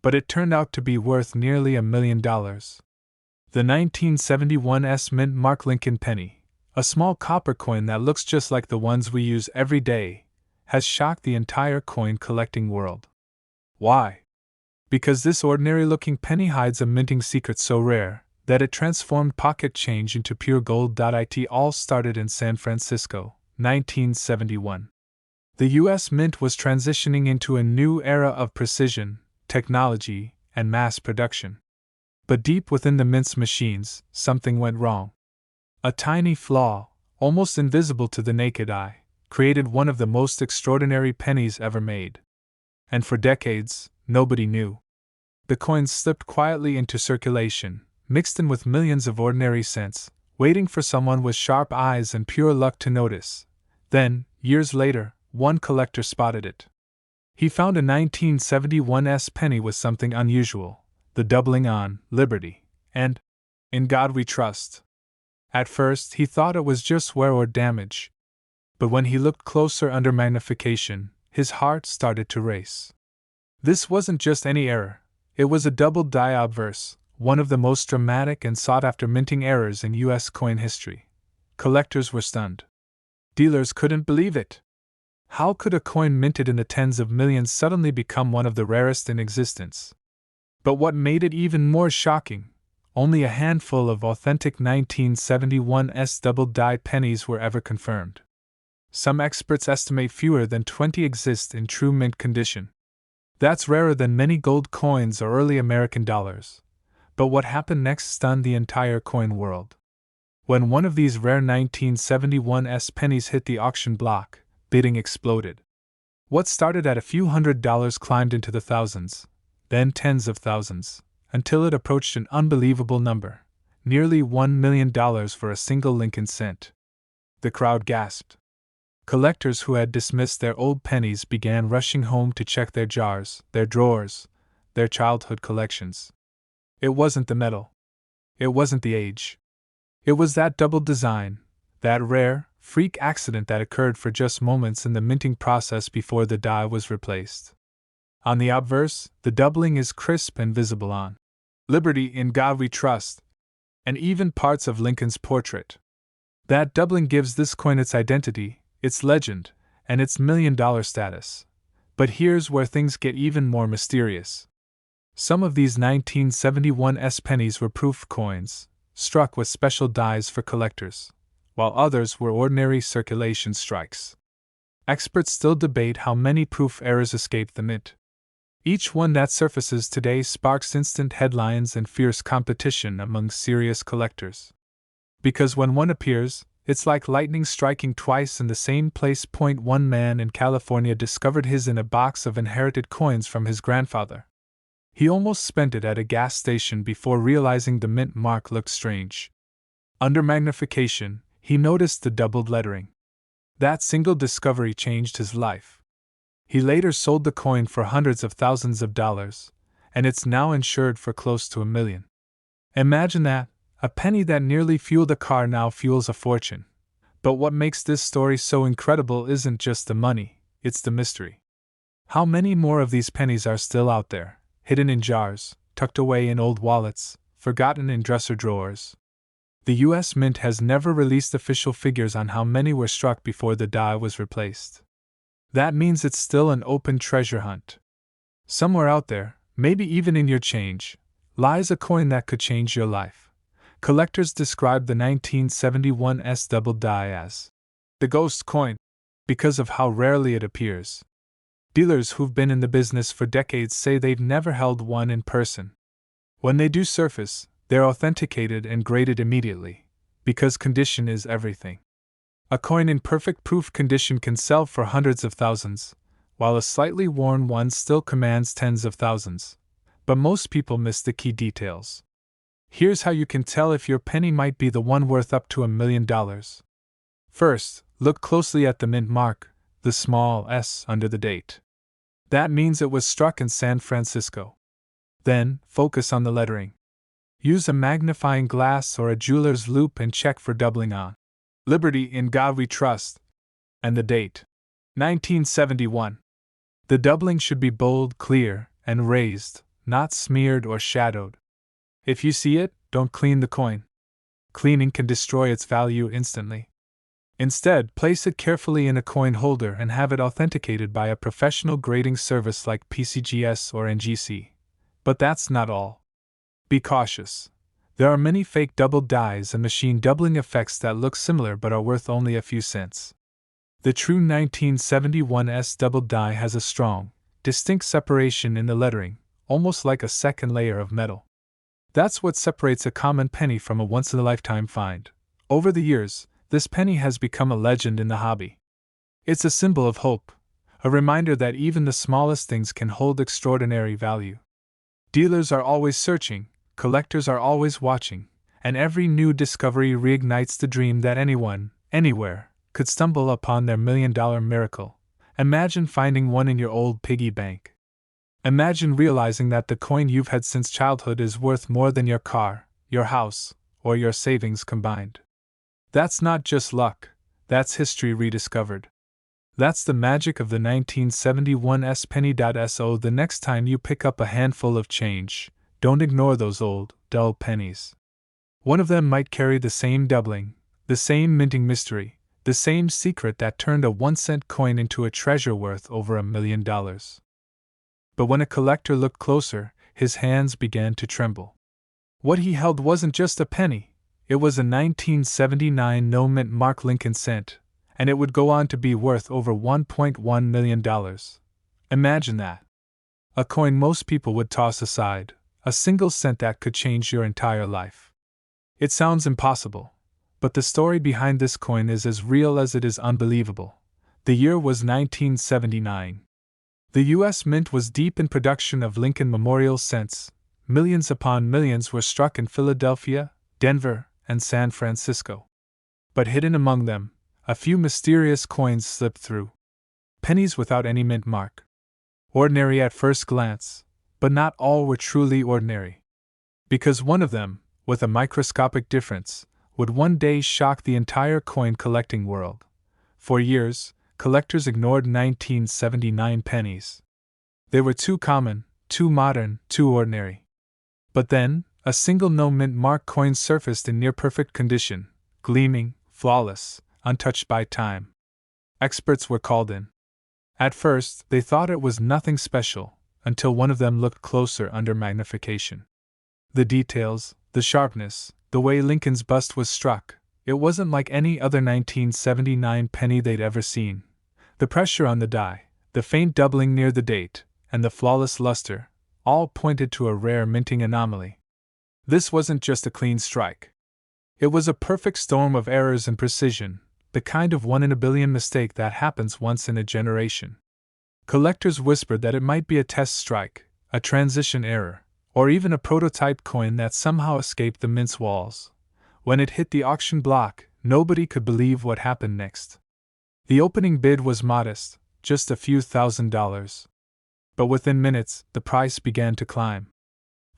but it turned out to be worth nearly $1 million. The 1971 S Mint Mark Lincoln penny, a small copper coin that looks just like the ones we use every day, has shocked the entire coin collecting world. Why? Because this ordinary-looking penny hides a minting secret so rare that it transformed pocket change into pure gold. It all started in San Francisco, 1971. The U.S. Mint was transitioning into a new era of precision, technology, and mass production. But deep within the Mint's machines, something went wrong. A tiny flaw, almost invisible to the naked eye, created one of the most extraordinary pennies ever made. And for decades, nobody knew. The coins slipped quietly into circulation, mixed in with millions of ordinary cents, waiting for someone with sharp eyes and pure luck to notice. Then, years later, one collector spotted it. He found a 1971 S penny with something unusual, the doubling on Liberty, and In God We Trust. At first, he thought it was just wear or damage. But when he looked closer under magnification, his heart started to race. This wasn't just any error, it was a Double Die Obverse, one of the most dramatic and sought-after minting errors in U.S. coin history. Collectors were stunned. Dealers couldn't believe it. How could a coin minted in the tens of millions suddenly become one of the rarest in existence? But what made it even more shocking, only a handful of authentic 1971 S Double Die pennies were ever confirmed. Some experts estimate fewer than 20 exist in true mint condition. That's rarer than many gold coins or early American dollars. But what happened next stunned the entire coin world. When one of these rare 1971 S pennies hit the auction block, bidding exploded. What started at a few $100s climbed into the thousands, then tens of thousands, until it approached an unbelievable number, nearly $1 million for a single Lincoln cent. The crowd gasped. Collectors who had dismissed their old pennies began rushing home to check their jars, their drawers, their childhood collections. It wasn't the metal. It wasn't the age. It was that double design, that rare, freak accident that occurred for just moments in the minting process before the die was replaced. On the obverse, the doubling is crisp and visible on Liberty, In God We Trust, and even parts of Lincoln's portrait. That doubling gives this coin its identity, its legend, and its $1 million status. But here's where things get even more mysterious. Some of these 1971 S pennies were proof coins, struck with special dies for collectors, while others were ordinary circulation strikes. Experts still debate how many proof errors escaped the mint. Each one that surfaces today sparks instant headlines and fierce competition among serious collectors. Because when one appears, it's like lightning striking twice in the same place. One man in California discovered his in a box of inherited coins from his grandfather. He almost spent it at a gas station before realizing the mint mark looked strange. Under magnification, he noticed the doubled lettering. That single discovery changed his life. He later sold the coin for hundreds of thousands of dollars, and it's now insured for close to $1 million. Imagine that, a penny that nearly fueled a car now fuels a fortune. But what makes this story so incredible isn't just the money, it's the mystery. How many more of these pennies are still out there, hidden in jars, tucked away in old wallets, forgotten in dresser drawers? The U.S. Mint has never released official figures on how many were struck before the die was replaced. That means it's still an open treasure hunt. Somewhere out there, maybe even in your change, lies a coin that could change your life. Collectors describe the 1971 S Double Die as the ghost coin, because of how rarely it appears. Dealers who've been in the business for decades say they've never held one in person. When they do surface, they're authenticated and graded immediately, because condition is everything. A coin in perfect proof condition can sell for hundreds of thousands, while a slightly worn one still commands tens of thousands. But most people miss the key details. Here's how you can tell if your penny might be the one worth up to $1 million. First, look closely at the mint mark, the small s under the date. That means it was struck in San Francisco. Then, focus on the lettering. Use a magnifying glass or a jeweler's loupe and check for doubling on Liberty, In God We Trust, and the date, 1971. The doubling should be bold, clear, and raised, not smeared or shadowed. If you see it, don't clean the coin. Cleaning can destroy its value instantly. Instead, place it carefully in a coin holder and have it authenticated by a professional grading service like PCGS or NGC. But that's not all. Be cautious. There are many fake double dies and machine doubling effects that look similar but are worth only a few cents. The true 1971's double die has a strong, distinct separation in the lettering, almost like a second layer of metal. That's what separates a common penny from a once-in-a-lifetime find. Over the years, this penny has become a legend in the hobby. It's a symbol of hope, a reminder that even the smallest things can hold extraordinary value. Dealers are always searching, collectors are always watching, and every new discovery reignites the dream that anyone, anywhere, could stumble upon their $1,000,000 miracle. Imagine finding one in your old piggy bank. Imagine realizing that the coin you've had since childhood is worth more than your car, your house, or your savings combined. That's not just luck, that's history rediscovered. That's the magic of the 1971's penny. So the next time you pick up a handful of change, don't ignore those old, dull pennies. One of them might carry the same doubling, the same minting mystery, the same secret that turned a 1-cent coin into a treasure worth over $1,000,000. But when a collector looked closer, his hands began to tremble. What he held wasn't just a penny, it was a 1979 no-mint Mark Lincoln cent, and it would go on to be worth over $1.1 million. Imagine that. A coin most people would toss aside, a single cent that could change your entire life. It sounds impossible, but the story behind this coin is as real as it is unbelievable. The year was 1979. The U.S. Mint was deep in production of Lincoln Memorial cents. Millions upon millions were struck in Philadelphia, Denver, and San Francisco. But hidden among them, a few mysterious coins slipped through. Pennies without any mint mark. Ordinary at first glance, but not all were truly ordinary. Because one of them, with a microscopic difference, would one day shock the entire coin collecting world. For years, collectors ignored 1979 pennies. They were too common, too modern, too ordinary. But then, a single no-mint mark coin surfaced in near-perfect condition, gleaming, flawless, untouched by time. Experts were called in. At first, they thought it was nothing special, until one of them looked closer under magnification. The details, the sharpness, the way Lincoln's bust was struck, it wasn't like any other 1979 penny they'd ever seen. The pressure on the die, the faint doubling near the date, and the flawless luster, all pointed to a rare minting anomaly. This wasn't just a clean strike. It was a perfect storm of errors and precision, the kind of one-in-a-billion mistake that happens once in a generation. Collectors whispered that it might be a test strike, a transition error, or even a prototype coin that somehow escaped the mint's walls. When it hit the auction block, nobody could believe what happened next. The opening bid was modest, just a few $1,000s. But within minutes, the price began to climb.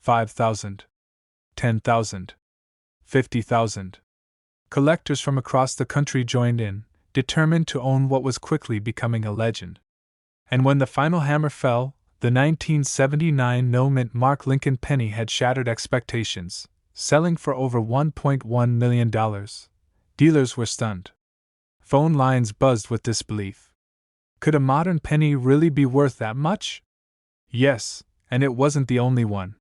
$5,000. $10,000. $50,000. Collectors from across the country joined in, determined to own what was quickly becoming a legend. And when the final hammer fell, the 1979 no-mint Mark Lincoln penny had shattered expectations, selling for over $1.1 million. Dealers were stunned. Phone lines buzzed with disbelief. Could a modern penny really be worth that much? Yes, and it wasn't the only one.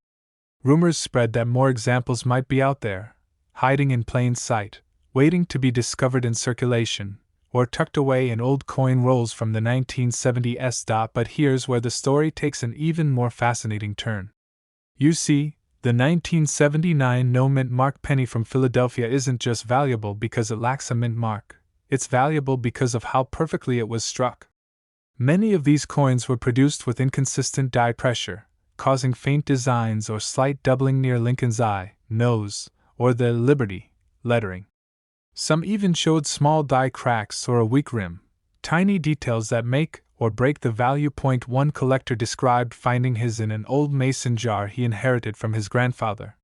Rumors spread that more examples might be out there, hiding in plain sight, waiting to be discovered in circulation, or tucked away in old coin rolls from the 1970s. But here's where the story takes an even more fascinating turn. You see, the 1979 no-mint mark penny from Philadelphia isn't just valuable because it lacks a mint mark, it's valuable because of how perfectly it was struck. Many of these coins were produced with inconsistent die pressure, causing faint designs or slight doubling near Lincoln's eye, nose, or the Liberty lettering. Some even showed small die cracks or a weak rim, tiny details that make or break the value. One collector described finding his in an old mason jar he inherited from his grandfather.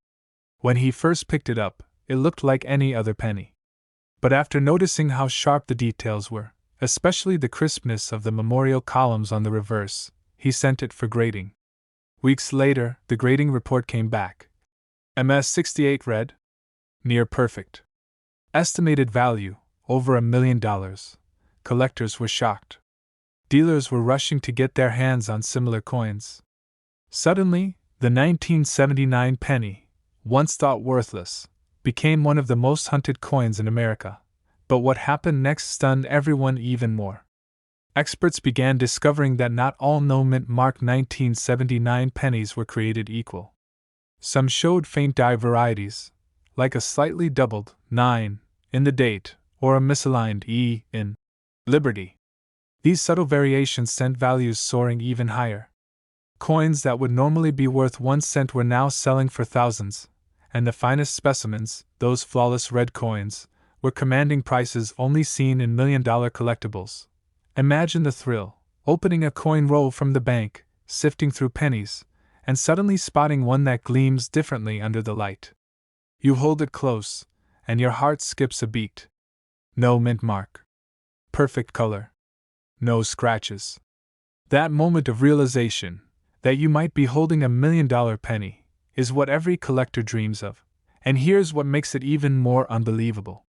When he first picked it up, it looked like any other penny. But after noticing how sharp the details were, especially the crispness of the memorial columns on the reverse, he sent it for grading. Weeks later, the grading report came back. MS-68 read, near perfect. Estimated value, over $1 million. Collectors were shocked. Dealers were rushing to get their hands on similar coins. Suddenly, the 1979 penny, once thought worthless, became one of the most hunted coins in America. But what happened next stunned everyone even more. Experts began discovering that not all no-mint mark 1979 pennies were created equal. Some showed faint die varieties, like a slightly doubled 9 in the date, or a misaligned E in Liberty. These subtle variations sent values soaring even higher. Coins that would normally be worth 1 cent were now selling for thousands, and the finest specimens, those flawless red coins, were commanding prices only seen in million-dollar collectibles. Imagine the thrill, opening a coin roll from the bank, sifting through pennies, and suddenly spotting one that gleams differently under the light. You hold it close, and your heart skips a beat. No mint mark. Perfect color. No scratches. That moment of realization, that you might be holding $1 million penny, is what every collector dreams of. And here's what makes it even more unbelievable.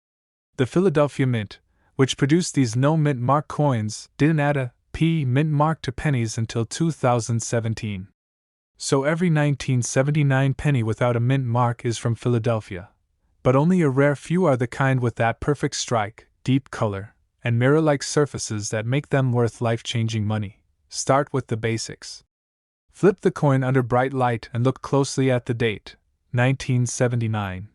The Philadelphia Mint, which produced these no-mint mark coins, didn't add a P mint mark to pennies until 2017. So every 1979 penny without a mint mark is from Philadelphia. But only a rare few are the kind with that perfect strike, deep color, and mirror-like surfaces that make them worth life-changing money. Start with the basics. Flip the coin under bright light and look closely at the date, 1979.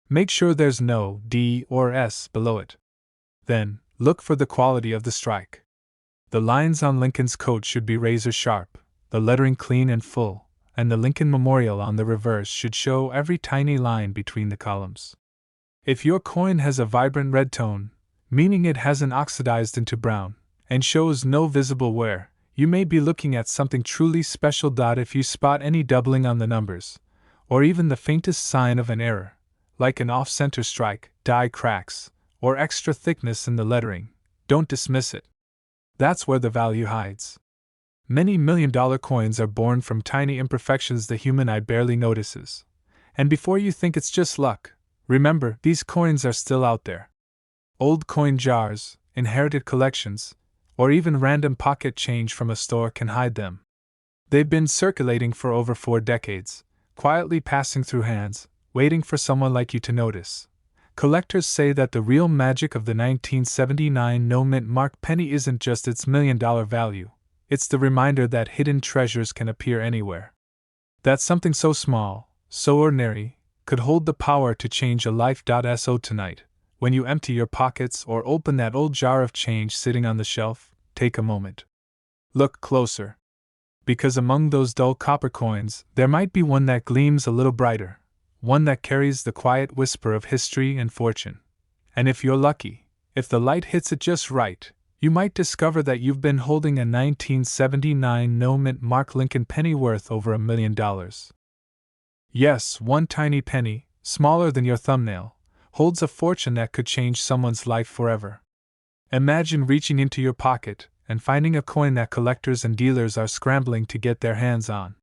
Make sure there's no D or S below it. Then, look for the quality of the strike. The lines on Lincoln's coat should be razor sharp, the lettering clean and full, and the Lincoln Memorial on the reverse should show every tiny line between the columns. If your coin has a vibrant red tone, meaning it hasn't oxidized into brown, and shows no visible wear, you may be looking at something truly special. If you spot any doubling on the numbers, or even the faintest sign of an error, like an off-center strike, die cracks, or extra thickness in the lettering, don't dismiss it. That's where the value hides. Many million-dollar coins are born from tiny imperfections the human eye barely notices. And before you think it's just luck, remember, these coins are still out there. Old coin jars, inherited collections, or even random pocket change from a store can hide them. They've been circulating for over 4 decades, quietly passing through hands, waiting for someone like you to notice. Collectors say that the real magic of the 1979 no-mint mark penny isn't just its million-dollar value, it's the reminder that hidden treasures can appear anywhere. That something so small, so ordinary, could hold the power to change a life. So tonight, when you empty your pockets or open that old jar of change sitting on the shelf, take a moment. Look closer. Because among those dull copper coins, there might be one that gleams a little brighter, one that carries the quiet whisper of history and fortune. And if you're lucky, if the light hits it just right, you might discover that you've been holding a 1979 no-mint mark Lincoln penny worth over $1 million. Yes, one tiny penny, smaller than your thumbnail, holds a fortune that could change someone's life forever. Imagine reaching into your pocket and finding a coin that collectors and dealers are scrambling to get their hands on.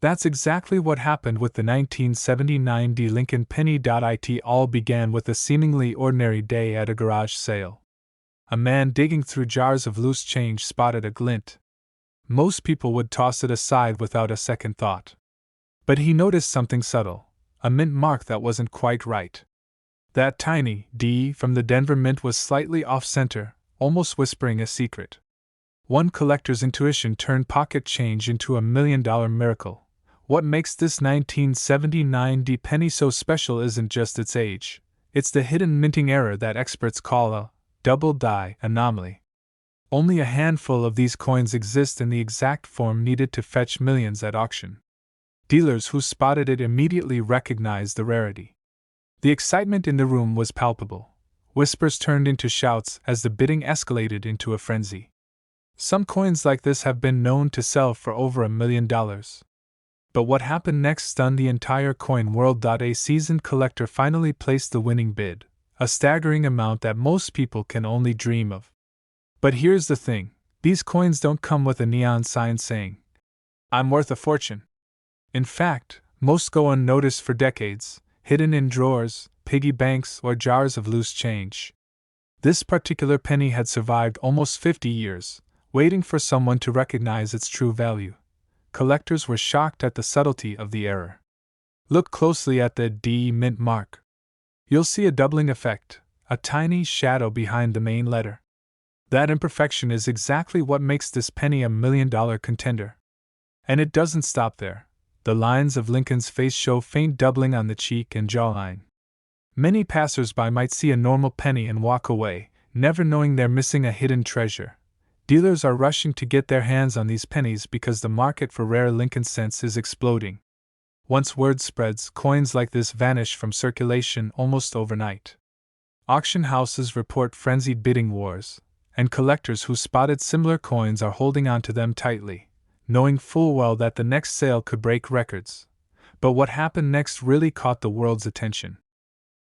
That's exactly what happened with the 1979 Lincoln penny. It all began with a seemingly ordinary day at a garage sale. A man digging through jars of loose change spotted a glint. Most people would toss it aside without a second thought. But he noticed something subtle, a mint mark that wasn't quite right. That tiny D from the Denver Mint was slightly off-center, almost whispering a secret. One collector's intuition turned pocket change into $1 million miracle. What makes this 1979 penny so special isn't just its age, it's the hidden minting error that experts call a double die anomaly. Only a handful of these coins exist in the exact form needed to fetch millions at auction. Dealers who spotted it immediately recognized the rarity. The excitement in the room was palpable. Whispers turned into shouts as the bidding escalated into a frenzy. Some coins like this have been known to sell for over $1 million. But what happened next stunned the entire coin world. A seasoned collector finally placed the winning bid, a staggering amount that most people can only dream of. But here's the thing, these coins don't come with a neon sign saying, I'm worth a fortune. In fact, most go unnoticed for decades, hidden in drawers, piggy banks, or jars of loose change. This particular penny had survived almost 50 years, waiting for someone to recognize its true value. Collectors were shocked at the subtlety of the error. Look closely at the D mint mark. You'll see a doubling effect, a tiny shadow behind the main letter. That imperfection is exactly what makes this penny a $1 million contender. And it doesn't stop there. The lines of Lincoln's face show faint doubling on the cheek and jawline. Many passers-by might see a normal penny and walk away, never knowing they're missing a hidden treasure. Dealers are rushing to get their hands on these pennies because the market for rare Lincoln cents is exploding. Once word spreads, coins like this vanish from circulation almost overnight. Auction houses report frenzied bidding wars, and collectors who spotted similar coins are holding on to them tightly, knowing full well that the next sale could break records. But what happened next really caught the world's attention.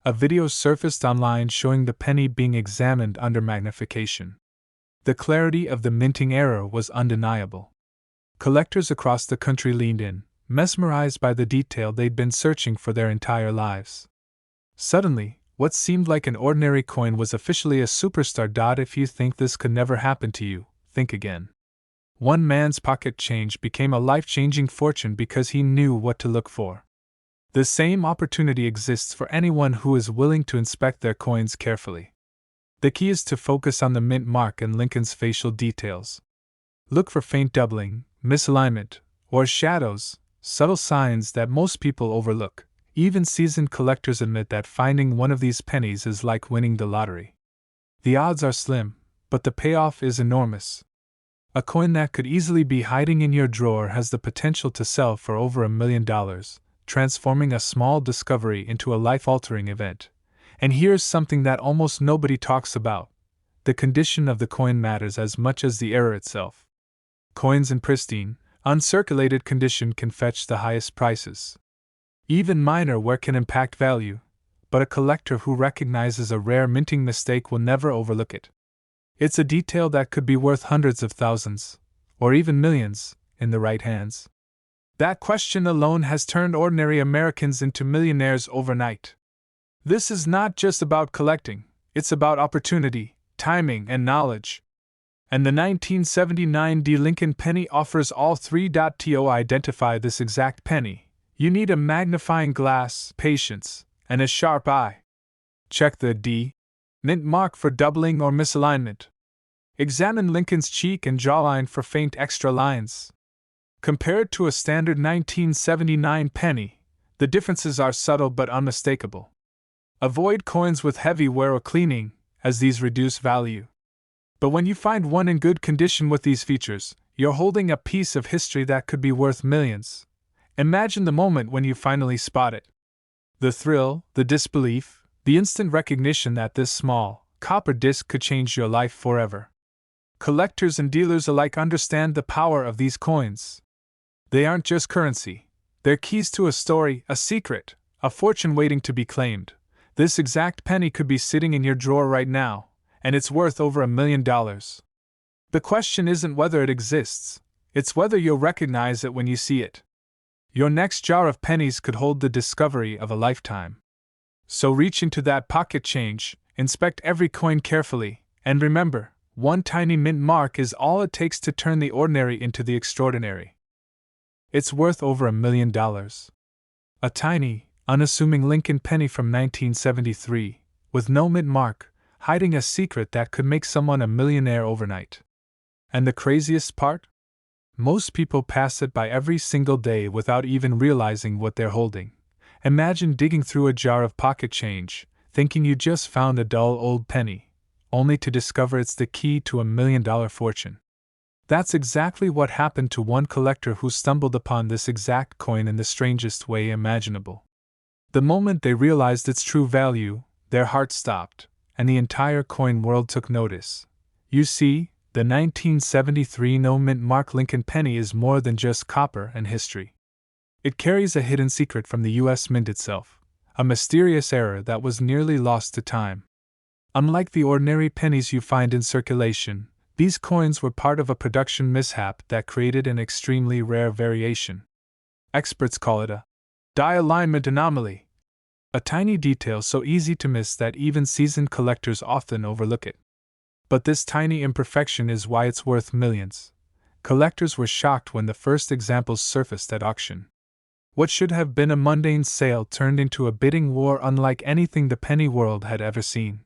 A video surfaced online showing the penny being examined under magnification. The clarity of the minting error was undeniable. Collectors across the country leaned in, mesmerized by the detail they'd been searching for their entire lives. Suddenly, what seemed like an ordinary coin was officially a superstar. If you think this could never happen to you, think again. One man's pocket change became a life-changing fortune because he knew what to look for. The same opportunity exists for anyone who is willing to inspect their coins carefully. The key is to focus on the mint mark and Lincoln's facial details. Look for faint doubling, misalignment, or shadows, subtle signs that most people overlook. Even seasoned collectors admit that finding one of these pennies is like winning the lottery. The odds are slim, but the payoff is enormous. A coin that could easily be hiding in your drawer has the potential to sell for over $1 million, transforming a small discovery into a life-altering event. And here's something that almost nobody talks about. The condition of the coin matters as much as the error itself. Coins in pristine, uncirculated condition can fetch the highest prices. Even minor wear can impact value, but a collector who recognizes a rare minting mistake will never overlook it. It's a detail that could be worth hundreds of thousands, or even millions, in the right hands. That question alone has turned ordinary Americans into millionaires overnight. This is not just about collecting, it's about opportunity, timing, and knowledge. And the 1979 D Lincoln penny offers all three. To identify this exact penny, you need a magnifying glass, patience, and a sharp eye. Check the D mint mark for doubling or misalignment. Examine Lincoln's cheek and jawline for faint extra lines. Compared to a standard 1979 penny, the differences are subtle but unmistakable. Avoid coins with heavy wear or cleaning, as these reduce value. But when you find one in good condition with these features, you're holding a piece of history that could be worth millions. Imagine the moment when you finally spot it. The thrill, the disbelief, the instant recognition that this small, copper disc could change your life forever. Collectors and dealers alike understand the power of these coins. They aren't just currency. They're keys to a story, a secret, a fortune waiting to be claimed. This exact penny could be sitting in your drawer right now, and it's worth over $1 million. The question isn't whether it exists, it's whether you'll recognize it when you see it. Your next jar of pennies could hold the discovery of a lifetime. So reach into that pocket change, inspect every coin carefully, and remember, one tiny mint mark is all it takes to turn the ordinary into the extraordinary. It's worth over $1 million. A tiny, unassuming Lincoln penny from 1973, with no mint mark, hiding a secret that could make someone a millionaire overnight. And the craziest part? Most people pass it by every single day without even realizing what they're holding. Imagine digging through a jar of pocket change, thinking you just found a dull old penny, only to discover it's the key to $1 million fortune. That's exactly what happened to one collector who stumbled upon this exact coin in the strangest way imaginable. The moment they realized its true value, their heart stopped, and the entire coin world took notice. You see, the 1973 no mint mark Lincoln penny is more than just copper and history. It carries a hidden secret from the U.S. Mint itself, a mysterious error that was nearly lost to time. Unlike the ordinary pennies you find in circulation, These coins were part of a production mishap that created an extremely rare variation. Experts call it a die alignment anomaly, a tiny detail so easy to miss that even seasoned collectors often overlook it. But this tiny imperfection is why it's worth millions. Collectors were shocked when the first examples surfaced at auction. What should have been a mundane sale turned into a bidding war unlike anything the penny world had ever seen.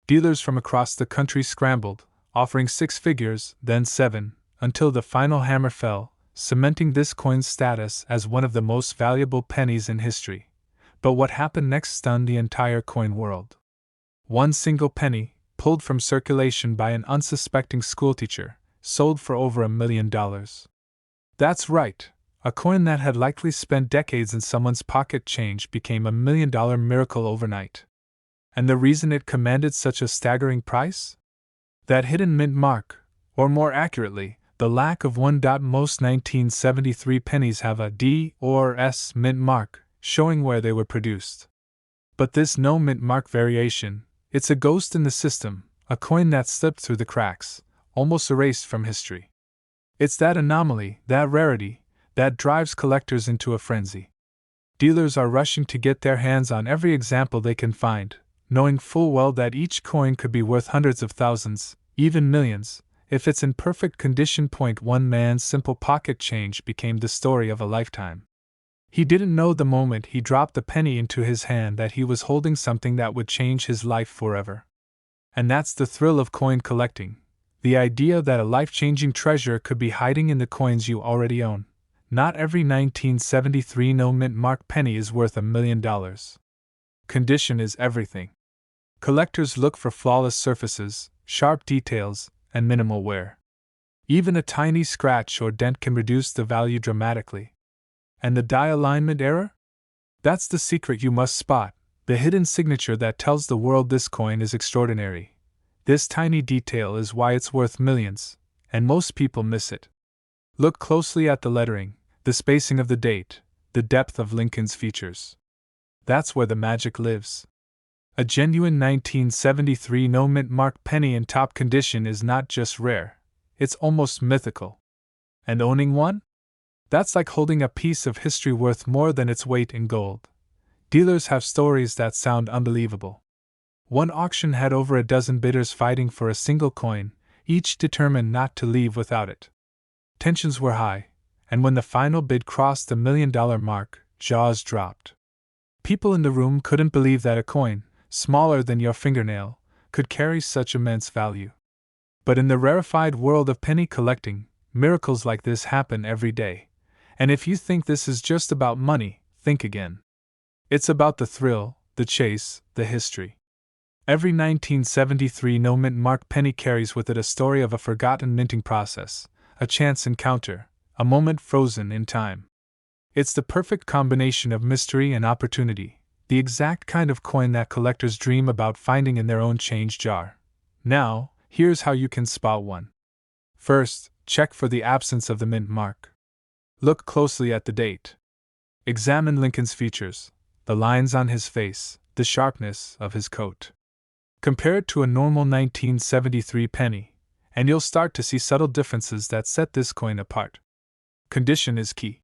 Dealers from across the country scrambled, offering 6 figures, then 7, until the final hammer fell, cementing this coin's status as one of the most valuable pennies in history. But what happened next stunned the entire coin world. One single penny, pulled from circulation by an unsuspecting schoolteacher, sold for over $1 million. That's right, a coin that had likely spent decades in someone's pocket change became $1 million miracle overnight. And the reason it commanded such a staggering price? That hidden mint mark, or more accurately, the lack of one. Most 1973 pennies have a D or S mint mark, showing where they were produced. But this no mint mark variation, it's a ghost in the system, a coin that slipped through the cracks, almost erased from history. It's that anomaly, that rarity, that drives collectors into a frenzy. Dealers are rushing to get their hands on every example they can find, knowing full well that each coin could be worth hundreds of thousands, even millions, if it's in perfect condition. One man's simple pocket change became the story of a lifetime. He didn't know the moment he dropped the penny into his hand that he was holding something that would change his life forever. And that's the thrill of coin collecting, the idea that a life-changing treasure could be hiding in the coins you already own. Not every 1973 no mint mark penny is worth $1 million. Condition is everything. Collectors look for flawless surfaces, sharp details, and minimal wear. Even a tiny scratch or dent can reduce the value dramatically. And the die alignment error? That's the secret you must spot, the hidden signature that tells the world this coin is extraordinary. This tiny detail is why it's worth millions, and most people miss it. Look closely at the lettering, the spacing of the date, the depth of Lincoln's features. That's where the magic lives. A genuine 1973 no mint mark penny in top condition is not just rare, it's almost mythical. And owning one? That's like holding a piece of history worth more than its weight in gold. Dealers have stories that sound unbelievable. One auction had over a dozen bidders fighting for a single coin, each determined not to leave without it. Tensions were high, and when the final bid crossed the $1 million mark, jaws dropped. People in the room couldn't believe that a coin, smaller than your fingernail, could carry such immense value. But in the rarefied world of penny collecting, miracles like this happen every day. And if you think this is just about money, think again. It's about the thrill, the chase, the history. Every 1973 no mint mark penny carries with it a story of a forgotten minting process, a chance encounter, a moment frozen in time. It's the perfect combination of mystery and opportunity, the exact kind of coin that collectors dream about finding in their own change jar. Now, here's how you can spot one. First, check for the absence of the mint mark. Look closely at the date. Examine Lincoln's features, the lines on his face, the sharpness of his coat. Compare it to a normal 1973 penny, and you'll start to see subtle differences that set this coin apart. Condition is key.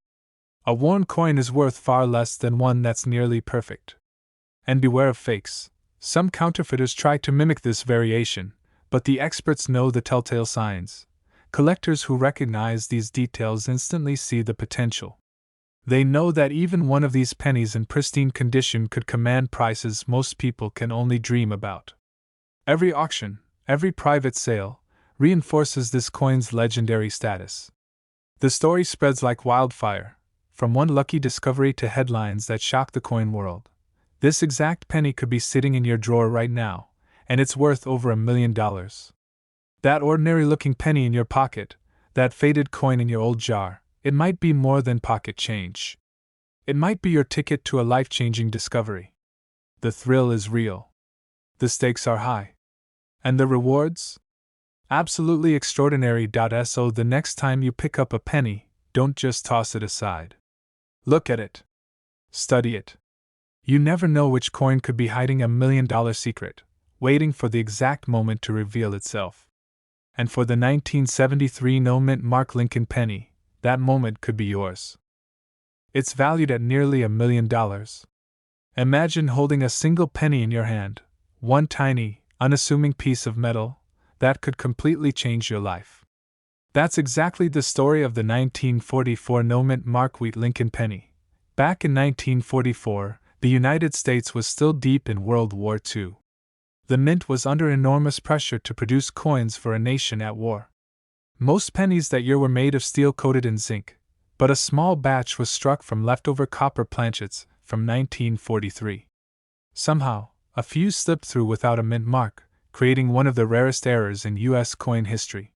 A worn coin is worth far less than one that's nearly perfect. And beware of fakes. Some counterfeiters try to mimic this variation, but the experts know the telltale signs. Collectors who recognize these details instantly see the potential. They know that even one of these pennies in pristine condition could command prices most people can only dream about. Every auction, every private sale, reinforces this coin's legendary status. The story spreads like wildfire, from one lucky discovery to headlines that shock the coin world. This exact penny could be sitting in your drawer right now, and it's worth over $1 million. That ordinary-looking penny in your pocket, that faded coin in your old jar, it might be more than pocket change. It might be your ticket to a life-changing discovery. The thrill is real. The stakes are high. And the rewards? Absolutely extraordinary. So the next time you pick up a penny, don't just toss it aside. Look at it. Study it. You never know which coin could be hiding $1 million secret, waiting for the exact moment to reveal itself. And for the 1973 no-mint Mark Lincoln penny, that moment could be yours. It's valued at nearly $1 million. Imagine holding a single penny in your hand, one tiny, unassuming piece of metal that could completely change your life. That's exactly the story of the 1944 no-mint Mark Lincoln penny. Back in 1944, the United States was still deep in World War II. The mint was under enormous pressure to produce coins for a nation at war. Most pennies that year were made of steel coated in zinc, but a small batch was struck from leftover copper planchets from 1943. Somehow, a few slipped through without a mint mark, creating one of the rarest errors in U.S. coin history.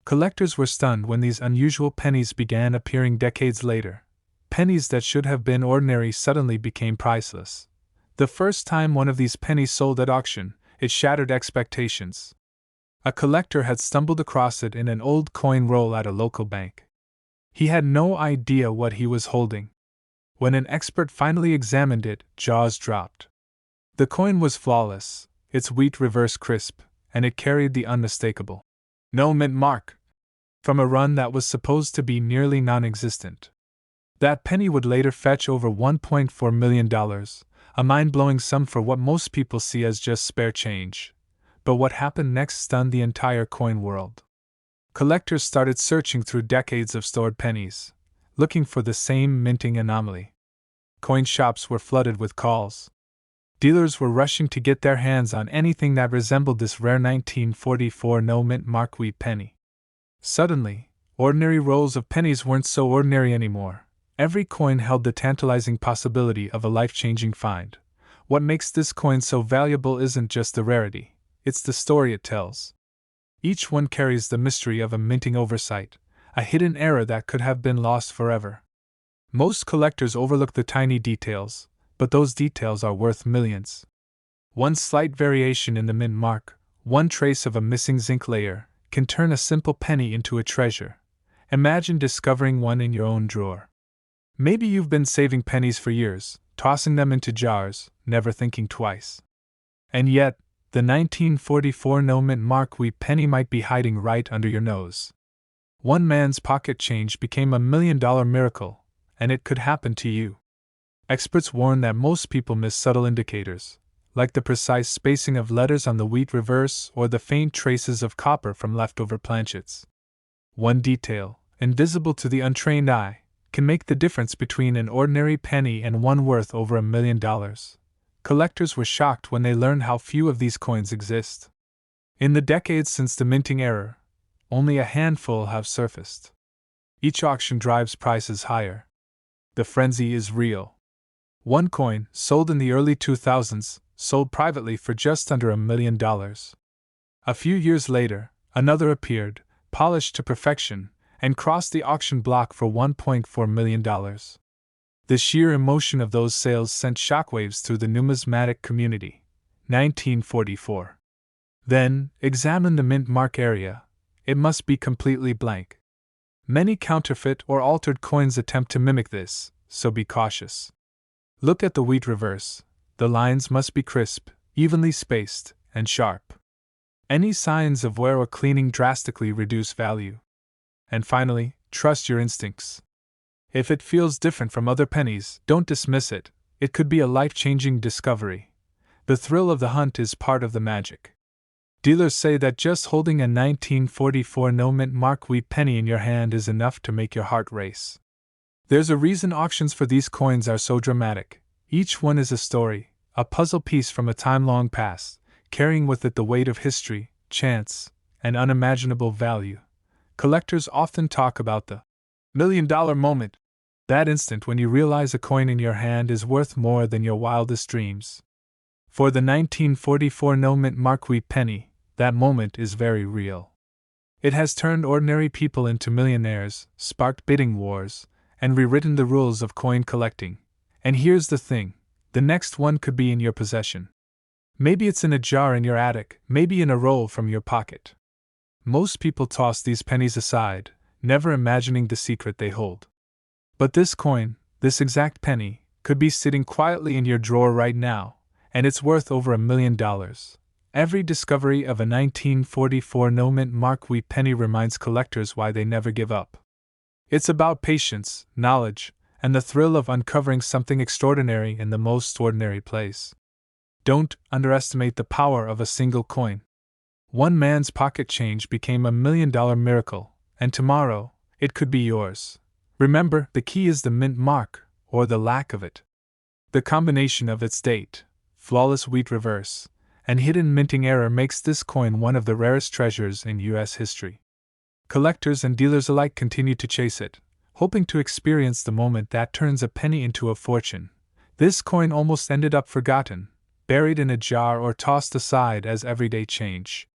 Collectors were stunned when these unusual pennies began appearing decades later. Pennies that should have been ordinary suddenly became priceless. The first time one of these pennies sold at auction, it shattered expectations. A collector had stumbled across it in an old coin roll at a local bank. He had no idea what he was holding. When an expert finally examined it, jaws dropped. The coin was flawless, its wheat reverse crisp, and it carried the unmistakable no mint mark from a run that was supposed to be nearly non-existent. That penny would later fetch over $1.4 million, a mind-blowing sum for what most people see as just spare change. But what happened next stunned the entire coin world. Collectors started searching through decades of stored pennies, looking for the same minting anomaly. Coin shops were flooded with calls. Dealers were rushing to get their hands on anything that resembled this rare 1944 no-mint Mark penny. Suddenly, ordinary rolls of pennies weren't so ordinary anymore. Every coin held the tantalizing possibility of a life-changing find. What makes this coin so valuable isn't just the rarity, it's the story it tells. Each one carries the mystery of a minting oversight, a hidden error that could have been lost forever. Most collectors overlook the tiny details, but those details are worth millions. One slight variation in the mint mark, one trace of a missing zinc layer, can turn a simple penny into a treasure. Imagine discovering one in your own drawer. Maybe you've been saving pennies for years, tossing them into jars, never thinking twice. And yet, the 1944 no-mint Mark penny might be hiding right under your nose. One man's pocket change became $1 million miracle, and it could happen to you. Experts warn that most people miss subtle indicators, like the precise spacing of letters on the wheat reverse or the faint traces of copper from leftover planchets. One detail, invisible to the untrained eye, can make the difference between an ordinary penny and one worth over $1 million. Collectors were shocked when they learned how few of these coins exist. In the decades since the minting era, only a handful have surfaced. Each auction drives prices higher. The frenzy is real. One coin, sold in the early 2000s, sold privately for just under $1 million. A few years later, another appeared, polished to perfection, and crossed the auction block for $1.4 million. The sheer emotion of those sales sent shockwaves through the numismatic community. 1944. Then, examine the mint mark area. It must be completely blank. Many counterfeit or altered coins attempt to mimic this, so be cautious. Look at the wheat reverse. The lines must be crisp, evenly spaced, and sharp. Any signs of wear or cleaning drastically reduce value. And finally, trust your instincts. If it feels different from other pennies, don't dismiss it. It could be a life-changing discovery. The thrill of the hunt is part of the magic. Dealers say that just holding a 1944 no-mint Mark penny in your hand is enough to make your heart race. There's a reason auctions for these coins are so dramatic. Each one is a story, a puzzle piece from a time long past, carrying with it the weight of history, chance, and unimaginable value. Collectors often talk about the $1 million moment, that instant when you realize a coin in your hand is worth more than your wildest dreams. For the 1944 no-mint Mark penny, that moment is very real. It has turned ordinary people into millionaires, sparked bidding wars, and rewritten the rules of coin collecting. And here's the thing, the next one could be in your possession. Maybe it's in a jar in your attic, maybe in a roll from your pocket. Most people toss these pennies aside, never imagining the secret they hold. But this coin, this exact penny, could be sitting quietly in your drawer right now, and it's worth over $1 million. Every discovery of a 1944 no-mint mark wheat penny reminds collectors why they never give up. It's about patience, knowledge, and the thrill of uncovering something extraordinary in the most ordinary place. Don't underestimate the power of a single coin. One man's pocket change became $1 million miracle, and tomorrow, it could be yours. Remember, the key is the mint mark, or the lack of it. The combination of its date, flawless wheat reverse, and hidden minting error makes this coin one of the rarest treasures in U.S. history. Collectors and dealers alike continue to chase it, hoping to experience the moment that turns a penny into a fortune. This coin almost ended up forgotten, buried in a jar or tossed aside as everyday change.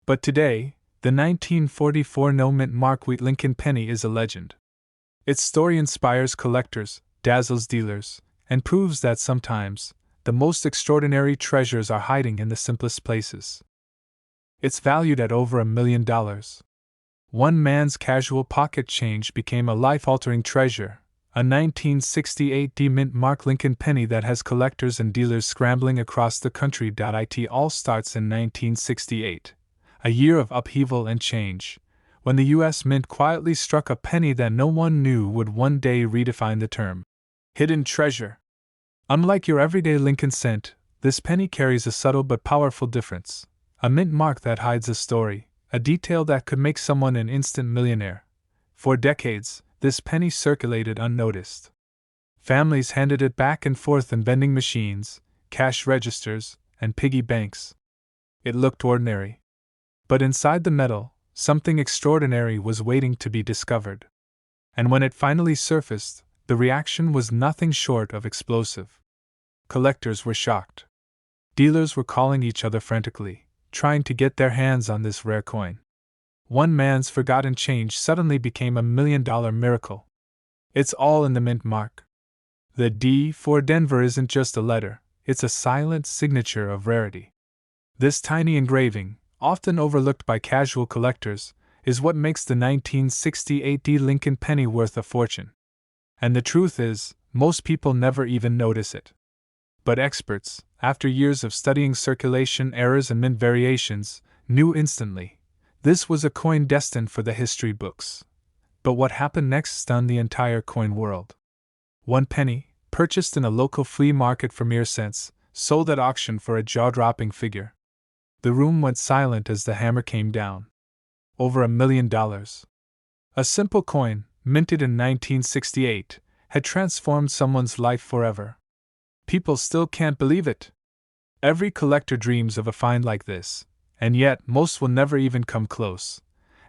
But today, the 1944 no-mint mark wheat Lincoln penny is a legend. Its story inspires collectors, dazzles dealers, and proves that sometimes, the most extraordinary treasures are hiding in the simplest places. It's valued at over $1 million. One man's casual pocket change became a life-altering treasure, a 1968 D-mint mark Lincoln penny that has collectors and dealers scrambling across the country. It all starts in 1968, a year of upheaval and change, when the U.S. Mint quietly struck a penny that no one knew would one day redefine the term hidden treasure. Unlike your everyday Lincoln cent, this penny carries a subtle but powerful difference, a mint mark that hides a story, a detail that could make someone an instant millionaire. For decades, this penny circulated unnoticed. Families handed it back and forth in vending machines, cash registers, and piggy banks. It looked ordinary. But inside the metal, something extraordinary was waiting to be discovered. And when it finally surfaced, the reaction was nothing short of explosive. Collectors were shocked. Dealers were calling each other frantically, trying to get their hands on this rare coin. One man's forgotten change suddenly became $1 million miracle. It's all in the mint mark. The D for Denver isn't just a letter, it's a silent signature of rarity. This tiny engraving, often overlooked by casual collectors, is what makes the 1968 D Lincoln penny worth a fortune. And the truth is, most people never even notice it. But experts, after years of studying circulation errors and mint variations, knew instantly. This was a coin destined for the history books. But what happened next stunned the entire coin world. One penny, purchased in a local flea market for mere cents, sold at auction for a jaw-dropping figure. The room went silent as the hammer came down. Over $1 million. A simple coin, minted in 1968, had transformed someone's life forever. People still can't believe it. Every collector dreams of a find like this, and yet most will never even come close.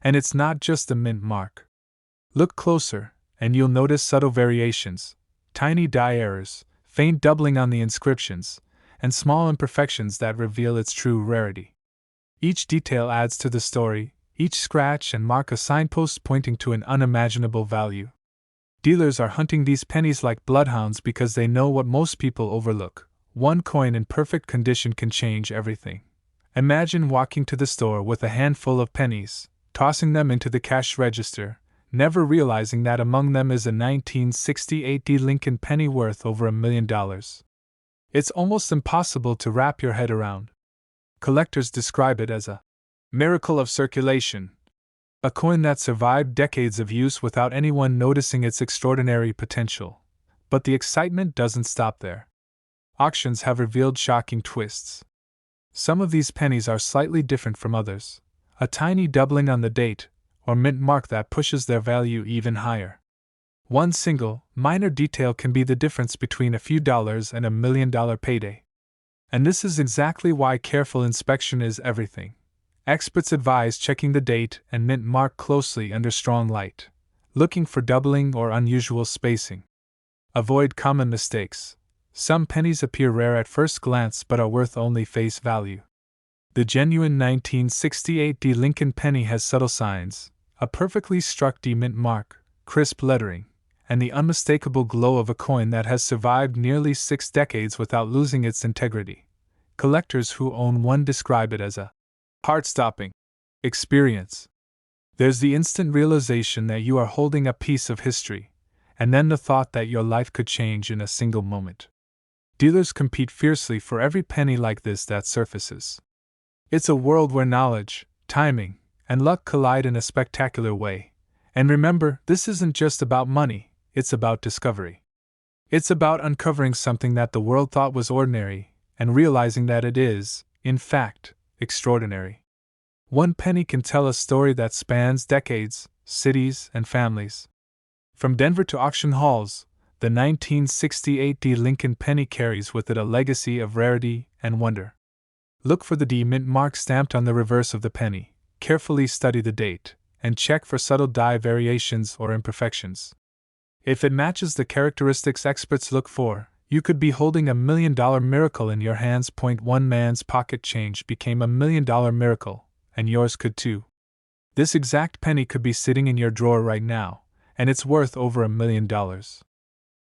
And it's not just the mint mark. Look closer, and you'll notice subtle variations, tiny die errors, faint doubling on the inscriptions, and small imperfections that reveal its true rarity. Each detail adds to the story, each scratch and mark a signpost pointing to an unimaginable value. Dealers are hunting these pennies like bloodhounds because they know what most people overlook. One coin in perfect condition can change everything. Imagine walking to the store with a handful of pennies, tossing them into the cash register, never realizing that among them is a 1968 D Lincoln penny worth over $1 million. It's almost impossible to wrap your head around. Collectors describe it as a miracle of circulation, a coin that survived decades of use without anyone noticing its extraordinary potential. But the excitement doesn't stop there. Auctions have revealed shocking twists. Some of these pennies are slightly different from others, a tiny doubling on the date, or mint mark that pushes their value even higher. One single, minor detail can be the difference between a few dollars and $1 million payday. And this is exactly why careful inspection is everything. Experts advise checking the date and mint mark closely under strong light, looking for doubling or unusual spacing. Avoid common mistakes. Some pennies appear rare at first glance but are worth only face value. The genuine 1968 D Lincoln penny has subtle signs, a perfectly struck D mint mark, crisp lettering, and the unmistakable glow of a coin that has survived nearly 6 decades without losing its integrity. Collectors who own one describe it as a heart-stopping experience. There's the instant realization that you are holding a piece of history, and then the thought that your life could change in a single moment. Dealers compete fiercely for every penny like this that surfaces. It's a world where knowledge, timing, and luck collide in a spectacular way. And remember, this isn't just about money, it's about discovery. It's about uncovering something that the world thought was ordinary, and realizing that it is, in fact, extraordinary. One penny can tell a story that spans decades, cities, and families. From Denver to auction halls, the 1968 D Lincoln penny carries with it a legacy of rarity and wonder. Look for the D mint mark stamped on the reverse of the penny, carefully study the date, and check for subtle die variations or imperfections. If it matches the characteristics experts look for, you could be holding $1 million miracle in your hands. One man's pocket change became $1 million miracle, and yours could too. This exact penny could be sitting in your drawer right now, and it's worth over $1 million.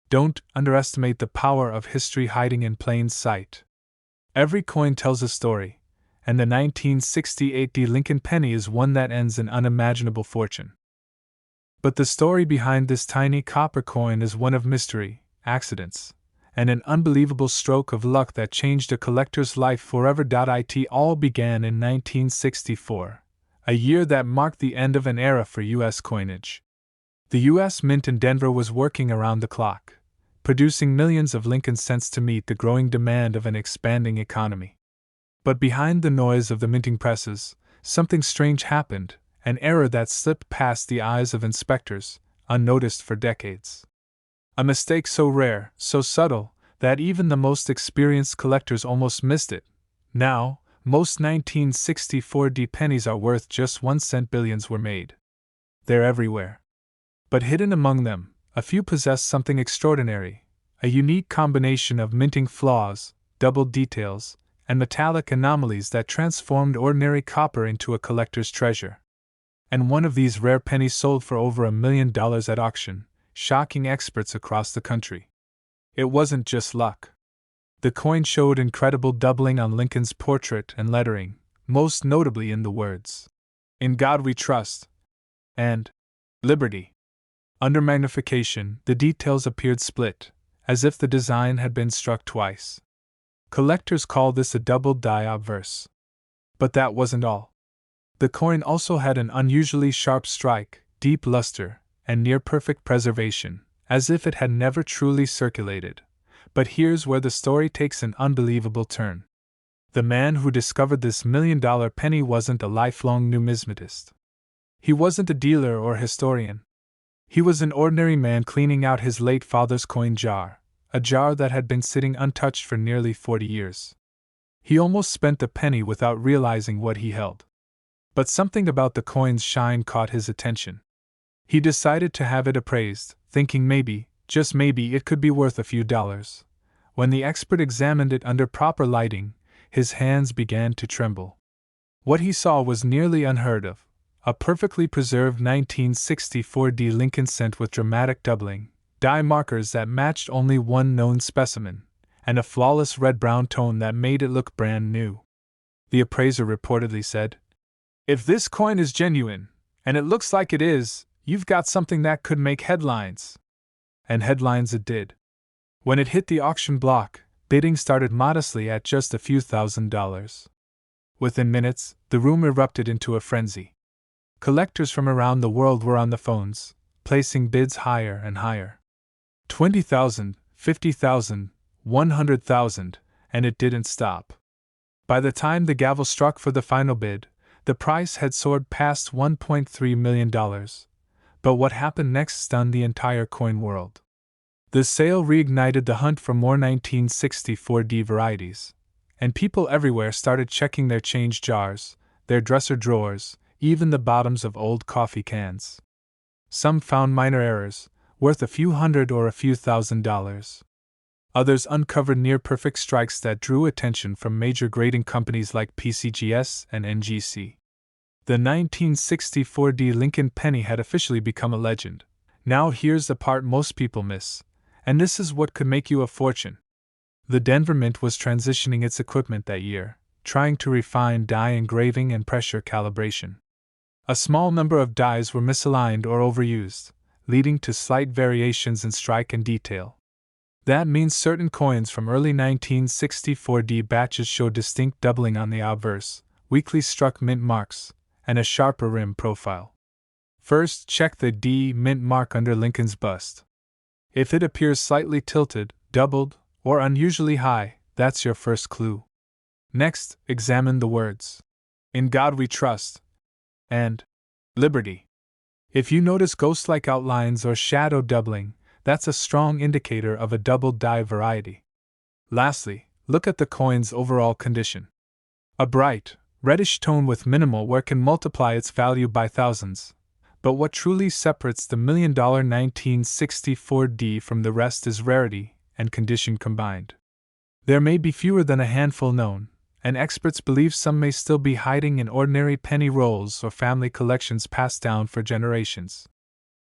Don't underestimate the power of history hiding in plain sight. Every coin tells a story, and the 1968 D Lincoln penny is one that ends in unimaginable fortune. But the story behind this tiny copper coin is one of mystery, accidents, and an unbelievable stroke of luck that changed a collector's life forever. It all began in 1964, a year that marked the end of an era for U.S. coinage. The U.S. Mint in Denver was working around the clock, producing millions of Lincoln cents to meet the growing demand of an expanding economy. But behind the noise of the minting presses, something strange happened, an error that slipped past the eyes of inspectors, unnoticed for decades. A mistake so rare, so subtle, that even the most experienced collectors almost missed it. Now, most 1964 D pennies are worth just 1 cent. Billions were made. They're everywhere. But hidden among them, a few possess something extraordinary, a unique combination of minting flaws, double details, and metallic anomalies that transformed ordinary copper into a collector's treasure. And one of these rare pennies sold for over $1 million at auction, shocking experts across the country. It wasn't just luck. The coin showed incredible doubling on Lincoln's portrait and lettering, most notably in the words, "In God We Trust," and "Liberty." Under magnification, the details appeared split, as if the design had been struck twice. Collectors call this a double die obverse. But that wasn't all. The coin also had an unusually sharp strike, deep luster, and near-perfect preservation, as if it had never truly circulated. But here's where the story takes an unbelievable turn. The man who discovered this $1 million penny wasn't a lifelong numismatist. He wasn't a dealer or historian. He was an ordinary man cleaning out his late father's coin jar, a jar that had been sitting untouched for nearly 40 years. He almost spent the penny without realizing what he held. But something about the coin's shine caught his attention. He decided to have it appraised, thinking maybe, just maybe, it could be worth a few dollars. When the expert examined it under proper lighting, his hands began to tremble. What he saw was nearly unheard of: a perfectly preserved 1964 D Lincoln cent with dramatic doubling, die markers that matched only one known specimen, and a flawless red-brown tone that made it look brand new. The appraiser reportedly said, "If this coin is genuine, and it looks like it is, you've got something that could make headlines." And headlines it did. When it hit the auction block, bidding started modestly at just a few $1,000s. Within minutes, the room erupted into a frenzy. Collectors from around the world were on the phones, placing bids higher and higher. 20,000, 50,000, 100,000, and it didn't stop. By the time the gavel struck for the final bid, the price had soared past $1.3 million. But what happened next stunned the entire coin world. The sale reignited the hunt for more 1964 D varieties, and people everywhere started checking their change jars, their dresser drawers, even the bottoms of old coffee cans. Some found minor errors, worth a few hundred or a few $1,000s. Others uncovered near-perfect strikes that drew attention from major grading companies like PCGS and NGC. The 1964 D Lincoln penny had officially become a legend. Now here's the part most people miss, and this is what could make you a fortune. The Denver Mint was transitioning its equipment that year, trying to refine die engraving and pressure calibration. A small number of dies were misaligned or overused, leading to slight variations in strike and detail. That means certain coins from early 1964 D batches show distinct doubling on the obverse, weakly struck mint marks, and a sharper rim profile. First, check the D mint mark under Lincoln's bust. If it appears slightly tilted, doubled, or unusually high, that's your first clue. Next, examine the words, "In God We Trust," and "Liberty." If you notice ghost-like outlines or shadow doubling, that's a strong indicator of a double die variety. Lastly, look at the coin's overall condition. A bright, reddish tone with minimal wear can multiply its value by thousands. But what truly separates the $1 million 1964 D from the rest is rarity and condition combined. There may be fewer than a handful known, and experts believe some may still be hiding in ordinary penny rolls or family collections passed down for generations.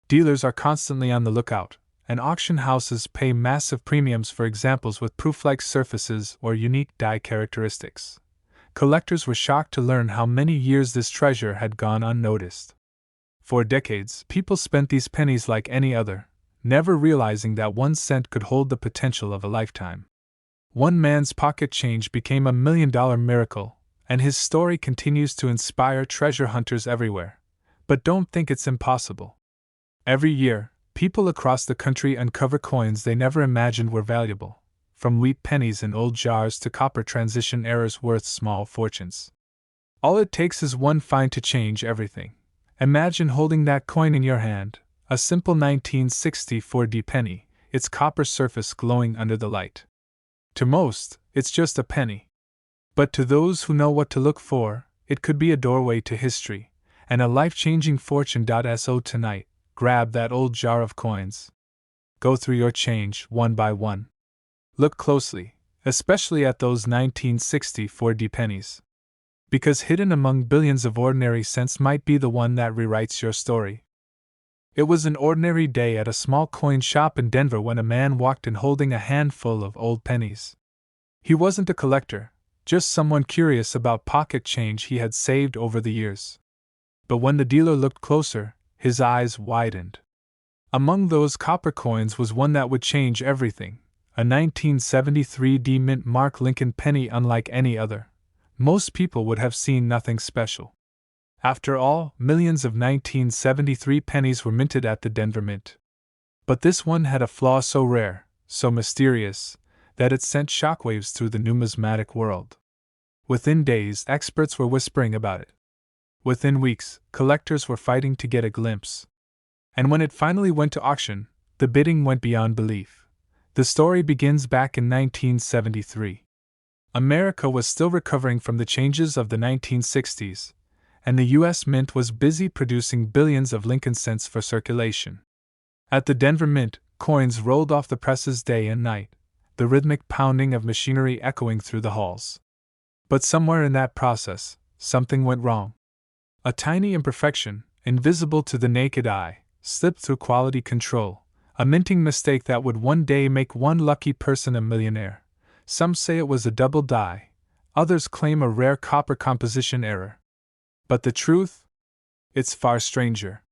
Dealers are constantly on the lookout, and auction houses pay massive premiums for examples with proof-like surfaces or unique die characteristics. Collectors were shocked to learn how many years this treasure had gone unnoticed. For decades, people spent these pennies like any other, never realizing that 1 cent could hold the potential of a lifetime. One man's pocket change became a $1 million miracle, and his story continues to inspire treasure hunters everywhere. But don't think it's impossible. Every year, people across the country uncover coins they never imagined were valuable, from wheat pennies in old jars to copper transition errors worth small fortunes. All it takes is one find to change everything. Imagine holding that coin in your hand, a simple 1964 D penny, its copper surface glowing under the light. To most, it's just a penny. But to those who know what to look for, it could be a doorway to history, and a life-changing fortune. So tonight, grab that old jar of coins. Go through your change one by one. Look closely, especially at those 1964 D pennies. Because hidden among billions of ordinary cents might be the one that rewrites your story. It was an ordinary day at a small coin shop in Denver when a man walked in holding a handful of old pennies. He wasn't a collector, just someone curious about pocket change he had saved over the years. But when the dealer looked closer, his eyes widened. Among those copper coins was one that would change everything, a 1973 D mint mark Lincoln penny unlike any other. Most people would have seen nothing special. After all, millions of 1973 pennies were minted at the Denver Mint. But this one had a flaw so rare, so mysterious, that it sent shockwaves through the numismatic world. Within days, experts were whispering about it. Within weeks, collectors were fighting to get a glimpse. And when it finally went to auction, the bidding went beyond belief. The story begins back in 1973. America was still recovering from the changes of the 1960s, and the U.S. Mint was busy producing billions of Lincoln cents for circulation. At the Denver Mint, coins rolled off the presses day and night, the rhythmic pounding of machinery echoing through the halls. But somewhere in that process, something went wrong. A tiny imperfection, invisible to the naked eye, slipped through quality control, a minting mistake that would one day make one lucky person a millionaire. Some say it was a double die, others claim a rare copper composition error. But the truth? It's far stranger.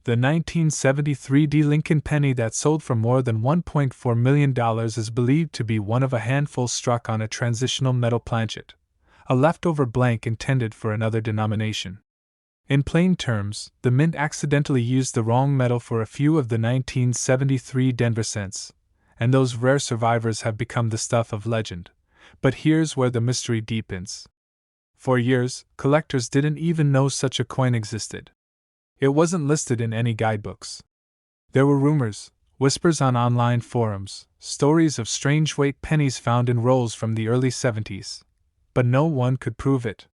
The 1973 D Lincoln penny that sold for more than $1.4 million is believed to be one of a handful struck on a transitional metal planchet, a leftover blank intended for another denomination. In plain terms, the mint accidentally used the wrong metal for a few of the 1973 Denver cents, and those rare survivors have become the stuff of legend. But here's where the mystery deepens. For years, collectors didn't even know such a coin existed. It wasn't listed in any guidebooks. There were rumors, whispers on online forums, stories of strange weight pennies found in rolls from the early 70s. But no one could prove it.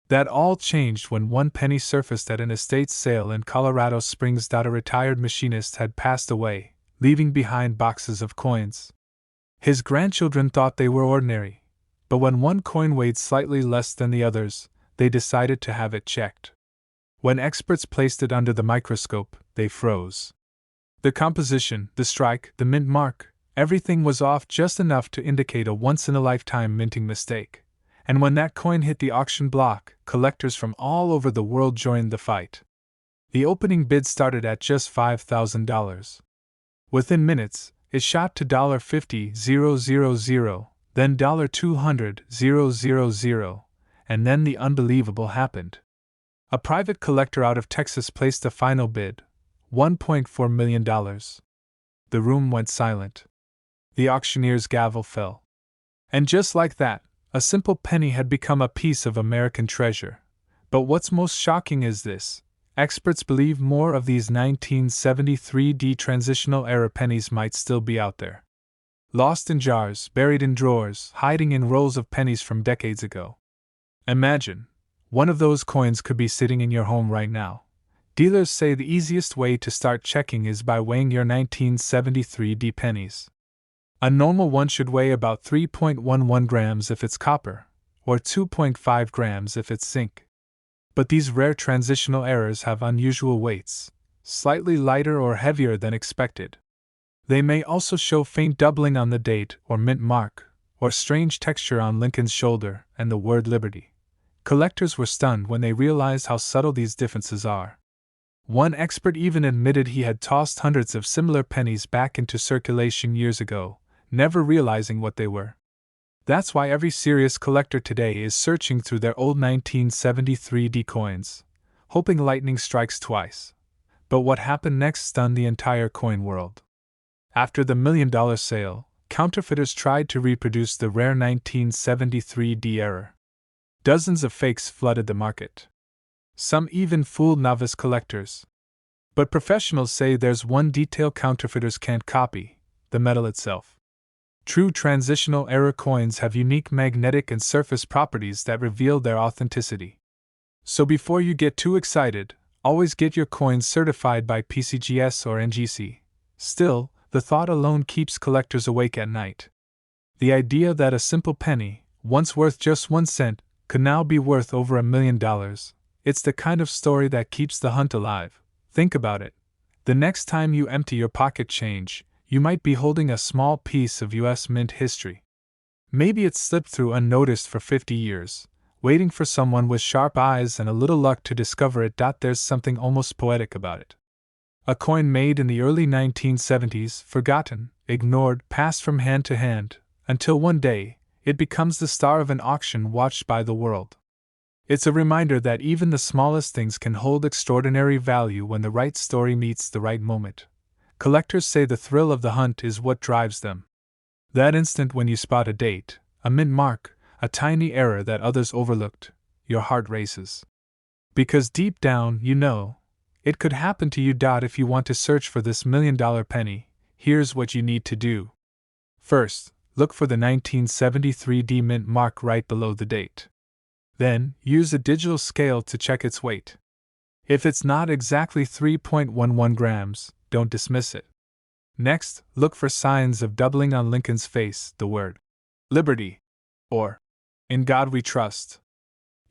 That all changed when one penny surfaced at an estate sale in Colorado Springs. A retired machinist had passed away, leaving behind boxes of coins. His grandchildren thought they were ordinary, but when one coin weighed slightly less than the others, they decided to have it checked. When experts placed it under the microscope, they froze. The composition, the strike, the mint mark, everything was off just enough to indicate a once-in-a-lifetime minting mistake. And when that coin hit the auction block, collectors from all over the world joined the fight. The opening bid started at just $5,000. Within minutes, it shot to $50,000, then $200,000, and then the unbelievable happened. A private collector out of Texas placed a final bid, $1.4 million. The room went silent. The auctioneer's gavel fell. And just like that, a simple penny had become a piece of American treasure. But what's most shocking is this: experts believe more of these 1973 transitional era pennies might still be out there. Lost in jars, buried in drawers, hiding in rolls of pennies from decades ago. Imagine, one of those coins could be sitting in your home right now. Dealers say the easiest way to start checking is by weighing your 1973 pennies. A normal one should weigh about 3.11 grams if it's copper, or 2.5 grams if it's zinc. But these rare transitional errors have unusual weights, slightly lighter or heavier than expected. They may also show faint doubling on the date or mint mark, or strange texture on Lincoln's shoulder and the word Liberty. Collectors were stunned when they realized how subtle these differences are. One expert even admitted he had tossed hundreds of similar pennies back into circulation years ago, never realizing what they were. That's why every serious collector today is searching through their old 1973 coins, hoping lightning strikes twice. But what happened next stunned the entire coin world. After the $1 million sale, counterfeiters tried to reproduce the rare 1973 error. Dozens of fakes flooded the market. Some even fooled novice collectors. But professionals say there's one detail counterfeiters can't copy: the metal itself. True transitional error coins have unique magnetic and surface properties that reveal their authenticity. So before you get too excited, always get your coins certified by PCGS or NGC. Still, the thought alone keeps collectors awake at night. The idea that a simple penny, once worth just 1 cent, could now be worth over $1 million. It's the kind of story that keeps the hunt alive. Think about it. The next time you empty your pocket change, you might be holding a small piece of U.S. Mint history. Maybe it's slipped through unnoticed for 50 years, waiting for someone with sharp eyes and a little luck to discover it. There's something almost poetic about it. A coin made in the early 1970s, forgotten, ignored, passed from hand to hand, until one day, it becomes the star of an auction watched by the world. It's a reminder that even the smallest things can hold extraordinary value when the right story meets the right moment. Collectors say the thrill of the hunt is what drives them. That instant when you spot a date, a mint mark, a tiny error that others overlooked, your heart races. Because deep down, you know, it could happen to you. If you want to search for this $1 million penny, here's what you need to do. First, look for the 1973 mint mark right below the date. Then, use a digital scale to check its weight. If it's not exactly 3.11 grams, don't dismiss it. Next, look for signs of doubling on Lincoln's face, the word Liberty, or In God We Trust.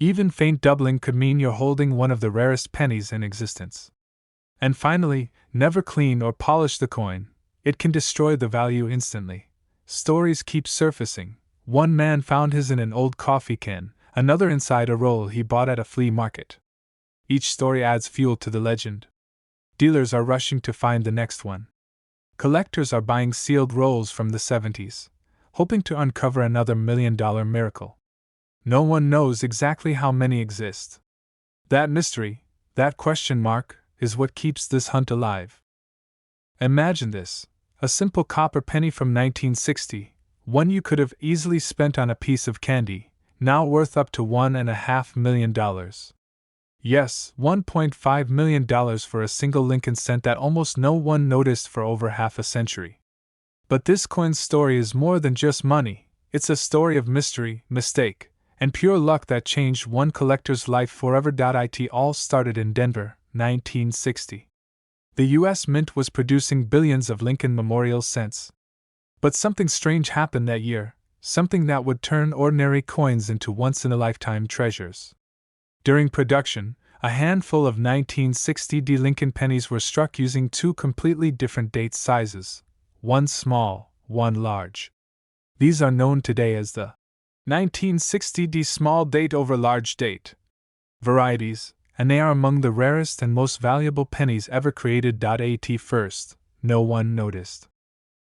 Even faint doubling could mean you're holding one of the rarest pennies in existence. And finally, never clean or polish the coin. It can destroy the value instantly. Stories keep surfacing. One man found his in an old coffee can, another inside a roll he bought at a flea market. Each story adds fuel to the legend. Dealers are rushing to find the next one. Collectors are buying sealed rolls from the 70s, hoping to uncover another $1 million miracle. No one knows exactly how many exist. That mystery, that question mark, is what keeps this hunt alive. Imagine this: a simple copper penny from 1960, one you could have easily spent on a piece of candy, now worth up to $1.5 million. Yes, $1.5 million for a single Lincoln cent that almost no one noticed for over half a century. But this coin's story is more than just money. It's a story of mystery, mistake, and pure luck that changed one collector's life forever. It all started in Denver, 1960. The U.S. Mint was producing billions of Lincoln Memorial cents. But something strange happened that year, something that would turn ordinary coins into once-in-a-lifetime treasures. During production, a handful of 1960 Lincoln pennies were struck using two completely different date sizes, one small, one large. These are known today as the 1960 small date over large date varieties, and they are among the rarest and most valuable pennies ever created. At first, no one noticed.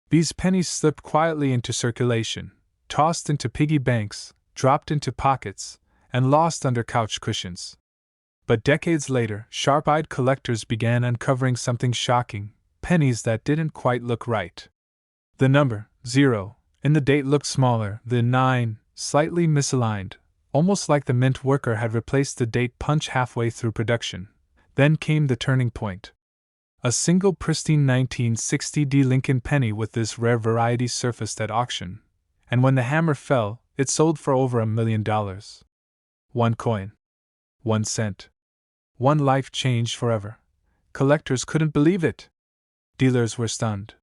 These pennies slipped quietly into circulation, tossed into piggy banks, dropped into pockets, and lost under couch cushions. But decades later, sharp-eyed collectors began uncovering something shocking: pennies that didn't quite look right. The number 0 in the date looked smaller, the 9 slightly misaligned, almost like the mint worker had replaced the date punch halfway through production. Then came the turning point. A single pristine 1960 Lincoln penny with this rare variety surfaced at auction, and when the hammer fell, it sold for over $1 million. One coin. 1 cent. One life changed forever. Collectors couldn't believe it. Dealers were stunned.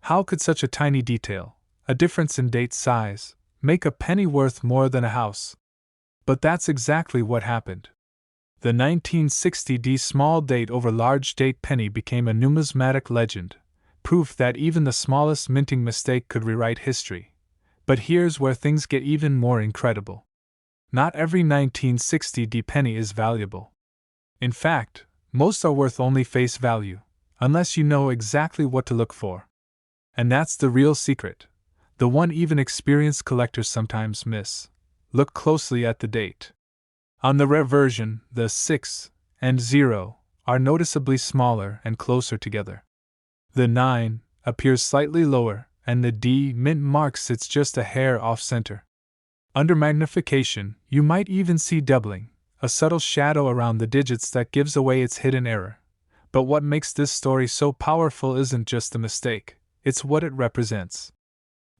How could such a tiny detail, a difference in date size, make a penny worth more than a house? But that's exactly what happened. The 1960 small date over large date penny became a numismatic legend, proof that even the smallest minting mistake could rewrite history. But here's where things get even more incredible. Not every 1960 penny is valuable. In fact, most are worth only face value, unless you know exactly what to look for. And that's the real secret, the one even experienced collectors sometimes miss. Look closely at the date. On the rare version, the 6 and 0 are noticeably smaller and closer together. The 9 appears slightly lower, and the D mint mark sits just a hair off-center. Under magnification, you might even see doubling, a subtle shadow around the digits that gives away its hidden error. But what makes this story so powerful isn't just the mistake, it's what it represents.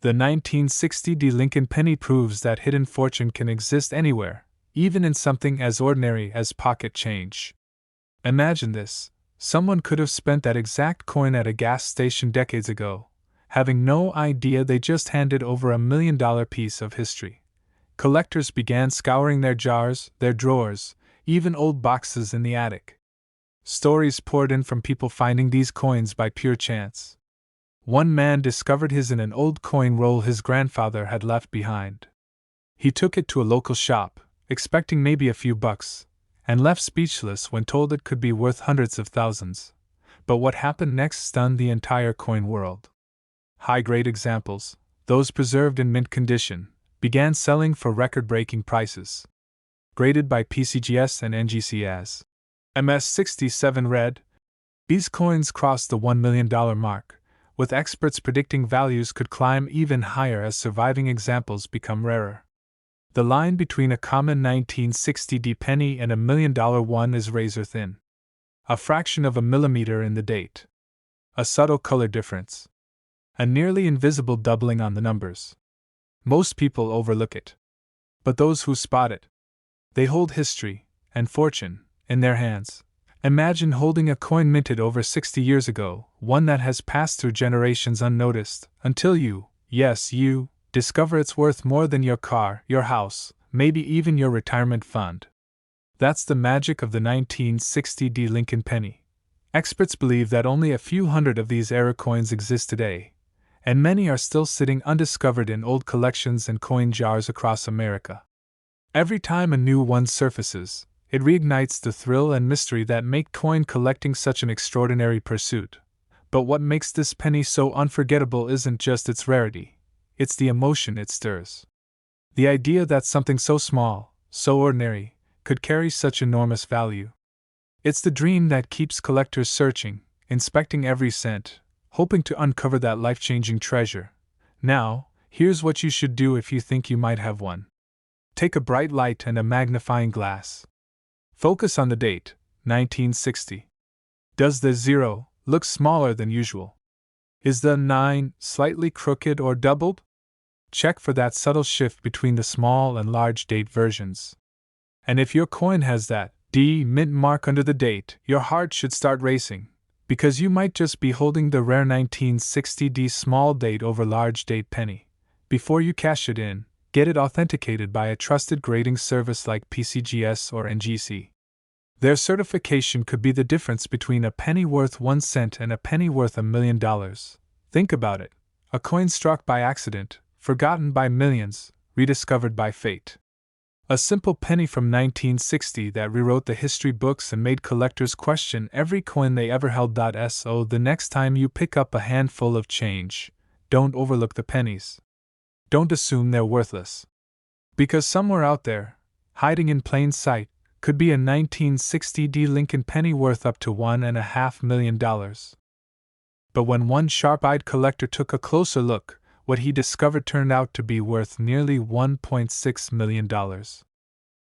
The 1960 Lincoln penny proves that hidden fortune can exist anywhere, even in something as ordinary as pocket change. Imagine this: someone could have spent that exact coin at a gas station decades ago, having no idea they just handed over $1 million piece of history. Collectors began scouring their jars, their drawers, even old boxes in the attic. Stories poured in from people finding these coins by pure chance. One man discovered his in an old coin roll his grandfather had left behind. He took it to a local shop, expecting maybe a few bucks, and left speechless when told it could be worth hundreds of thousands. But what happened next stunned the entire coin world. High-grade examples, those preserved in mint condition, began selling for record-breaking prices. Graded by PCGS and NGC as MS67 Red, these coins crossed the $1 million mark, with experts predicting values could climb even higher as surviving examples become rarer. The line between a common 1960 penny and $1 million one is razor-thin. A fraction of a millimeter in the date. A subtle color difference. A nearly invisible doubling on the numbers. Most people overlook it. But those who spot it, they hold history and fortune in their hands. Imagine holding a coin minted over 60 years ago, one that has passed through generations unnoticed, until you, yes you, discover it's worth more than your car, your house, maybe even your retirement fund. That's the magic of the 1960 Lincoln penny. Experts believe that only a few hundred of these era coins exist today, and many are still sitting undiscovered in old collections and coin jars across America. Every time a new one surfaces, it reignites the thrill and mystery that make coin collecting such an extraordinary pursuit. But what makes this penny so unforgettable isn't just its rarity, it's the emotion it stirs. The idea that something so small, so ordinary, could carry such enormous value. It's the dream that keeps collectors searching, inspecting every cent, hoping to uncover that life-changing treasure. Now, here's what you should do if you think you might have one. Take a bright light and a magnifying glass. Focus on the date, 1960. Does the 0 look smaller than usual? Is the 9 slightly crooked or doubled? Check for that subtle shift between the small and large date versions. And if your coin has that D mint mark under the date, your heart should start racing, because you might just be holding the rare 1960 small date over large date penny. Before you cash it in, get it authenticated by a trusted grading service like PCGS or NGC. Their certification could be the difference between a penny worth 1 cent and a penny worth $1 million. Think about it. A coin struck by accident, forgotten by millions, rediscovered by fate. A simple penny from 1960 that rewrote the history books and made collectors question every coin they ever held. So the next time you pick up a handful of change, don't overlook the pennies. Don't assume they're worthless. Because somewhere out there, hiding in plain sight, could be a 1960 D Lincoln penny worth up to $1.5 million. But when one sharp-eyed collector took a closer look, what he discovered turned out to be worth nearly $1.6 million.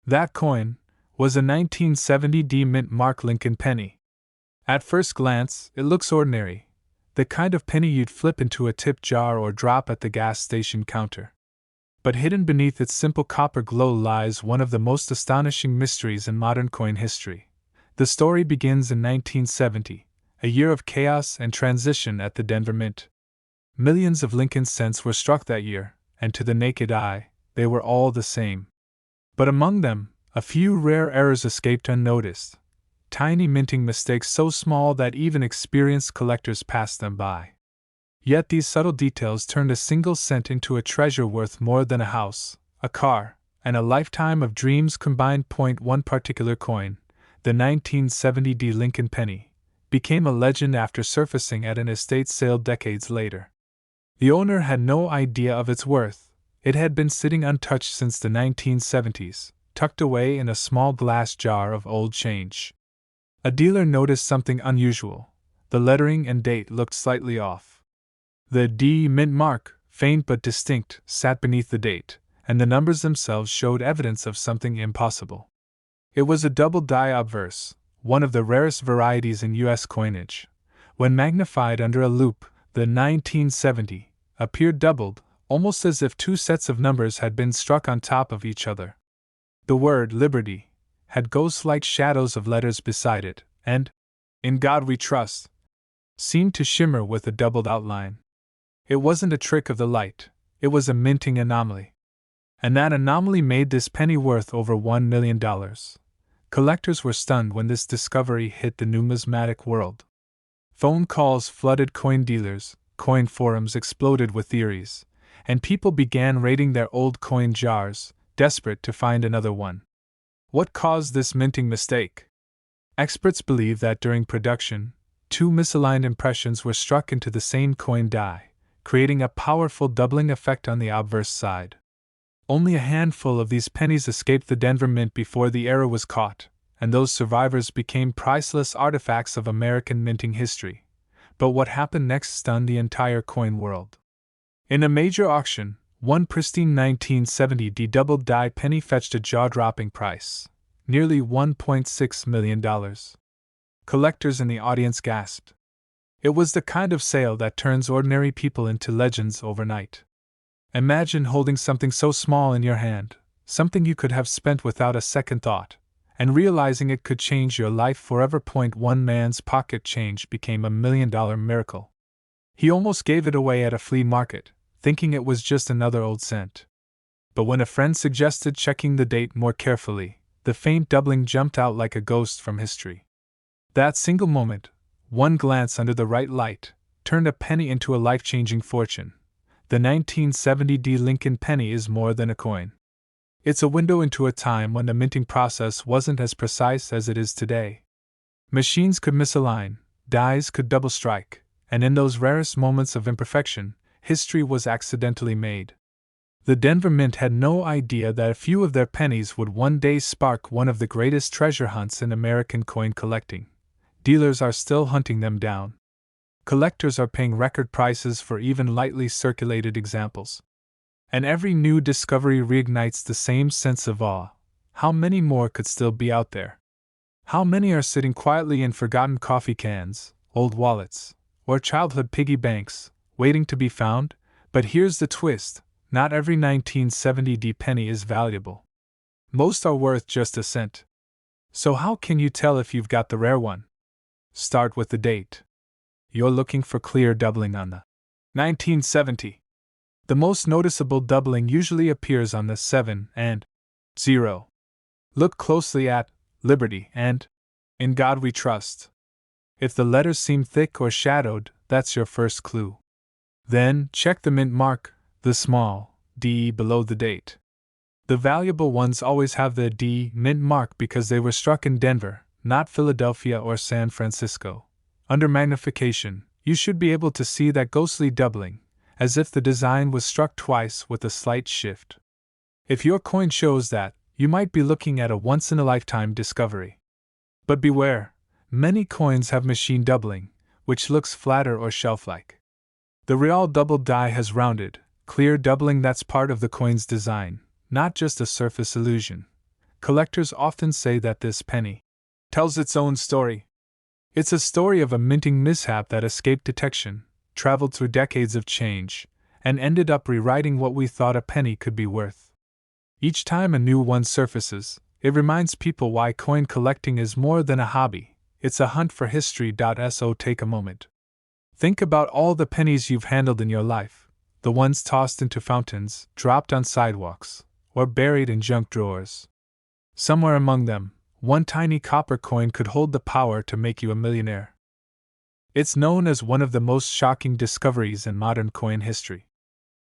That coin was a 1970 D mint mark Lincoln penny. At first glance, it looks ordinary, the kind of penny you'd flip into a tip jar or drop at the gas station counter. But hidden beneath its simple copper glow lies one of the most astonishing mysteries in modern coin history. The story begins in 1970, a year of chaos and transition at the Denver Mint. Millions of Lincoln cents were struck that year, and to the naked eye, they were all the same. But among them, a few rare errors escaped unnoticed. Tiny minting mistakes so small that even experienced collectors passed them by. Yet these subtle details turned a single cent into a treasure worth more than a house, a car, and a lifetime of dreams combined. One particular coin, the 1970 D Lincoln penny, became a legend after surfacing at an estate sale decades later. The owner had no idea of its worth. It had been sitting untouched since the 1970s, tucked away in a small glass jar of old change. A dealer noticed something unusual. The lettering and date looked slightly off. The D mint mark, faint but distinct, sat beneath the date, and the numbers themselves showed evidence of something impossible. It was a double die obverse, one of the rarest varieties in U.S. coinage. When magnified under a loupe, the 1970 appeared doubled, almost as if two sets of numbers had been struck on top of each other. The word Liberty had ghost-like shadows of letters beside it, and In God We Trust seemed to shimmer with a doubled outline. It wasn't a trick of the light, it was a minting anomaly. And that anomaly made this penny worth over $1 million. Collectors were stunned when this discovery hit the numismatic world. Phone calls flooded coin dealers, coin forums exploded with theories, and people began raiding their old coin jars, desperate to find another one. What caused this minting mistake? Experts believe that during production, two misaligned impressions were struck into the same coin die, creating a powerful doubling effect on the obverse side. Only a handful of these pennies escaped the Denver Mint before the error was caught, and those survivors became priceless artifacts of American minting history. But what happened next stunned the entire coin world. In a major auction, one pristine 1970 D Double Die penny fetched a jaw-dropping price, nearly $1.6 million. Collectors in the audience gasped. It was the kind of sale that turns ordinary people into legends overnight. Imagine holding something so small in your hand, something you could have spent without a second thought, and realizing it could change your life forever. One man's pocket change became $1 million miracle. He almost gave it away at a flea market, thinking it was just another old cent. But when a friend suggested checking the date more carefully, the faint doubling jumped out like a ghost from history. That single moment, one glance under the right light, turned a penny into a life-changing fortune. The 1970 D Lincoln penny is more than a coin. It's a window into a time when the minting process wasn't as precise as it is today. Machines could misalign, dies could double strike, and in those rarest moments of imperfection, history was accidentally made. The Denver Mint had no idea that a few of their pennies would one day spark one of the greatest treasure hunts in American coin collecting. Dealers are still hunting them down. Collectors are paying record prices for even lightly circulated examples. And every new discovery reignites the same sense of awe. How many more could still be out there? How many are sitting quietly in forgotten coffee cans, old wallets, or childhood piggy banks, waiting to be found? But here's the twist. Not every 1970 D penny is valuable. Most are worth just a cent. So how can you tell if you've got the rare one? Start with the date. You're looking for clear doubling on the 1970. The most noticeable doubling usually appears on the 7 and 0. Look closely at Liberty and In God We Trust. If the letters seem thick or shadowed, that's your first clue. Then check the mint mark, the small d below the date. The valuable ones always have the D mint mark because they were struck in Denver, not Philadelphia or San Francisco. Under magnification, you should be able to see that ghostly doubling, as if the design was struck twice with a slight shift. If your coin shows that, you might be looking at a once-in-a-lifetime discovery. But beware, many coins have machine doubling, which looks flatter or shelf-like. The real double die has rounded, clear doubling that's part of the coin's design, not just a surface illusion. Collectors often say that this penny tells its own story. It's a story of a minting mishap that escaped detection, traveled through decades of change, and ended up rewriting what we thought a penny could be worth. Each time a new one surfaces, it reminds people why coin collecting is more than a hobby, it's a hunt for history. So take a moment. Think about all the pennies you've handled in your life, the ones tossed into fountains, dropped on sidewalks, or buried in junk drawers. Somewhere among them, one tiny copper coin could hold the power to make you a millionaire. It's known as one of the most shocking discoveries in modern coin history.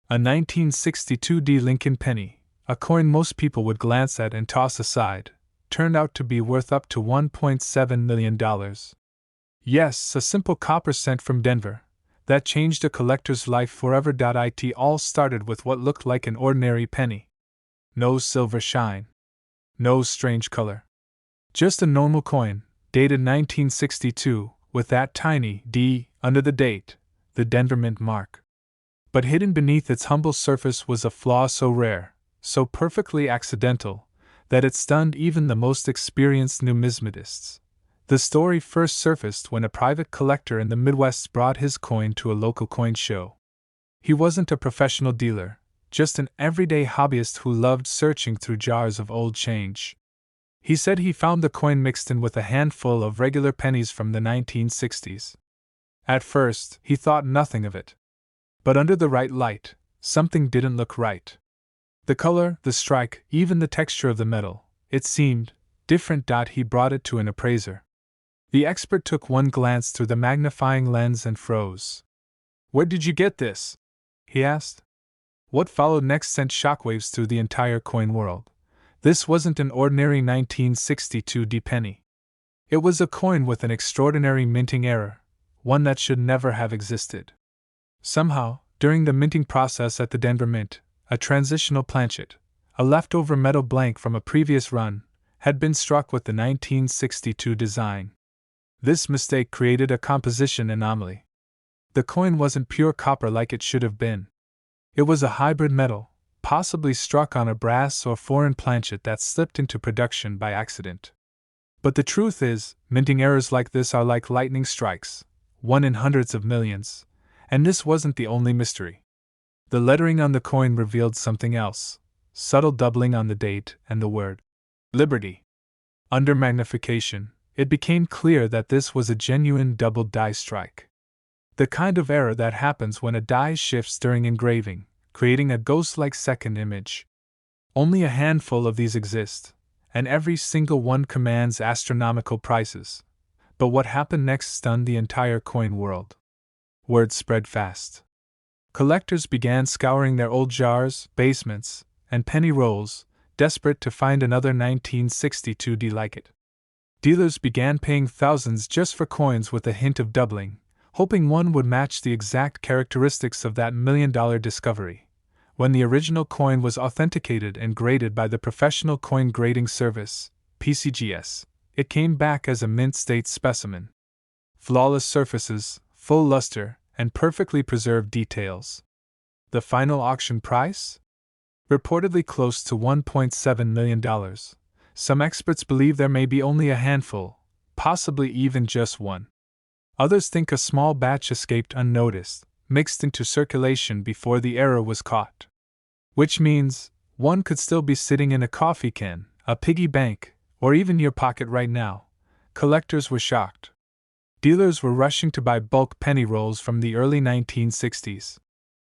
A 1962 D Lincoln penny, a coin most people would glance at and toss aside, turned out to be worth up to $1.7 million. Yes, a simple copper cent from Denver that changed a collector's life forever. It all started with what looked like an ordinary penny. No silver shine. No strange color. Just a normal coin, dated 1962, with that tiny D under the date, the Denver Mint mark. But hidden beneath its humble surface was a flaw so rare, so perfectly accidental, that it stunned even the most experienced numismatists. The story first surfaced when a private collector in the Midwest brought his coin to a local coin show. He wasn't a professional dealer, just an everyday hobbyist who loved searching through jars of old change. He said he found the coin mixed in with a handful of regular pennies from the 1960s. At first, he thought nothing of it. But under the right light, something didn't look right. The color, the strike, even the texture of the metal, it seemed different. He brought it to an appraiser. The expert took one glance through the magnifying lens and froze. "Where did you get this?" he asked. What followed next sent shockwaves through the entire coin world. This wasn't an ordinary 1962 D penny. It was a coin with an extraordinary minting error, one that should never have existed. Somehow, during the minting process at the Denver Mint, a transitional planchet, a leftover metal blank from a previous run, had been struck with the 1962 design. This mistake created a composition anomaly. The coin wasn't pure copper like it should have been. It was a hybrid metal, possibly struck on a brass or foreign planchet that slipped into production by accident. But the truth is, minting errors like this are like lightning strikes, one in hundreds of millions, and this wasn't the only mystery. The lettering on the coin revealed something else, subtle doubling on the date and the word Liberty. Under magnification, it became clear that this was a genuine double die strike. The kind of error that happens when a die shifts during engraving, creating a ghost-like second image. Only a handful of these exist, and every single one commands astronomical prices. But what happened next stunned the entire coin world. Word spread fast. Collectors began scouring their old jars, basements, and penny rolls, desperate to find another 1962 D like it. Dealers began paying thousands just for coins with a hint of doubling, hoping one would match the exact characteristics of that million-dollar discovery. When the original coin was authenticated and graded by the Professional Coin Grading Service, PCGS, it came back as a mint-state specimen. Flawless surfaces, full luster, and perfectly preserved details. The final auction price? Reportedly close to $1.7 million. Some experts believe there may be only a handful, possibly even just one. Others think a small batch escaped unnoticed, mixed into circulation before the error was caught. Which means, one could still be sitting in a coffee can, a piggy bank, or even your pocket right now. Collectors were shocked. Dealers were rushing to buy bulk penny rolls from the early 1960s.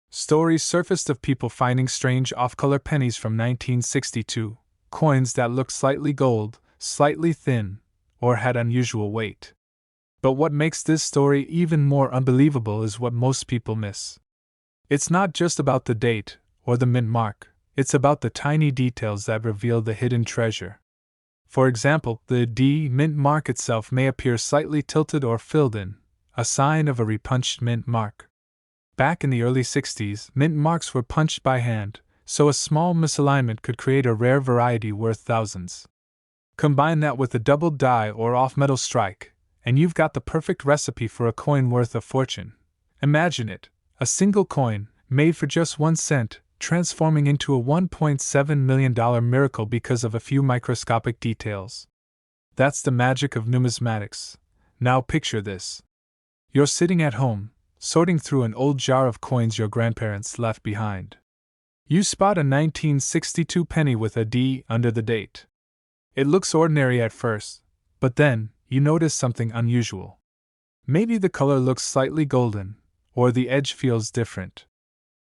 Stories surfaced of people finding strange off-color pennies from 1962, coins that looked slightly gold, slightly thin, or had unusual weight. But what makes this story even more unbelievable is what most people miss. It's not just about the date, or the mint mark, it's about the tiny details that reveal the hidden treasure. For example, the D mint mark itself may appear slightly tilted or filled in, a sign of a repunched mint mark. Back in the early 60s, mint marks were punched by hand, so a small misalignment could create a rare variety worth thousands. Combine that with a double die or off-metal strike, and you've got the perfect recipe for a coin worth a fortune. Imagine it, a single coin, made for just 1 cent, transforming into a $1.7 million miracle because of a few microscopic details. That's the magic of numismatics. Now picture this. You're sitting at home, sorting through an old jar of coins your grandparents left behind. You spot a 1962 penny with a D under the date. It looks ordinary at first, but then, you notice something unusual. Maybe the color looks slightly golden, or the edge feels different.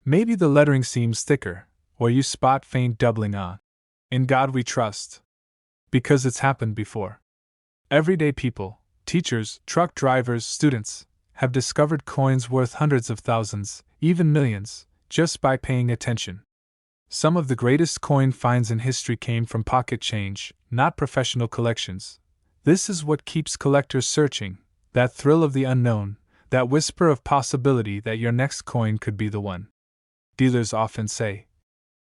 Maybe the lettering seems thicker, or you spot faint doubling on. In God we trust. Because it's happened before. Everyday people, teachers, truck drivers, students, have discovered coins worth hundreds of thousands, even millions, just by paying attention. Some of the greatest coin finds in history came from pocket change, not professional collections. This is what keeps collectors searching, that thrill of the unknown, that whisper of possibility that your next coin could be the one. Dealers often say,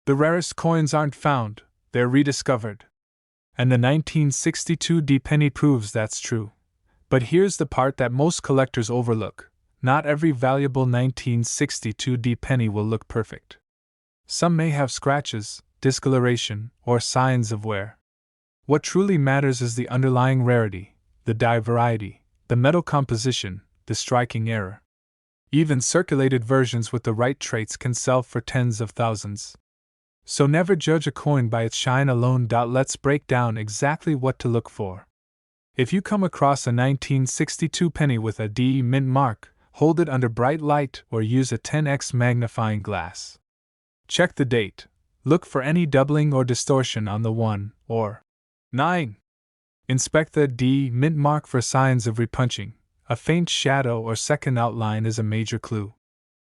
the rarest coins aren't found, they're rediscovered. And the 1962 D penny proves that's true. But here's the part that most collectors overlook. Not every valuable 1962 D penny will look perfect. Some may have scratches, discoloration, or signs of wear. What truly matters is the underlying rarity, the die variety, the metal composition, the striking error. Even circulated versions with the right traits can sell for tens of thousands. So never judge a coin by its shine alone. Let's break down exactly what to look for. If you come across a 1962 penny with a D mint mark, hold it under bright light or use a 10x magnifying glass. Check the date. Look for any doubling or distortion on the 1 or 9. Inspect the D mint mark for signs of repunching. A faint shadow or second outline is a major clue.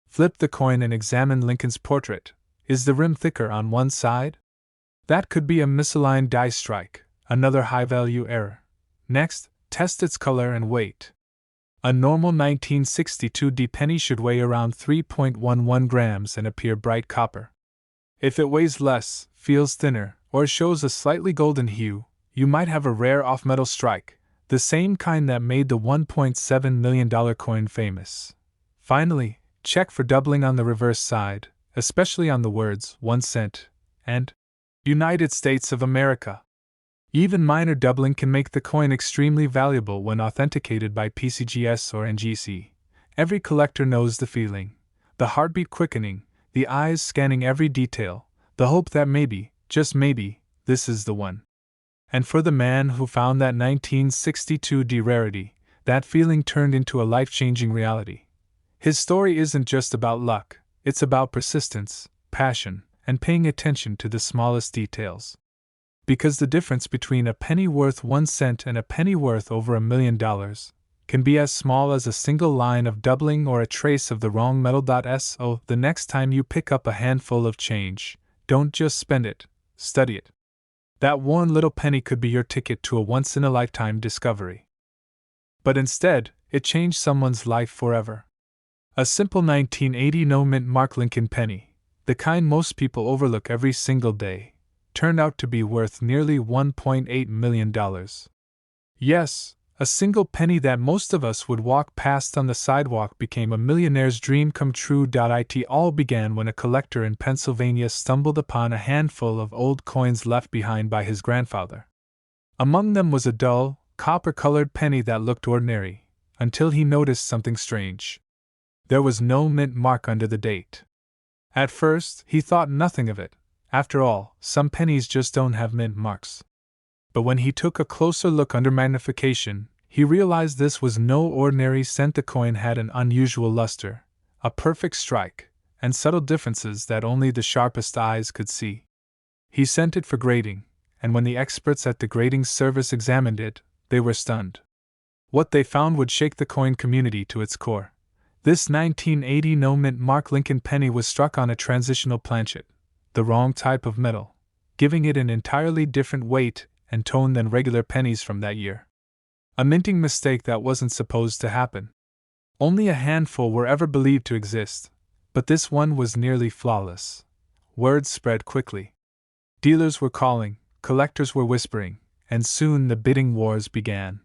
Flip the coin and examine Lincoln's portrait. Is the rim thicker on one side? That could be a misaligned die strike, another high-value error. Next, test its color and weight. A normal 1962 D penny should weigh around 3.11 grams and appear bright copper. If it weighs less, feels thinner, or shows a slightly golden hue, you might have a rare off-metal strike, the same kind that made the $1.7 million coin famous. Finally, check for doubling on the reverse side, especially on the words 1 cent and United States of America. Even minor doubling can make the coin extremely valuable when authenticated by PCGS or NGC. Every collector knows the feeling, the heartbeat quickening, the eyes scanning every detail, the hope that maybe, just maybe, this is the one. And for the man who found that 1962 D rarity, that feeling turned into a life-changing reality. His story isn't just about luck, it's about persistence, passion, and paying attention to the smallest details. Because the difference between a penny worth 1 cent and a penny worth over $1 million can be as small as a single line of doubling or a trace of the wrong metal. So, the next time you pick up a handful of change, don't just spend it, study it. That one little penny could be your ticket to a once-in-a-lifetime discovery. But instead, it changed someone's life forever. A simple 1980 no-mint mark Lincoln penny, the kind most people overlook every single day, turned out to be worth nearly $1.8 million. Yes, a single penny that most of us would walk past on the sidewalk became a millionaire's dream come true. It all began when a collector in Pennsylvania stumbled upon a handful of old coins left behind by his grandfather. Among them was a dull, copper-colored penny that looked ordinary, until he noticed something strange. There was no mint mark under the date. At first, he thought nothing of it. After all, some pennies just don't have mint marks. But when he took a closer look under magnification, he realized this was no ordinary cent. The coin had an unusual luster, a perfect strike, and subtle differences that only the sharpest eyes could see. He sent it for grading, and when the experts at the grading service examined it, they were stunned. What they found would shake the coin community to its core. This 1980 no-mint mark Lincoln penny was struck on a transitional planchet, the wrong type of metal, giving it an entirely different weight and tone than regular pennies from that year. A minting mistake that wasn't supposed to happen. Only a handful were ever believed to exist, but this one was nearly flawless. Word spread quickly. Dealers were calling, collectors were whispering, and soon the bidding wars began.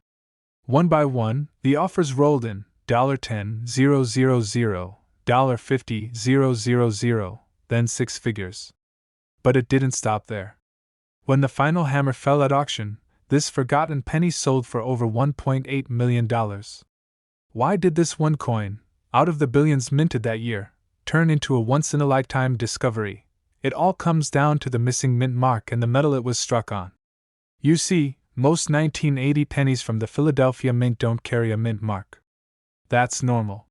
One by one, the offers rolled in: $10,000, $50,000, then six figures. But it didn't stop there. When the final hammer fell at auction, this forgotten penny sold for over $1.8 million. Why did this one coin, out of the billions minted that year, turn into a once-in-a-lifetime discovery? It all comes down to the missing mint mark and the metal it was struck on. You see, most 1980 pennies from the Philadelphia Mint don't carry a mint mark. That's normal.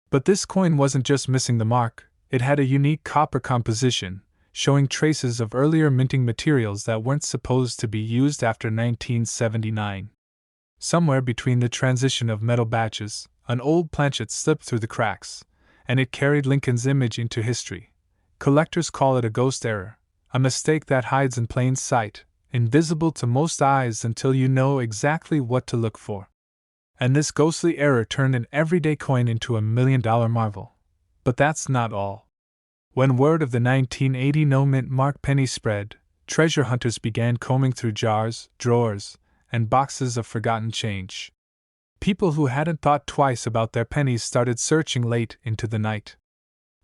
But this coin wasn't just missing the mark, it had a unique copper composition, showing traces of earlier minting materials that weren't supposed to be used after 1979. Somewhere between the transition of metal batches, an old planchet slipped through the cracks, and it carried Lincoln's image into history. Collectors call it a ghost error, a mistake that hides in plain sight, invisible to most eyes until you know exactly what to look for. And this ghostly error turned an everyday coin into a $1 million marvel. But that's not all. When word of the 1980 no-mint mark penny spread, treasure hunters began combing through jars, drawers, and boxes of forgotten change. People who hadn't thought twice about their pennies started searching late into the night.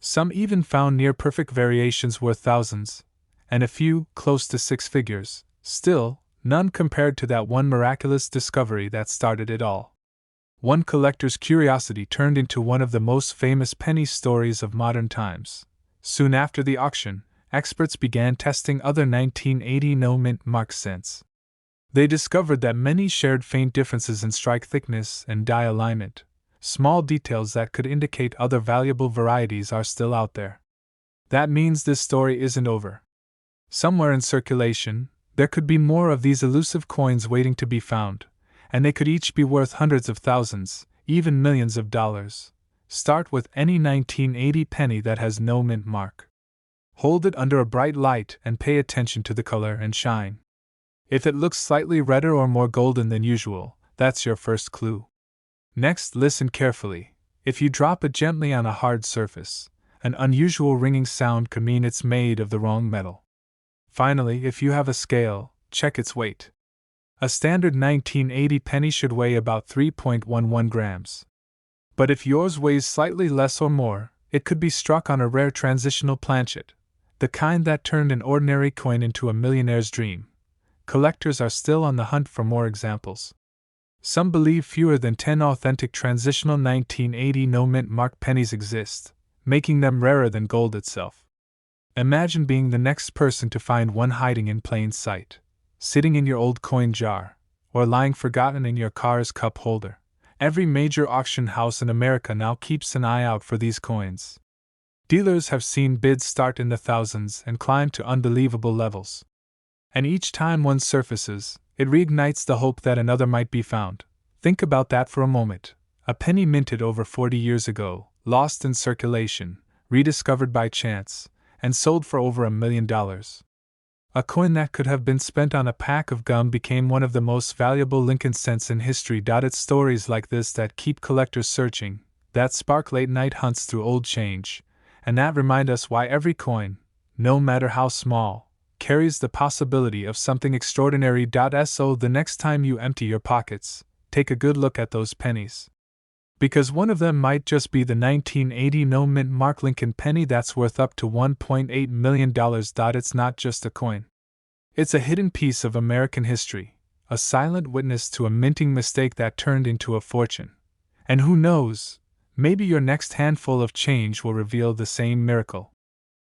Some even found near-perfect variations worth thousands, and a few close to six figures. Still, none compared to that one miraculous discovery that started it all. One collector's curiosity turned into one of the most famous penny stories of modern times. Soon after the auction, experts began testing other 1980 no-mint mark cents. They discovered that many shared faint differences in strike thickness and die alignment. Small details that could indicate other valuable varieties are still out there. That means this story isn't over. Somewhere in circulation, there could be more of these elusive coins waiting to be found, and they could each be worth hundreds of thousands, even millions of dollars. Start with any 1980 penny that has no mint mark. Hold it under a bright light and pay attention to the color and shine. If it looks slightly redder or more golden than usual, that's your first clue. Next, listen carefully. If you drop it gently on a hard surface, an unusual ringing sound could mean it's made of the wrong metal. Finally, if you have a scale, check its weight. A standard 1980 penny should weigh about 3.11 grams. But if yours weighs slightly less or more, it could be struck on a rare transitional planchet, the kind that turned an ordinary coin into a millionaire's dream. Collectors are still on the hunt for more examples. Some believe fewer than 10 authentic transitional 1980 no-mint mark pennies exist, making them rarer than gold itself. Imagine being the next person to find one hiding in plain sight, sitting in your old coin jar, or lying forgotten in your car's cup holder. Every major auction house in America now keeps an eye out for these coins. Dealers have seen bids start in the thousands and climb to unbelievable levels. And each time one surfaces, it reignites the hope that another might be found. Think about that for a moment. A penny minted over 40 years ago, lost in circulation, rediscovered by chance, and sold for over $1 million. A coin that could have been spent on a pack of gum became one of the most valuable Lincoln cents in history. It's stories like this that keep collectors searching, that spark late-night hunts through old change, and that remind us why every coin, no matter how small, carries the possibility of something extraordinary. So the next time you empty your pockets, take a good look at those pennies. Because one of them might just be the 1980 no-mint mark Lincoln penny that's worth up to $1.8 million. It's not just a coin. It's a hidden piece of American history, a silent witness to a minting mistake that turned into a fortune. And who knows, maybe your next handful of change will reveal the same miracle.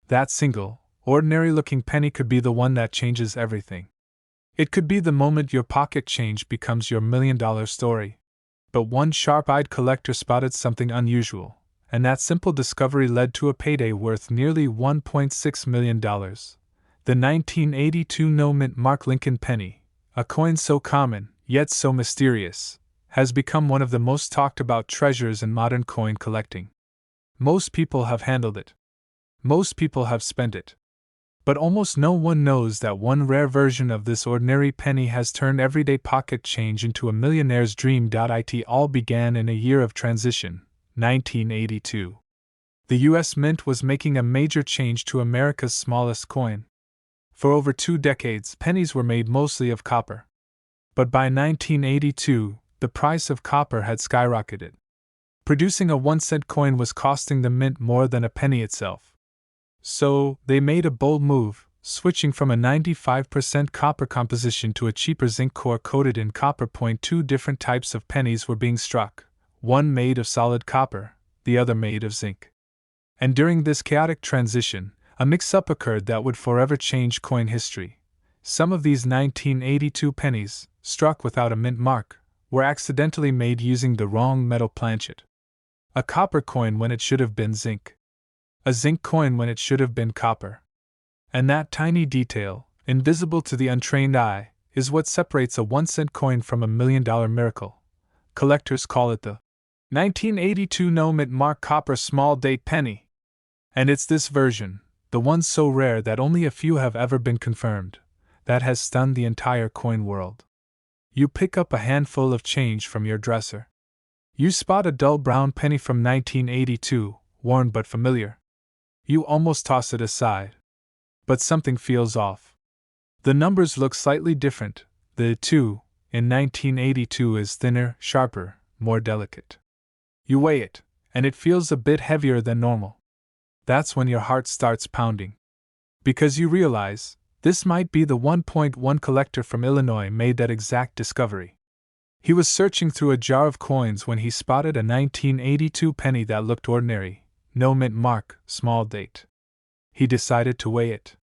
That single, ordinary-looking penny could be the one that changes everything. It could be the moment your pocket change becomes your $1 million story. But one sharp-eyed collector spotted something unusual, and that simple discovery led to a payday worth nearly $1.6 million. The 1982 no-mint mark Lincoln penny, a coin so common, yet so mysterious, has become one of the most talked-about treasures in modern coin collecting. Most people have handled it. Most people have spent it. But almost no one knows that one rare version of this ordinary penny has turned everyday pocket change into a millionaire's dream. It all began in a year of transition, 1982. The US Mint was making a major change to America's smallest coin. For over 2 decades, pennies were made mostly of copper. But by 1982, the price of copper had skyrocketed. Producing a 1-cent coin was costing the mint more than a penny itself. So, they made a bold move, switching from a 95% copper composition to a cheaper zinc core coated in copper. 2 different types of pennies were being struck, one made of solid copper, the other made of zinc. And during this chaotic transition, a mix-up occurred that would forever change coin history. Some of these 1982 pennies, struck without a mint mark, were accidentally made using the wrong metal planchet. A copper coin when it should have been zinc. A zinc coin when it should have been copper. And that tiny detail, invisible to the untrained eye, is what separates a 1-cent coin from a $1 million miracle. Collectors call it the 1982 no mint mark copper small date penny. And it's this version, the one so rare that only a few have ever been confirmed, that has stunned the entire coin world. You pick up a handful of change from your dresser. You spot a dull brown penny from 1982, worn but familiar. You almost toss it aside. But something feels off. The numbers look slightly different. The 2 in 1982 is thinner, sharper, more delicate. You weigh it, and it feels a bit heavier than normal. That's when your heart starts pounding. Because you realize, this might be the 1.1 collector from Illinois made that exact discovery. He was searching through a jar of coins when he spotted a 1982 penny that looked ordinary, no mint mark, small date. He decided to weigh it.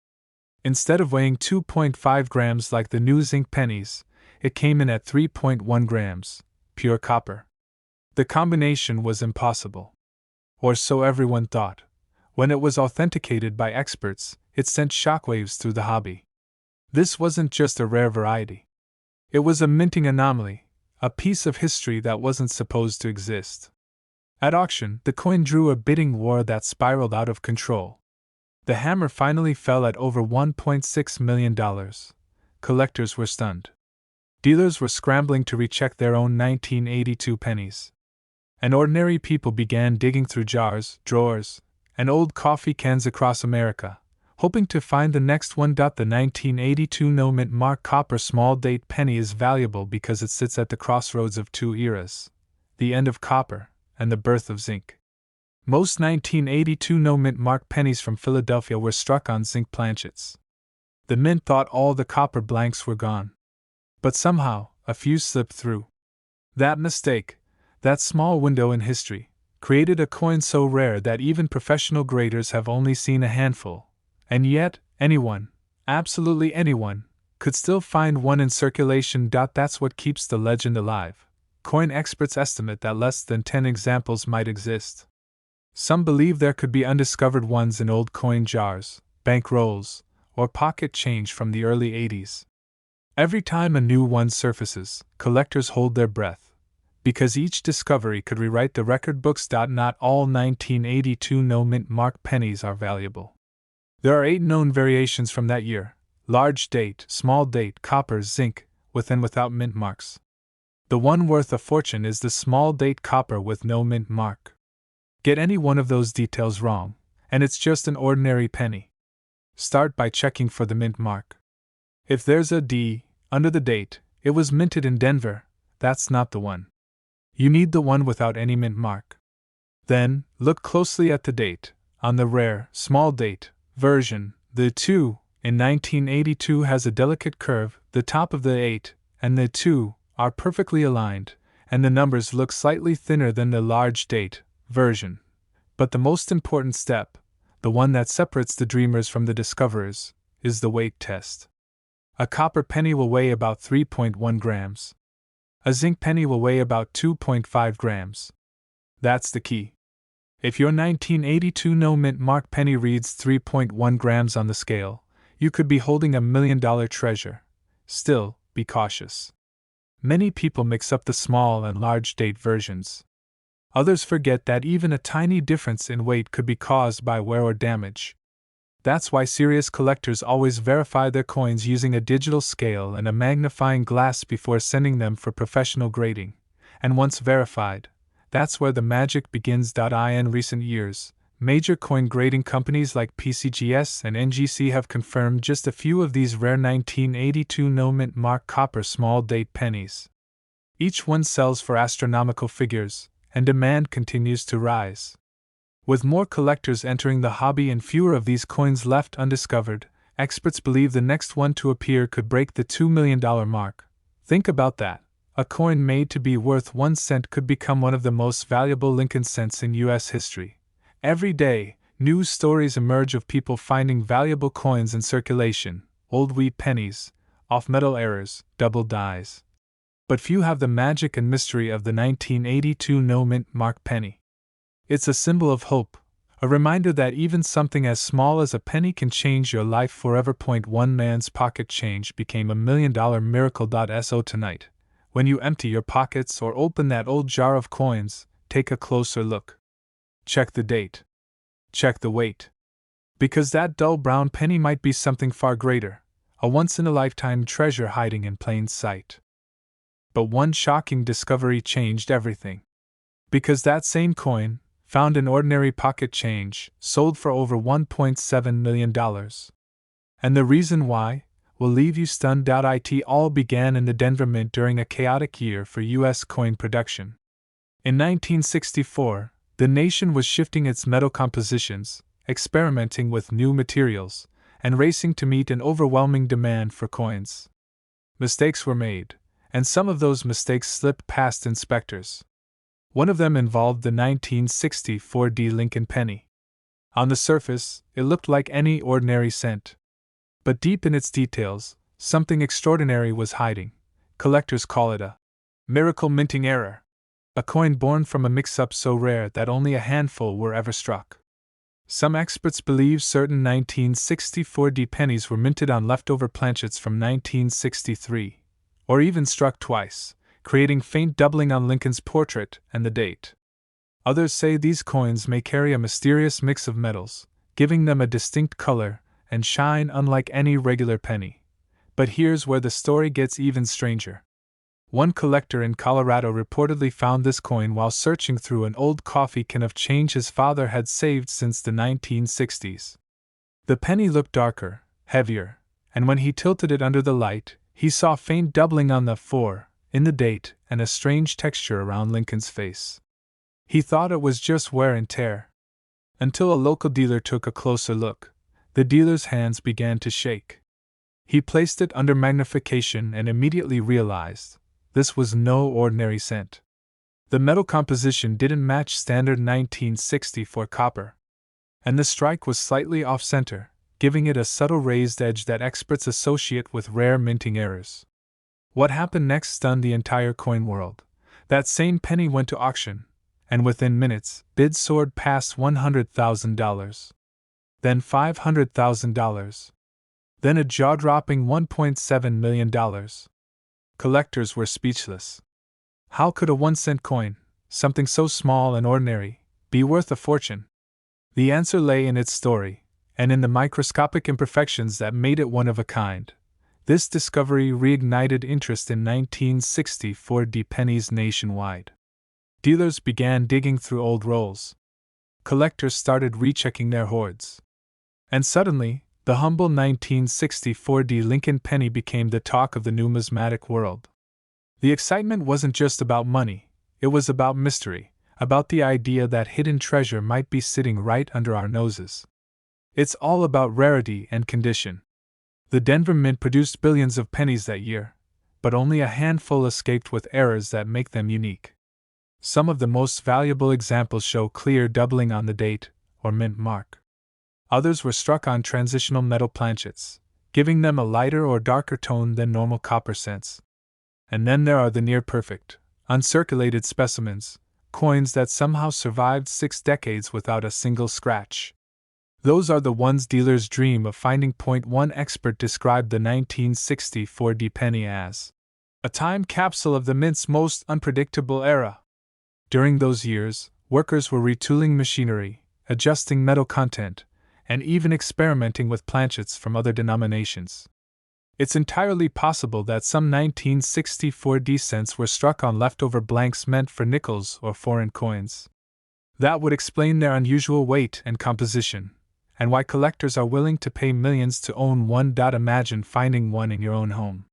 Instead of weighing 2.5 grams like the new zinc pennies, it came in at 3.1 grams, pure copper. The combination was impossible. Or so everyone thought. When it was authenticated by experts, it sent shockwaves through the hobby. This wasn't just a rare variety. It was a minting anomaly, a piece of history that wasn't supposed to exist. At auction, the coin drew a bidding war that spiraled out of control. The hammer finally fell at over $1.6 million. Collectors were stunned. Dealers were scrambling to recheck their own 1982 pennies. And ordinary people began digging through jars, drawers, and old coffee cans across America, hoping to find the next one. The 1982 no mint mark copper small date penny is valuable because it sits at the crossroads of 2 eras, the end of copper and the birth of zinc. Most 1982 no mint mark pennies from Philadelphia were struck on zinc planchets. The mint thought all the copper blanks were gone. But somehow, a few slipped through. That mistake, that small window in history, created a coin so rare that even professional graders have only seen a handful, and yet, anyone, absolutely anyone, could still find one in circulation. That's what keeps the legend alive. Coin experts estimate that less than 10 examples might exist. Some believe there could be undiscovered ones in old coin jars, bank rolls, or pocket change from the early 80s. Every time a new one surfaces, collectors hold their breath, because each discovery could rewrite the record books. Not all 1982 no mint mark pennies are valuable. There are 8 known variations from that year: large date, small date, copper, zinc, with and without mint marks. The one worth a fortune is the small date copper with no mint mark. Get any one of those details wrong, and it's just an ordinary penny. Start by checking for the mint mark. If there's a D under the date, it was minted in Denver, that's not the one. You need the one without any mint mark. Then, look closely at the date. On the rare, small date version, the 2 in 1982 has a delicate curve. The top of the 8 and the 2 are perfectly aligned, and the numbers look slightly thinner than the large date version. But the most important step, the one that separates the dreamers from the discoverers, is the weight test. A copper penny will weigh about 3.1 grams. A zinc penny will weigh about 2.5 grams. That's the key. If your 1982 no mint mark penny reads 3.1 grams on the scale, you could be holding $1 million treasure. Still, be cautious. Many people mix up the small and large date versions. Others forget that even a tiny difference in weight could be caused by wear or damage. That's why serious collectors always verify their coins using a digital scale and a magnifying glass before sending them for professional grading. And once verified, that's where the magic begins. In recent years, Major coin grading companies like PCGS and NGC have confirmed just a few of these rare 1982 no-mint mark copper small-date pennies. Each one sells for astronomical figures, and demand continues to rise. With more collectors entering the hobby and fewer of these coins left undiscovered, experts believe the next one to appear could break the $2 million mark. Think about that. A coin made to be worth 1 cent could become one of the most valuable Lincoln cents in U.S. history. Every day, news stories emerge of people finding valuable coins in circulation, old wheat pennies, off-metal errors, double dies. But few have the magic and mystery of the 1982 no-mint mark penny. It's a symbol of hope, a reminder that even something as small as a penny can change your life forever. One man's pocket change became $1 million miracle. So tonight, when you empty your pockets or open that old jar of coins, take a closer look. Check the date. Check the weight. Because that dull brown penny might be something far greater, a once-in-a-lifetime treasure hiding in plain sight. But one shocking discovery changed everything. Because that same coin, found in ordinary pocket change, sold for over $1.7 million. And the reason why will leave you stunned. It all began in the Denver Mint during a chaotic year for U.S. coin production. In 1964, the nation was shifting its metal compositions, experimenting with new materials, and racing to meet an overwhelming demand for coins. Mistakes were made, and some of those mistakes slipped past inspectors. One of them involved the 1964 Lincoln penny. On the surface, it looked like any ordinary cent. But deep in its details, something extraordinary was hiding. Collectors call it a miracle minting error. A coin born from a mix-up so rare that only a handful were ever struck. Some experts believe certain 1964 pennies were minted on leftover planchets from 1963, or even struck twice, creating faint doubling on Lincoln's portrait and the date. Others say these coins may carry a mysterious mix of metals, giving them a distinct color and shine unlike any regular penny. But here's where the story gets even stranger. One collector in Colorado reportedly found this coin while searching through an old coffee can of change his father had saved since the 1960s. The penny looked darker, heavier, and when he tilted it under the light, he saw faint doubling on the 4 in the date and a strange texture around Lincoln's face. He thought it was just wear and tear. Until a local dealer took a closer look, the dealer's hands began to shake. He placed it under magnification and immediately realized this was no ordinary cent. The metal composition didn't match standard 1964 copper, and the strike was slightly off-center, giving it a subtle raised edge that experts associate with rare minting errors. What happened next stunned the entire coin world. That same penny went to auction, and within minutes, bids soared past $100,000. Then $500,000. Then a jaw-dropping $1.7 million. Collectors were speechless. How could a 1-cent coin, something so small and ordinary, be worth a fortune? The answer lay in its story, and in the microscopic imperfections that made it one of a kind. This discovery reignited interest in 1964 pennies nationwide. Dealers began digging through old rolls. Collectors started rechecking their hoards. And suddenly, the humble 1964 Lincoln penny became the talk of the numismatic world. The excitement wasn't just about money, it was about mystery, about the idea that hidden treasure might be sitting right under our noses. It's all about rarity and condition. The Denver Mint produced billions of pennies that year, but only a handful escaped with errors that make them unique. Some of the most valuable examples show clear doubling on the date, or mint mark. Others were struck on transitional metal planchets, giving them a lighter or darker tone than normal copper cents. And then there are the near-perfect, uncirculated specimens, coins that somehow survived 6 decades without a single scratch. Those are the ones dealers dream of finding. One expert described the 1964 penny as a time capsule of the mint's most unpredictable era. During those years, workers were retooling machinery, adjusting metal content, and even experimenting with planchets from other denominations. It's entirely possible that some 1964 cents were struck on leftover blanks meant for nickels or foreign coins. That would explain their unusual weight and composition, and why collectors are willing to pay millions to own one. Imagine finding one in your own home.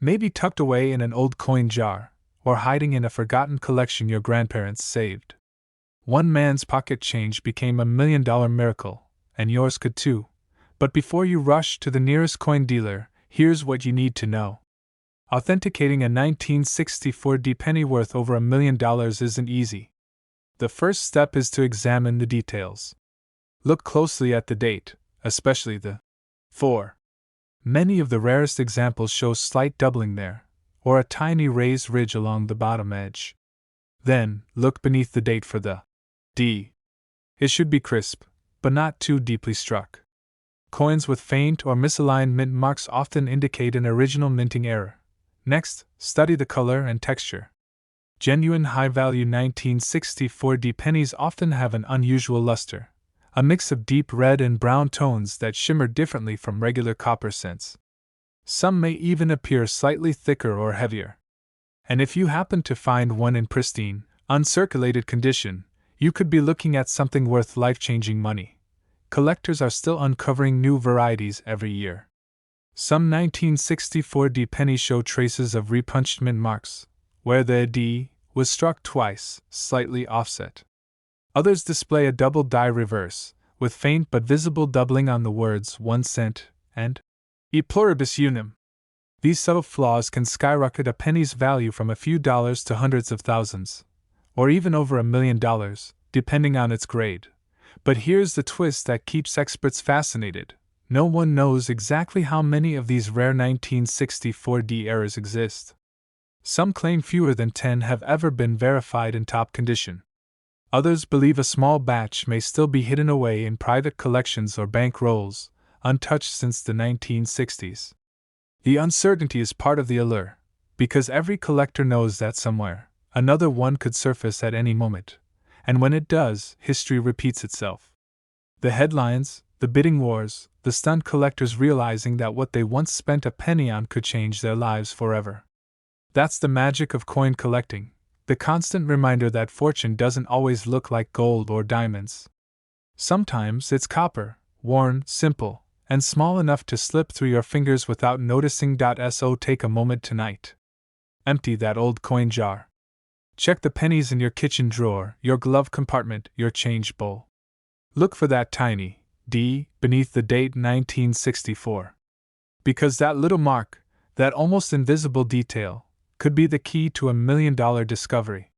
Maybe tucked away in an old coin jar, or hiding in a forgotten collection your grandparents saved. One man's pocket change became $1 million miracle, and yours could too. But before you rush to the nearest coin dealer, here's what you need to know. Authenticating a 1964 D penny worth over $1 million isn't easy. The first step is to examine the details. Look closely at the date, especially the 4. Many of the rarest examples show slight doubling there, or a tiny raised ridge along the bottom edge. Then, look beneath the date for the D. It should be crisp, but not too deeply struck. Coins with faint or misaligned mint marks often indicate an original minting error. Next, study the color and texture. Genuine high-value 1964 D pennies often have an unusual luster, a mix of deep red and brown tones that shimmer differently from regular copper cents. Some may even appear slightly thicker or heavier. And if you happen to find one in pristine, uncirculated condition, you could be looking at something worth life-changing money. Collectors are still uncovering new varieties every year. Some 1964 D pennies show traces of repunched mint marks, where the D was struck twice, slightly offset. Others display a double die reverse, with faint but visible doubling on the words 1 cent and e pluribus unum. These subtle flaws can skyrocket a penny's value from a few dollars to hundreds of thousands, or even over $1 million, depending on its grade. But here's the twist that keeps experts fascinated. No one knows exactly how many of these rare 1964 D errors exist. Some claim fewer than 10 have ever been verified in top condition. Others believe a small batch may still be hidden away in private collections or bank rolls, untouched since the 1960s. The uncertainty is part of the allure, because every collector knows that somewhere, another one could surface at any moment, and when it does, history repeats itself. The headlines, the bidding wars, the stunned collectors realizing that what they once spent a penny on could change their lives forever. That's the magic of coin collecting, the constant reminder that fortune doesn't always look like gold or diamonds. Sometimes it's copper, worn, simple, and small enough to slip through your fingers without noticing. So take a moment tonight. Empty that old coin jar. Check the pennies in your kitchen drawer, your glove compartment, your change bowl. Look for that tiny D beneath the date 1964. Because that little mark, that almost invisible detail, could be the key to $1 million discovery.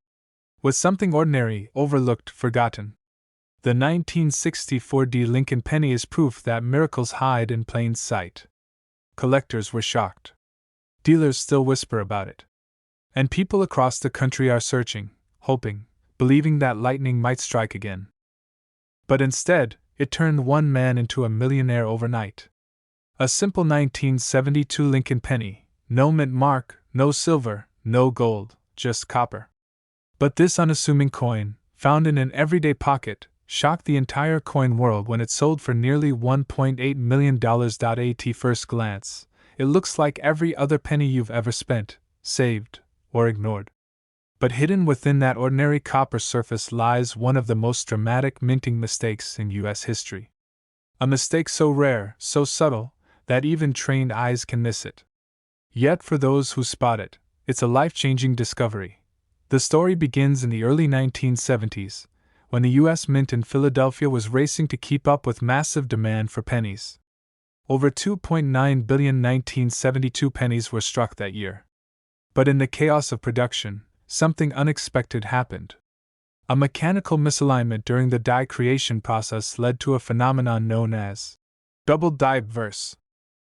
Was something ordinary, overlooked, forgotten? The 1964 D Lincoln penny is proof that miracles hide in plain sight. Collectors were shocked. Dealers still whisper about it. And people across the country are searching, hoping, believing that lightning might strike again. But instead, it turned one man into a millionaire overnight. A simple 1972 Lincoln penny, no mint mark, no silver, no gold, just copper. But this unassuming coin, found in an everyday pocket, shocked the entire coin world when it sold for nearly $1.8 million. At first glance, it looks like every other penny you've ever spent, saved, or ignored. But hidden within that ordinary copper surface lies one of the most dramatic minting mistakes in U.S. history. A mistake so rare, so subtle, that even trained eyes can miss it. Yet for those who spot it, it's a life-changing discovery. The story begins in the early 1970s, when the U.S. Mint in Philadelphia was racing to keep up with massive demand for pennies. Over 2.9 billion 1972 pennies were struck that year. But in the chaos of production, something unexpected happened. A mechanical misalignment during the die creation process led to a phenomenon known as Double Die Obverse.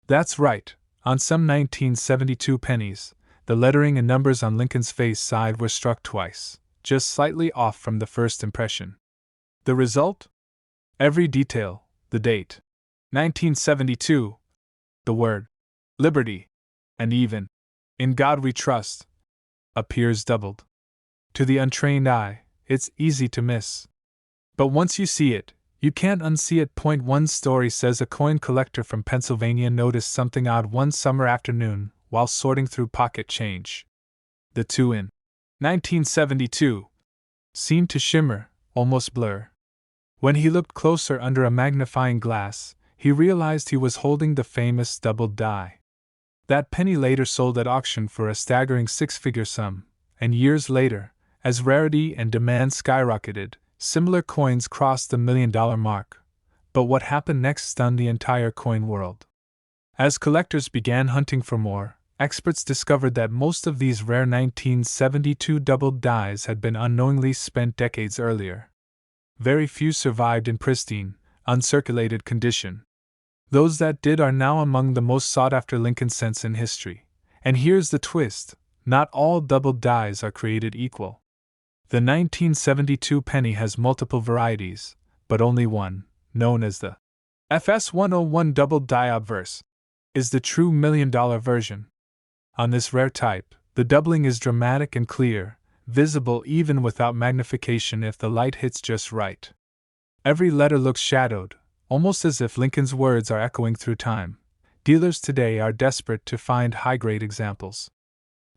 That's right, on some 1972 pennies, the lettering and numbers on Lincoln's face side were struck twice, just slightly off from the first impression. The result? Every detail, the date, 1972, the word, liberty, and even, in God we trust, appears doubled. To the untrained eye, it's easy to miss. But once you see it, you can't unsee it. One story says a coin collector from Pennsylvania noticed something odd one summer afternoon while sorting through pocket change. The two in 1972 seemed to shimmer, almost blur. When he looked closer under a magnifying glass, he realized he was holding the famous Double Die. That penny later sold at auction for a staggering six-figure sum, and years later, as rarity and demand skyrocketed, similar coins crossed the $1 million mark. But what happened next stunned the entire coin world. As collectors began hunting for more, experts discovered that most of these rare 1972 double dies had been unknowingly spent decades earlier. Very few survived in pristine, uncirculated condition. Those that did are now among the most sought-after Lincoln cents in history. And here's the twist: not all double dies are created equal. The 1972 penny has multiple varieties, but only one, known as the FS101 Double Die Obverse, is the true $1 million version. On this rare type, the doubling is dramatic and clear, visible even without magnification if the light hits just right. Every letter looks shadowed, almost as if Lincoln's words are echoing through time. Dealers today are desperate to find high-grade examples.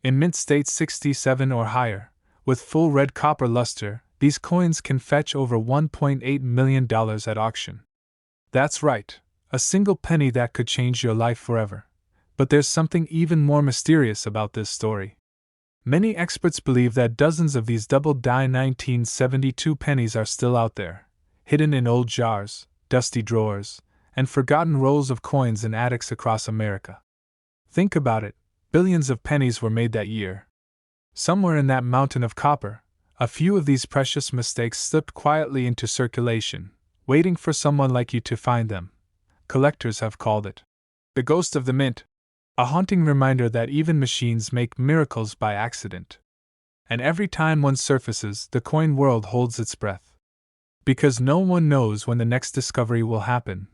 In mint state 67 or higher, with full red copper luster, these coins can fetch over $1.8 million at auction. That's right, a single penny that could change your life forever. But there's something even more mysterious about this story. Many experts believe that dozens of these double die 1972 pennies are still out there, hidden in old jars, dusty drawers, and forgotten rolls of coins in attics across America. Think about it, billions of pennies were made that year. Somewhere in that mountain of copper, a few of these precious mistakes slipped quietly into circulation, waiting for someone like you to find them. Collectors have called it the ghost of the mint, a haunting reminder that even machines make miracles by accident. And every time one surfaces, the coin world holds its breath. Because no one knows when the next discovery will happen,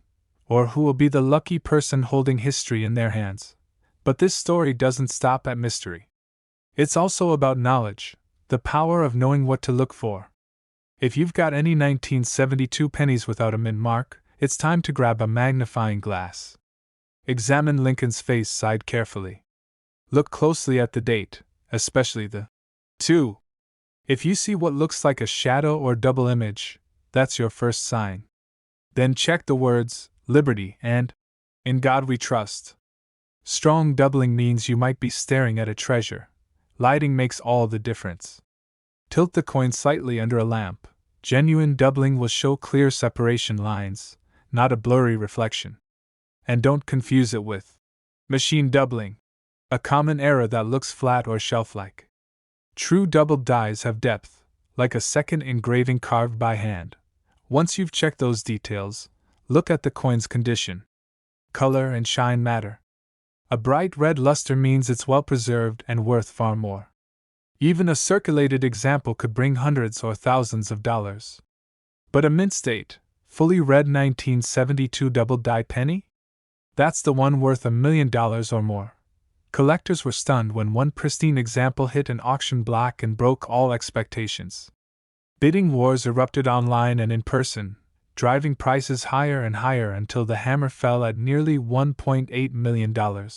or who will be the lucky person holding history in their hands. But this story doesn't stop at mystery. It's also about knowledge, the power of knowing what to look for. If you've got any 1972 pennies without a mint mark, it's time to grab a magnifying glass. Examine Lincoln's face side carefully. Look closely at the date, especially the 2. If you see what looks like a shadow or double image, that's your first sign. Then check the words, Liberty and In God We Trust. Strong doubling means you might be staring at a treasure. Lighting makes all the difference. Tilt the coin slightly under a lamp. Genuine doubling will show clear separation lines, not a blurry reflection. And don't confuse it with machine doubling, a common error that looks flat or shelf-like. True double dies have depth, like a second engraving carved by hand. Once you've checked those details, look at the coin's condition. Color and shine matter. A bright red luster means it's well preserved and worth far more. Even a circulated example could bring hundreds or thousands of dollars. But a mint state, fully red 1972 double die penny? That's the one worth $1 million or more. Collectors were stunned when one pristine example hit an auction block and broke all expectations. Bidding wars erupted online and in person, driving prices higher and higher until the hammer fell at nearly $1.8 million.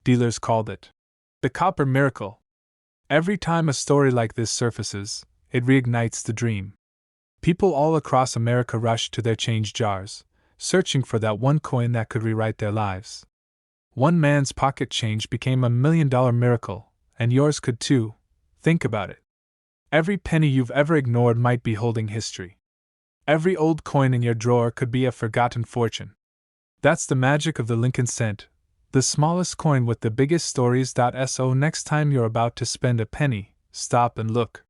Dealers called it the copper miracle. Every time a story like this surfaces, it reignites the dream. People all across America rush to their change jars, searching for that one coin that could rewrite their lives. One man's pocket change became $1 million miracle, and yours could too. Think about it. Every penny you've ever ignored might be holding history. Every old coin in your drawer could be a forgotten fortune. That's the magic of the Lincoln cent, the smallest coin with the biggest stories. So next time you're about to spend a penny, stop and look.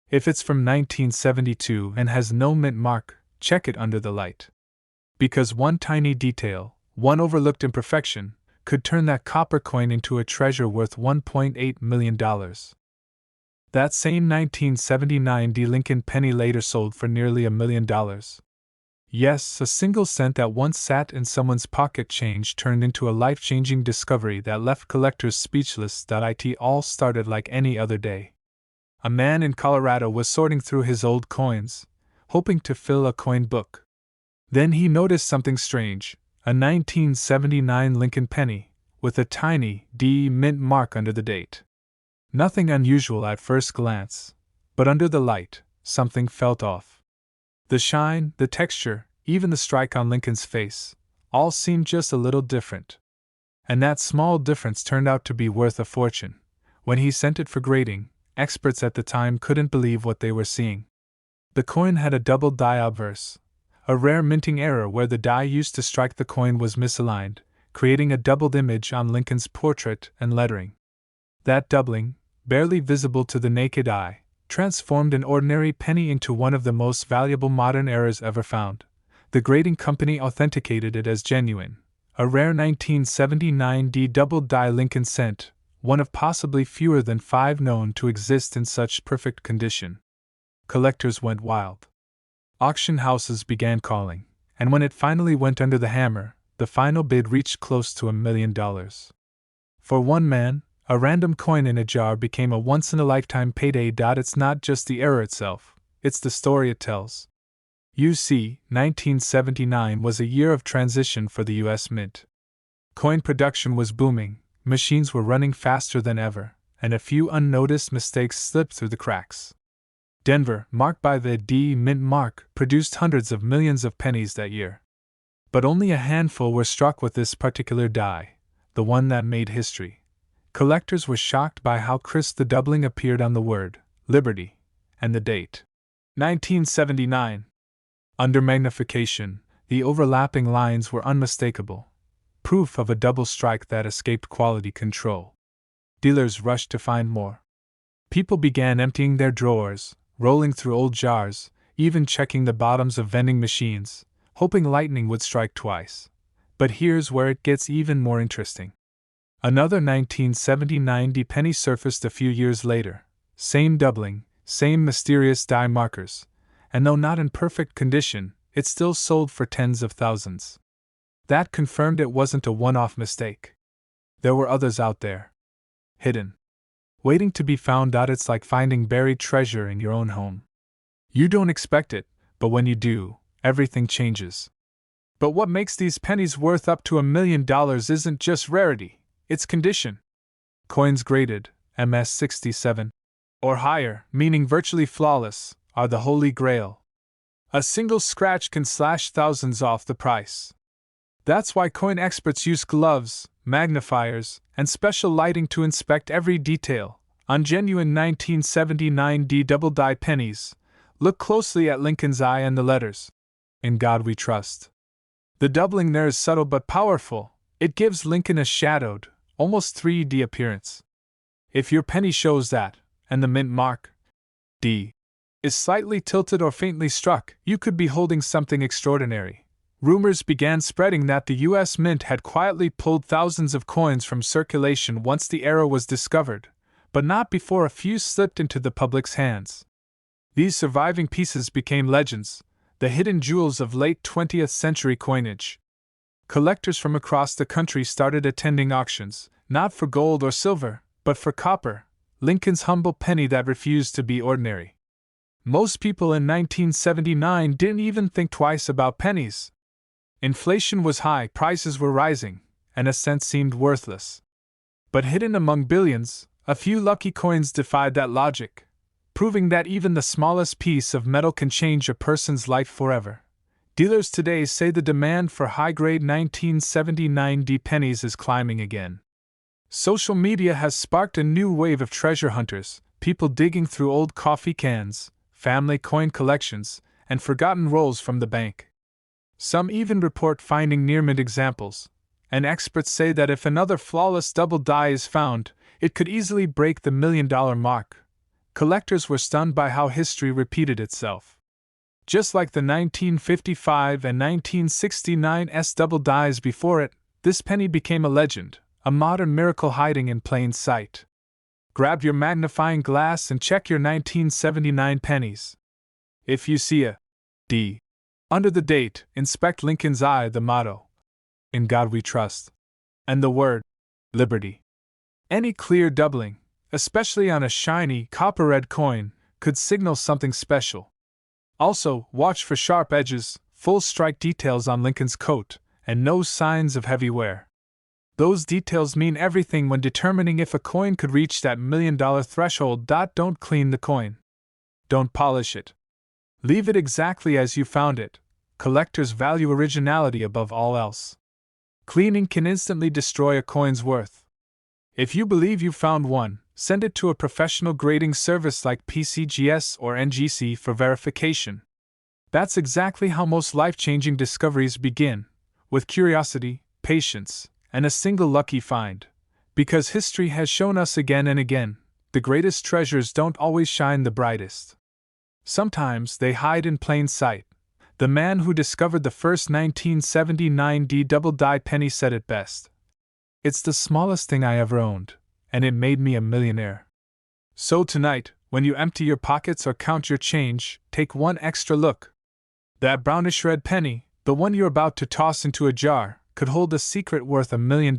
If it's from 1972 and has no mint mark, check it under the light. Because one tiny detail, one overlooked imperfection, could turn that copper coin into a treasure worth $1.8 million. That same 1979 Lincoln penny later sold for nearly $1 million. Yes, a single cent that once sat in someone's pocket change turned into a life-changing discovery that left collectors speechless. It all started like any other day. A man in Colorado was sorting through his old coins, hoping to fill a coin book. Then he noticed something strange, a 1979 Lincoln penny, with a tiny D mint mark under the date. Nothing unusual at first glance, but under the light, something felt off. The shine, the texture, even the strike on Lincoln's face, all seemed just a little different. And that small difference turned out to be worth a fortune. When he sent it for grading, experts at the time couldn't believe what they were seeing. The coin had a double die obverse, a rare minting error where the die used to strike the coin was misaligned, creating a doubled image on Lincoln's portrait and lettering. That doubling, barely visible to the naked eye, transformed an ordinary penny into one of the most valuable modern errors ever found. The grading company authenticated it as genuine, a rare 1979 double die Lincoln cent, one of possibly fewer than 5 known to exist in such perfect condition. Collectors went wild. Auction houses began calling, and when it finally went under the hammer, the final bid reached close to $1 million. For one man, a random coin in a jar became a once-in-a-lifetime payday. It's not just the error itself, it's the story it tells. You see, 1979 was a year of transition for the U.S. Mint. Coin production was booming, machines were running faster than ever, and a few unnoticed mistakes slipped through the cracks. Denver, marked by the D Mint mark, produced hundreds of millions of pennies that year. But only a handful were struck with this particular die, the one that made history. Collectors were shocked by how crisp the doubling appeared on the word, Liberty, and the date, 1979. Under magnification, the overlapping lines were unmistakable, proof of a double strike that escaped quality control. Dealers rushed to find more. People began emptying their drawers, rolling through old jars, even checking the bottoms of vending machines, hoping lightning would strike twice. But here's where it gets even more interesting. Another 1979 penny surfaced a few years later. Same doubling, same mysterious die markers, and though not in perfect condition, it still sold for tens of thousands. That confirmed it wasn't a one-off mistake. There were others out there. Hidden. Waiting to be found out. It's like finding buried treasure in your own home. You don't expect it, but when you do, everything changes. But what makes these pennies worth up to $1 million isn't just rarity, it's condition. Coins graded, MS 67, or higher, meaning virtually flawless, are the holy grail. A single scratch can slash thousands off the price. That's why coin experts use gloves, magnifiers, and special lighting to inspect every detail. On genuine 1979 double die pennies, look closely at Lincoln's eye and the letters. In God we trust. The doubling there is subtle but powerful. It gives Lincoln a shadowed, almost 3D appearance. If your penny shows that, and the mint mark, D, is slightly tilted or faintly struck, you could be holding something extraordinary. Rumors began spreading that the U.S. Mint had quietly pulled thousands of coins from circulation once the error was discovered, but not before a few slipped into the public's hands. These surviving pieces became legends, the hidden jewels of late 20th century coinage. Collectors from across the country started attending auctions, not for gold or silver, but for copper, Lincoln's humble penny that refused to be ordinary. Most people in 1979 didn't even think twice about pennies. Inflation was high, prices were rising, and a cent seemed worthless. But hidden among billions, a few lucky coins defied that logic, proving that even the smallest piece of metal can change a person's life forever. Dealers today say the demand for high-grade 1979 pennies is climbing again. Social media has sparked a new wave of treasure hunters, people digging through old coffee cans, family coin collections, and forgotten rolls from the bank. Some even report finding near-mint examples, and experts say that if another flawless double die is found, it could easily break the $1 million mark. Collectors were stunned by how history repeated itself. Just like the 1955 and 1969 double dies before it, this penny became a legend, a modern miracle hiding in plain sight. Grab your magnifying glass and check your 1979 pennies. If you see a D under the date, inspect Lincoln's eye, the motto, "In God we trust," and the word, Liberty. Any clear doubling, especially on a shiny, copper-red coin, could signal something special. Also, watch for sharp edges, full strike details on Lincoln's coat, and no signs of heavy wear. Those details mean everything when determining if a coin could reach that $1 million threshold. Don't clean the coin. Don't polish it. Leave it exactly as you found it. Collectors value originality above all else. Cleaning can instantly destroy a coin's worth. If you believe you found one, send it to a professional grading service like PCGS or NGC for verification. That's exactly how most life-changing discoveries begin, with curiosity, patience, and a single lucky find. Because history has shown us again and again, the greatest treasures don't always shine the brightest. Sometimes they hide in plain sight. The man who discovered the first 1979 Double Die penny said it best. It's the smallest thing I ever owned, and it made me a millionaire. So tonight, when you empty your pockets or count your change, take one extra look. That brownish red penny, the one you're about to toss into a jar, could hold a secret worth $1 million.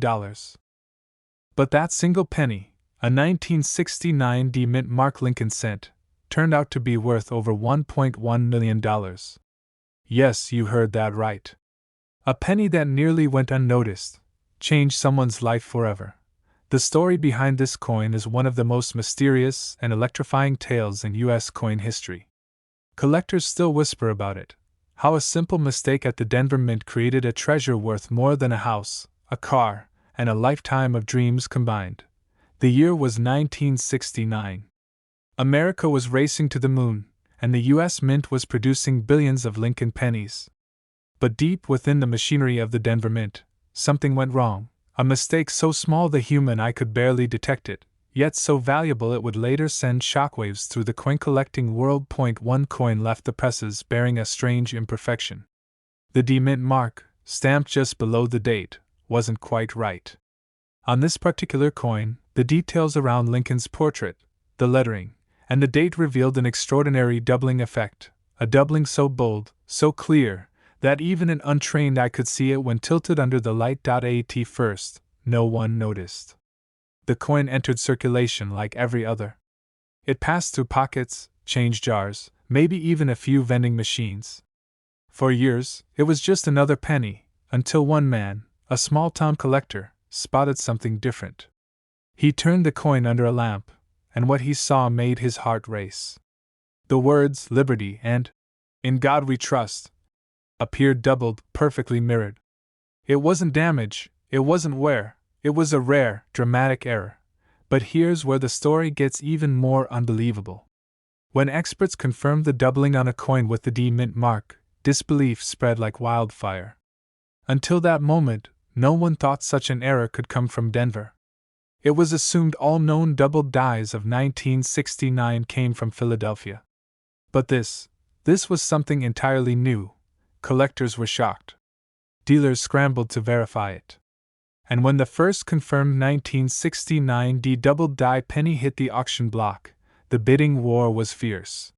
But that single penny, a 1969 mint Mark Lincoln cent, turned out to be worth over $1.1 million. Yes, you heard that right. A penny that nearly went unnoticed, changed someone's life forever. The story behind this coin is one of the most mysterious and electrifying tales in U.S. coin history. Collectors still whisper about it, how a simple mistake at the Denver Mint created a treasure worth more than a house, a car, and a lifetime of dreams combined. The year was 1969. America was racing to the moon, and the U.S. Mint was producing billions of Lincoln pennies. But deep within the machinery of the Denver Mint, something went wrong, a mistake so small the human eye could barely detect it, yet so valuable it would later send shockwaves through the coin-collecting world. One coin left the presses bearing a strange imperfection. The D-Mint mark, stamped just below the date, wasn't quite right. On this particular coin, the details around Lincoln's portrait, the lettering, and the date revealed an extraordinary doubling effect, a doubling so bold, so clear, that even an untrained eye could see it when tilted under the light. At first, no one noticed. The coin entered circulation like every other. It passed through pockets, change jars, maybe even a few vending machines. For years, it was just another penny, until one man, a small-town collector, spotted something different. He turned the coin under a lamp, and what he saw made his heart race. The words "Liberty" and "In God We Trust" appeared doubled, perfectly mirrored. It wasn't damage, it wasn't wear, it was a rare, dramatic error. But here's where the story gets even more unbelievable. When experts confirmed the doubling on a coin with the D-Mint mark, disbelief spread like wildfire. Until that moment, no one thought such an error could come from Denver. It was assumed all known double dies of 1969 came from Philadelphia. But this was something entirely new. Collectors were shocked. Dealers scrambled to verify it. And when the first confirmed 1969 double die penny hit the auction block, the bidding war was fierce.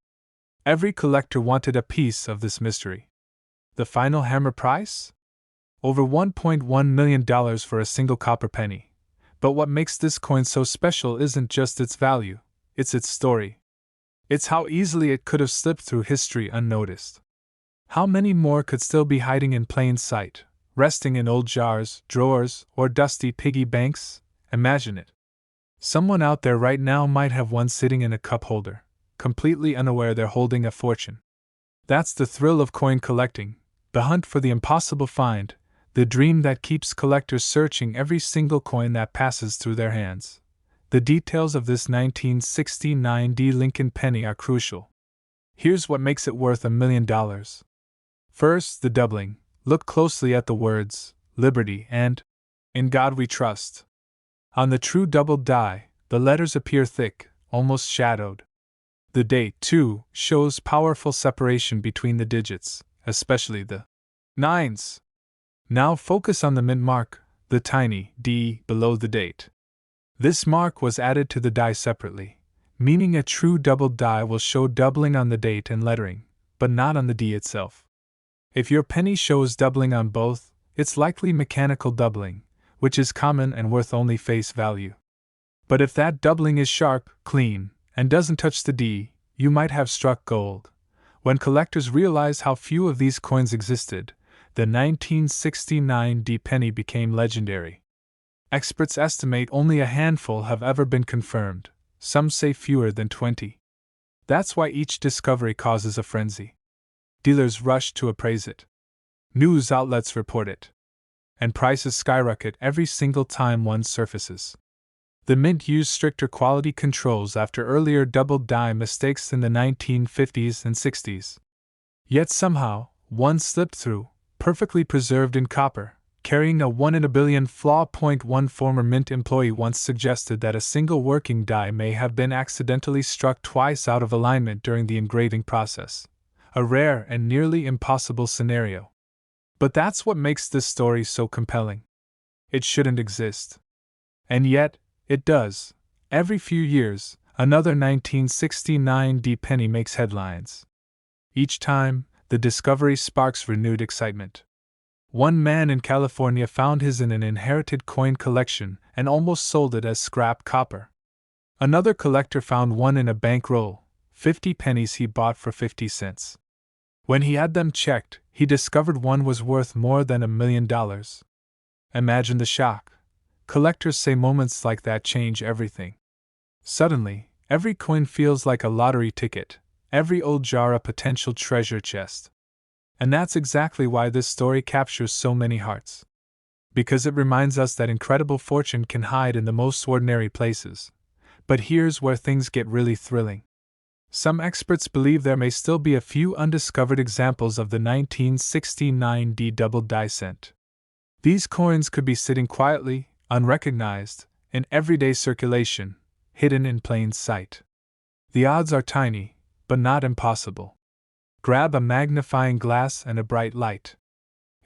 Every collector wanted a piece of this mystery. The final hammer price? Over $1.1 million for a single copper penny. But what makes this coin so special isn't just its value, it's its story. It's how easily it could have slipped through history unnoticed. How many more could still be hiding in plain sight, resting in old jars, drawers, or dusty piggy banks? Imagine it. Someone out there right now might have one sitting in a cup holder, completely unaware they're holding a fortune. That's the thrill of coin collecting, the hunt for the impossible find, the dream that keeps collectors searching every single coin that passes through their hands. The details of this 1969 Lincoln penny are crucial. Here's what makes it worth $1 million. First, the doubling. Look closely at the words, "Liberty" and "In God We Trust." On the true double die, the letters appear thick, almost shadowed. The date, too, shows powerful separation between the digits, especially the nines. Now focus on the mint mark, the tiny D below the date. This mark was added to the die separately, meaning a true double die will show doubling on the date and lettering, but not on the D itself. If your penny shows doubling on both, it's likely mechanical doubling, which is common and worth only face value. But if that doubling is sharp, clean, and doesn't touch the D, you might have struck gold. When collectors realized how few of these coins existed, the 1969 D penny became legendary. Experts estimate only a handful have ever been confirmed, some say fewer than 20. That's why each discovery causes a frenzy. Dealers rush to appraise it. News outlets report it. And prices skyrocket every single time one surfaces. The mint used stricter quality controls after earlier double die mistakes in the 1950s and 60s. Yet somehow, one slipped through, perfectly preserved in copper, carrying a 1 in a billion flaw. One former mint employee once suggested that a single working die may have been accidentally struck twice out of alignment during the engraving process, a rare and nearly impossible scenario. But that's what makes this story so compelling. It shouldn't exist. And yet, it does. Every few years, another 1969 D penny makes headlines. Each time, the discovery sparks renewed excitement. One man in California found his in an inherited coin collection and almost sold it as scrap copper. Another collector found one in a bankroll, 50 pennies he bought for 50 cents. When he had them checked, he discovered one was worth more than $1 million. Imagine the shock. Collectors say moments like that change everything. Suddenly, every coin feels like a lottery ticket, every old jar a potential treasure chest. And that's exactly why this story captures so many hearts. Because it reminds us that incredible fortune can hide in the most ordinary places. But here's where things get really thrilling. Some experts believe there may still be a few undiscovered examples of the 1969 D double die cent. These coins could be sitting quietly, unrecognized, in everyday circulation, hidden in plain sight. The odds are tiny, but not impossible. Grab a magnifying glass and a bright light.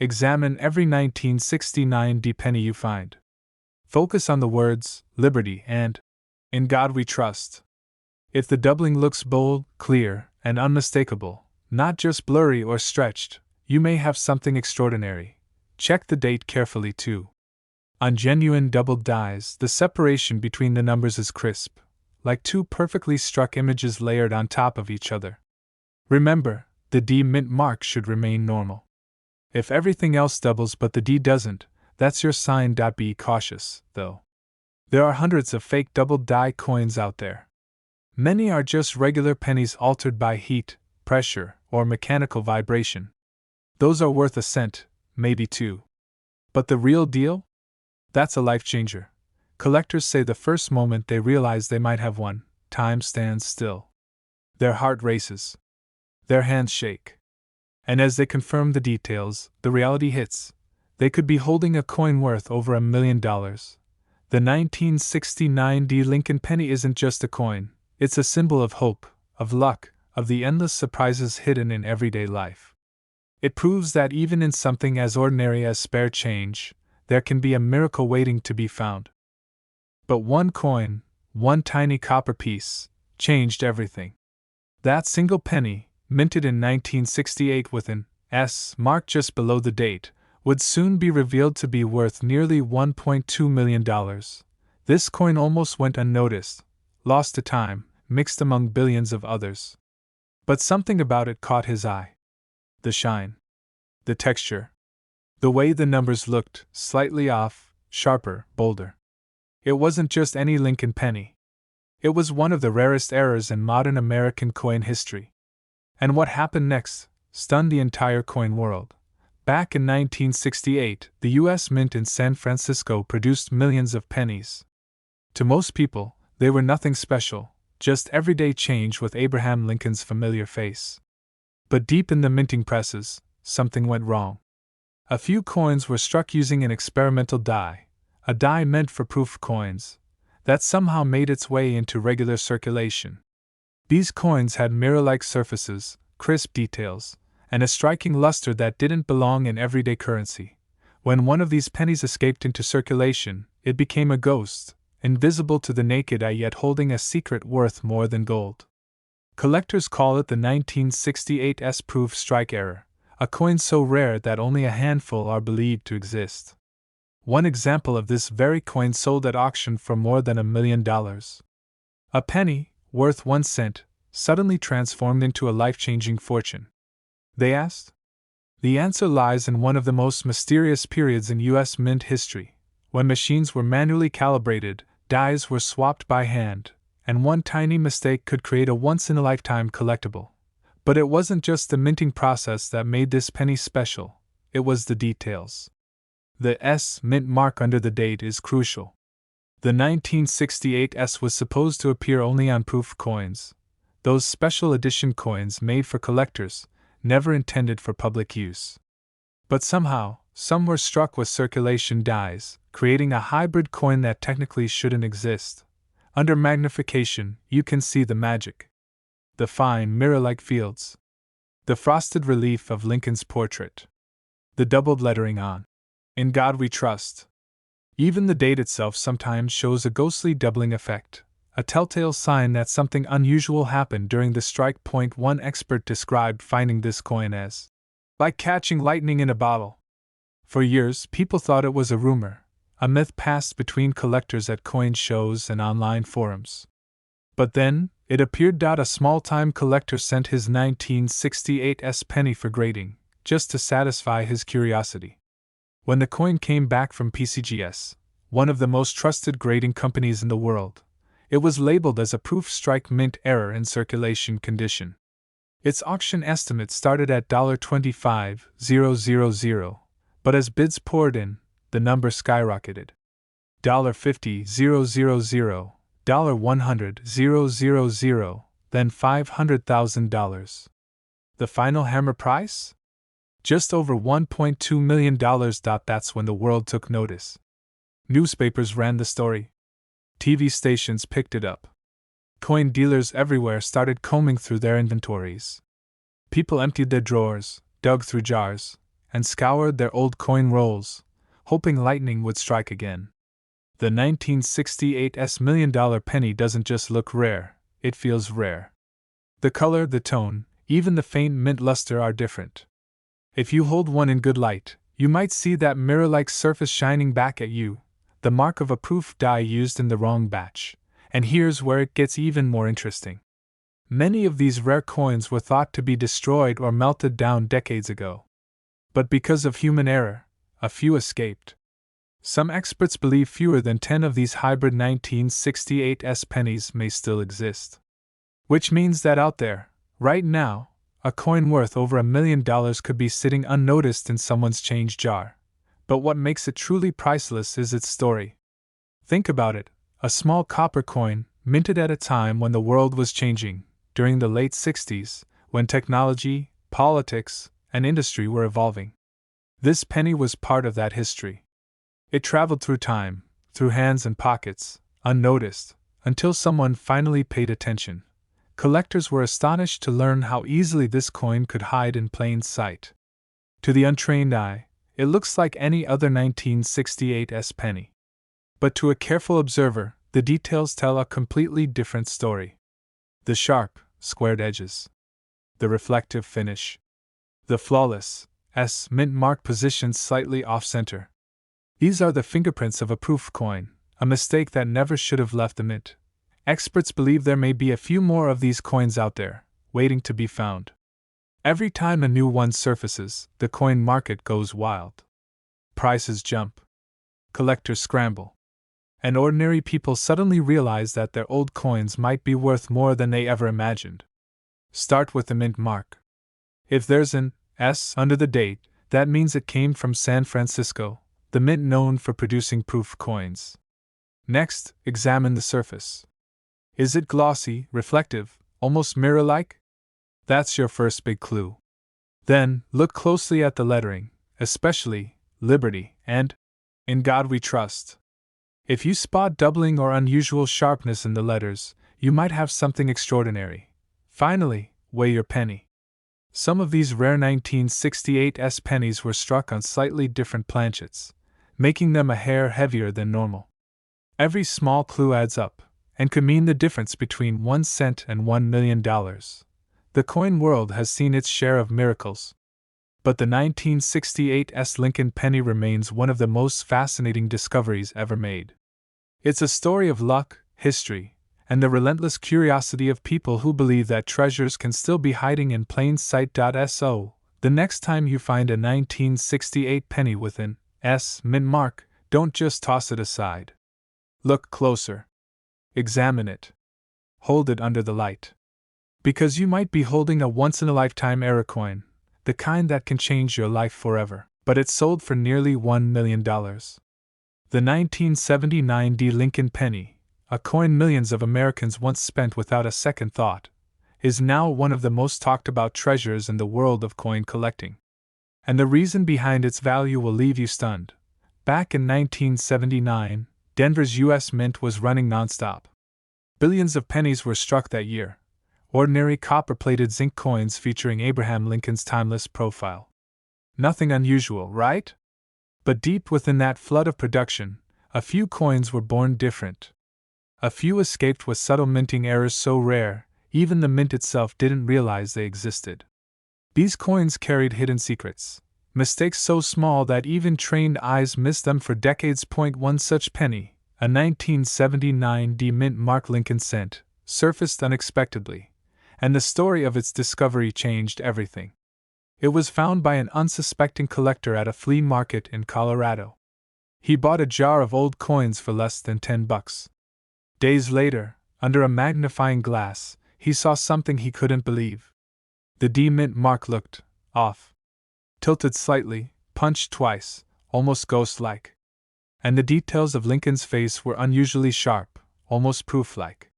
Examine every 1969 D penny you find. Focus on the words, Liberty and In God We Trust. If the doubling looks bold, clear, and unmistakable, not just blurry or stretched, you may have something extraordinary. Check the date carefully too. On genuine double dies, the separation between the numbers is crisp, like two perfectly struck images layered on top of each other. Remember, the D mint mark should remain normal. If everything else doubles but the D doesn't, that's your sign. Be cautious, though. There are hundreds of fake double die coins out there. Many are just regular pennies altered by heat, pressure, or mechanical vibration. Those are worth a cent, maybe two. But the real deal? That's a life changer. Collectors say the first moment they realize they might have one, time stands still. Their heart races. Their hands shake. And as they confirm the details, the reality hits. They could be holding a coin worth over $1 million. The 1969 D Lincoln penny isn't just a coin, it's a symbol of hope, of luck, of the endless surprises hidden in everyday life. It proves that even in something as ordinary as spare change, there can be a miracle waiting to be found. But one coin, one tiny copper piece, changed everything. That single penny, minted in 1968 with an S mark just below the date, would soon be revealed to be worth nearly $1.2 million. This coin almost went unnoticed, lost to time, mixed among billions of others. But something about it caught his eye. The shine. The texture. The way the numbers looked, slightly off, sharper, bolder. It wasn't just any Lincoln penny. It was one of the rarest errors in modern American coin history. And what happened next stunned the entire coin world. Back in 1968, the U.S. Mint in San Francisco produced millions of pennies. To most people, they were nothing special, just everyday change with Abraham Lincoln's familiar face. But deep in the minting presses, something went wrong. A few coins were struck using an experimental die, a die meant for proof coins, that somehow made its way into regular circulation. These coins had mirror-like surfaces, crisp details, and a striking luster that didn't belong in everyday currency. When one of these pennies escaped into circulation, it became a ghost, invisible to the naked eye yet holding a secret worth more than gold. Collectors call it the 1968 S-proof strike error, a coin so rare that only a handful are believed to exist. One example of this very coin sold at auction for more than $1 million. A penny, worth 1 cent, suddenly transformed into a life-changing fortune. They asked? The answer lies in one of the most mysterious periods in U.S. Mint history, when machines were manually calibrated, dies were swapped by hand, and one tiny mistake could create a once-in-a-lifetime collectible. But it wasn't just the minting process that made this penny special, it was the details. The S mint mark under the date is crucial. The 1968 S was supposed to appear only on proof coins, those special edition coins made for collectors, never intended for public use. But somehow, some were struck with circulation dyes, creating a hybrid coin that technically shouldn't exist. Under magnification, you can see the magic. The fine, mirror-like fields. The frosted relief of Lincoln's portrait. The doubled lettering on "In God We Trust." Even the date itself sometimes shows a ghostly doubling effect, a telltale sign that something unusual happened during the strike. One expert described finding this coin as like catching lightning in a bottle. For years, people thought it was a rumor, a myth passed between collectors at coin shows and online forums. But then, it appeared. A small-time collector sent his 1968 S penny for grading, just to satisfy his curiosity. When the coin came back from PCGS, one of the most trusted grading companies in the world, it was labeled as a proof strike mint error in circulation condition. Its auction estimate started at $25,000, but as bids poured in, the number skyrocketed. $50,000, $100,000, then $500,000. The final hammer price? Just over $1.2 million. That's when the world took notice. Newspapers ran the story. TV stations picked it up. Coin dealers everywhere started combing through their inventories. People emptied their drawers, dug through jars, and scoured their old coin rolls, hoping lightning would strike again. The 1968 S $1 million penny doesn't just look rare, it feels rare. The color, the tone, even the faint mint luster are different. If you hold one in good light, you might see that mirror-like surface shining back at you, the mark of a proof die used in the wrong batch. And here's where it gets even more interesting. Many of these rare coins were thought to be destroyed or melted down decades ago. But because of human error, a few escaped. Some experts believe fewer than 10 of these hybrid 1968 S pennies may still exist. Which means that out there, right now, a coin worth over $1 million could be sitting unnoticed in someone's change jar. But what makes it truly priceless is its story. Think about it, a small copper coin, minted at a time when the world was changing, during the late 60s, when technology, politics, and industry were evolving. This penny was part of that history. It traveled through time, through hands and pockets, unnoticed, until someone finally paid attention. Collectors were astonished to learn how easily this coin could hide in plain sight. To the untrained eye, it looks like any other 1968 S penny. But to a careful observer, the details tell a completely different story. The sharp, squared edges. The reflective finish. The flawless S mint mark positioned slightly off-center. These are the fingerprints of a proof coin, a mistake that never should have left the mint. Experts believe there may be a few more of these coins out there, waiting to be found. Every time a new one surfaces, the coin market goes wild. Prices jump. Collectors scramble. And ordinary people suddenly realize that their old coins might be worth more than they ever imagined. Start with the mint mark. If there's an S under the date, that means it came from San Francisco, the mint known for producing proof coins. Next, examine the surface. Is it glossy, reflective, almost mirror-like? That's your first big clue. Then, look closely at the lettering, especially Liberty and In God We Trust. If you spot doubling or unusual sharpness in the letters, you might have something extraordinary. Finally, weigh your penny. Some of these rare 1968 S pennies were struck on slightly different planchets, making them a hair heavier than normal. Every small clue adds up, and could mean the difference between 1 cent and $1 million. The coin world has seen its share of miracles. But the 1968 S Lincoln penny remains one of the most fascinating discoveries ever made. It's a story of luck, history, and the relentless curiosity of people who believe that treasures can still be hiding in plain sight. So, the next time you find a 1968 penny with an S mint mark, don't just toss it aside. Look closer. Examine it. hold it under the light. Because you might be holding a once-in-a-lifetime era coin, the kind that can change your life forever. But it sold for nearly $1 million. The 1979 D. Lincoln penny, a coin millions of Americans once spent without a second thought, is now one of the most talked about treasures in the world of coin collecting. And the reason behind its value will leave you stunned. Back in 1979, Denver's U.S. Mint was running nonstop. Billions of pennies were struck that year. Ordinary copper-plated zinc coins featuring Abraham Lincoln's timeless profile. Nothing unusual, right? But deep within that flood of production, a few coins were born different. A few escaped with subtle minting errors so rare, even the mint itself didn't realize they existed. These coins carried hidden secrets, mistakes so small that even trained eyes missed them for decades. One such penny, a 1979 D mint mark Lincoln cent, surfaced unexpectedly, and the story of its discovery changed everything. It was found by an unsuspecting collector at a flea market in Colorado. He bought a jar of old coins for less than $10. Days later, under a magnifying glass, he saw something he couldn't believe. The D mint mark looked off. Tilted slightly, punched twice, almost ghost-like. And the details of Lincoln's face were unusually sharp, almost proof-like.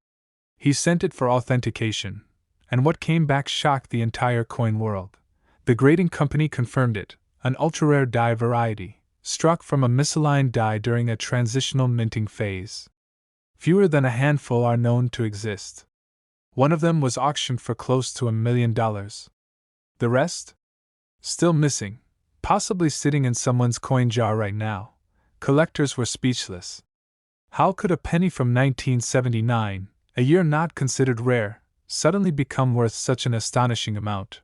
He sent it for authentication, and what came back shocked the entire coin world. The grading company confirmed it, an ultra-rare die variety, struck from a misaligned die during a transitional minting phase. Fewer than a handful are known to exist. One of them was auctioned for close to $1 million. The rest? Still missing, possibly sitting in someone's coin jar right now. Collectors were speechless. How could a penny from 1979, a year not considered rare, suddenly become worth such an astonishing amount?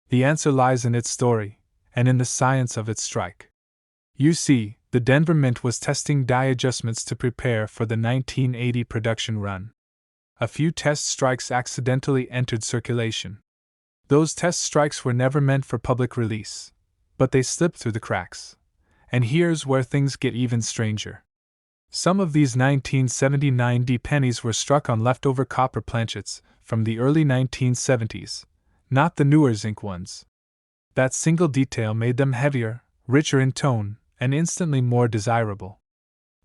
The answer lies in its story, and in the science of its strike. You see, the Denver Mint was testing die adjustments to prepare for the 1980 production run. A few test strikes accidentally entered circulation. Those test strikes were never meant for public release, but they slipped through the cracks. And here's where things get even stranger. Some of these 1979 D pennies were struck on leftover copper planchets from the early 1970s. Not the newer zinc ones. That single detail made them heavier, richer in tone, and instantly more desirable.